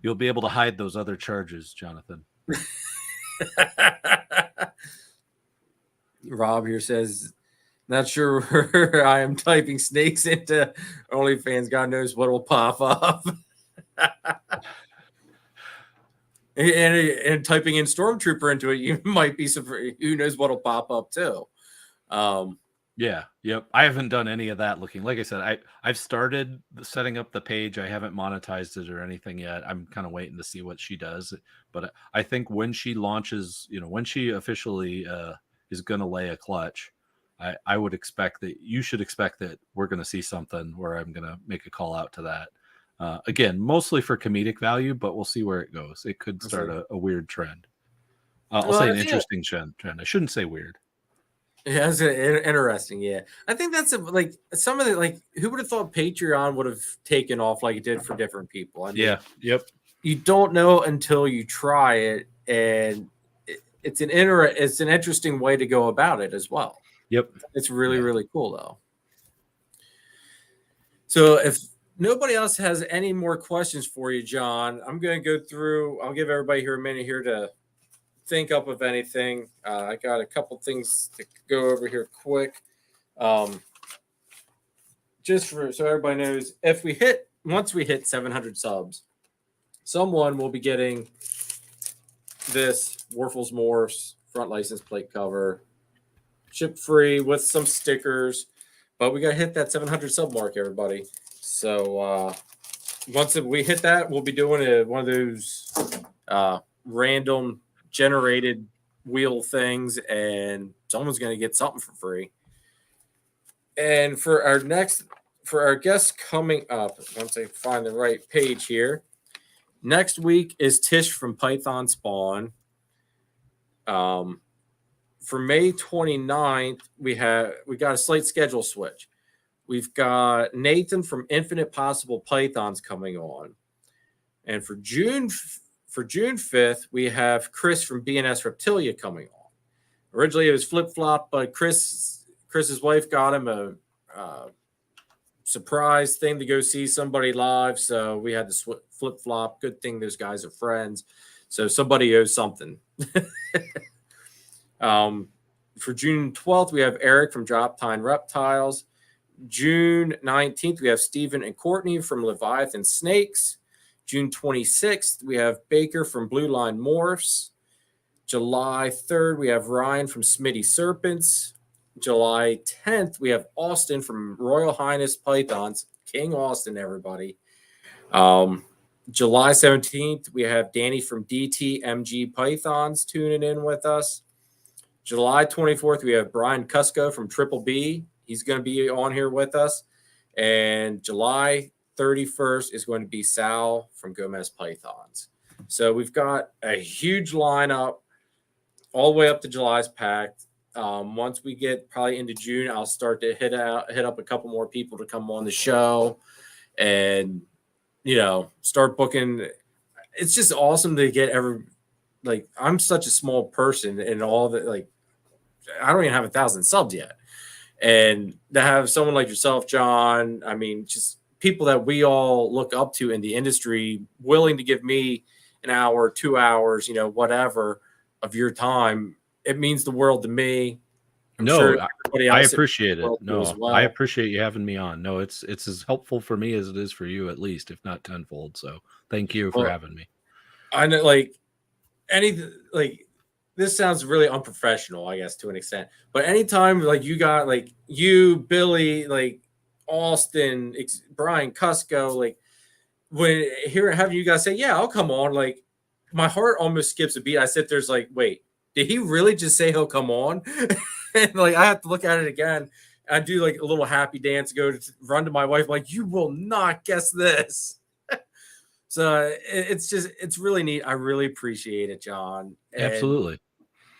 You'll be able to hide those other charges, Jonathan. Rob here says, not sure where I am typing snakes into OnlyFans. God knows what will pop up. And typing in Stormtrooper into it, you might be surprised. Who knows what'll pop up too. Yeah. Yep. I haven't done any of that looking. Like I said, I've started setting up the page. I haven't monetized it or anything yet. I'm kind of waiting to see what she does. But I think when she launches, when she officially is going to lay a clutch, I would expect that you should expect that we're going to see something where I'm going to make a call out to that. Again, mostly for comedic value, but we'll see where it goes. It could start a weird trend. I'll say an interesting trend. I shouldn't say weird. Yeah, it's interesting. Yeah, I think that's like some of the, like, who would have thought Patreon would have taken off like it did for different people? I mean, yeah. Yep. You don't know until you try it, and it's an interesting way to go about it as well. Yep. It's really, really cool though. So if nobody else has any more questions for you, John, I'm going to go through. I'll give everybody here a minute here to think up of anything. I got a couple things to go over here quick. Just so everybody knows, if we hit once we hit 700 subs, someone will be getting this Warfels Morphs front license plate cover, ship free with some stickers. But we got to hit that 700 sub mark, everybody. So once we hit that, we'll be doing one of those random generated wheel things, and someone's going to get something for free. And for our guests coming up, once I find the right page here, next week is Tish from Python Spawn. For May 29th, we got a slight schedule switch. We've got Nathan from Infinite Possible Pythons coming on. And for June 5th, we have Chris from BNS Reptilia coming on. Originally, it was Flip Flop, but Chris's wife got him a surprise thing to go see somebody live, so we had to Flip Flop. Good thing those guys are friends, so somebody owes something. For June 12th, we have Eric from Drop Time Reptiles. June 19th, we have Stephen and Courtney from Leviathan Snakes. June 26th, we have Baker from Blue Line Morphs. July 3rd, we have Ryan from Smitty Serpents. July 10th, we have Austin from Royal Highness Pythons. King Austin, everybody. July 17th, we have Danny from DTMG Pythons tuning in with us. July 24th, we have Brian Cusco from Triple B. He's going to be on here with us. And July 31st is going to be Sal from Gomez Pythons. So we've got a huge lineup all the way up to July's packed. Once we get probably into June, I'll start to hit up a couple more people to come on the show and, start booking. It's just awesome to get I'm such a small person and all that, I don't even have 1,000 subs yet. And to have someone like yourself, John, I mean, just people that we all look up to in the industry willing to give me an hour, 2 hours, whatever of your time, it means the world to me. I appreciate it. Well. I appreciate you having me on. No, it's as helpful for me as it is for you, at least, if not tenfold. So thank you for having me. I know, this sounds really unprofessional, I guess, to an extent. But anytime you got you, Billy, Austin, Brian Cusco, when having you guys say, yeah, I'll come on, my heart almost skips a beat. I sit there's wait, did he really just say he'll come on? And I have to look at it again. I do a little happy dance, go to run to my wife, you will not guess this. So it's really neat. I really appreciate it, John. And absolutely.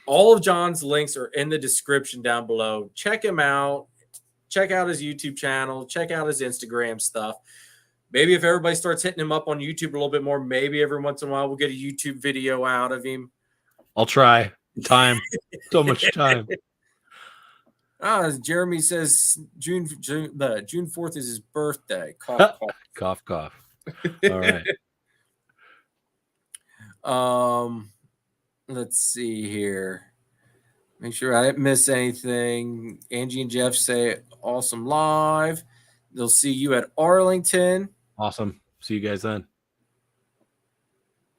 All of John's links are in the description down below. Check him out. Check out his YouTube channel. Check out his Instagram stuff. Maybe if everybody starts hitting him up on YouTube a little bit more, maybe every once in a while we'll get a YouTube video out of him. I'll try. Time. So much time. Jeremy says June 4th is his birthday. Cough, cough. Cough, cough. All right. Let's see here. Make sure I didn't miss anything. Angie and Jeff say awesome live. They'll see you at Arlington. Awesome. See you guys then.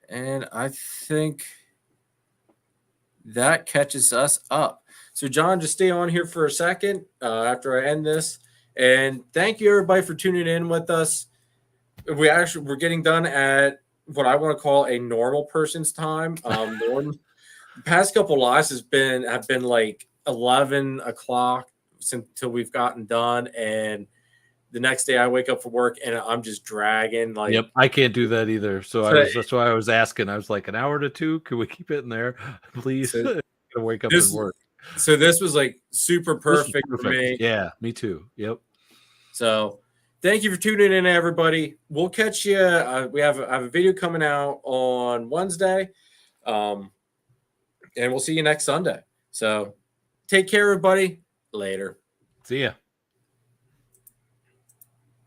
And I think that catches us up. So, John, just stay on here for a second after I end this. And thank you, everybody, for tuning in with us. We're getting done at what I want to call a normal person's time. The past couple lives have been 11 o'clock until we've gotten done, and the next day I wake up for work and I'm just dragging. Yep, I can't do that either. So that's why I was asking. I was an hour to 2. Could we keep it in there, please? So, gotta wake up and work. So this was super perfect for me. Yeah, me too. Yep. So. Thank you for tuning in, everybody. We'll catch you. I have a video coming out on Wednesday, and we'll see you next Sunday. So take care, everybody. Later. See ya.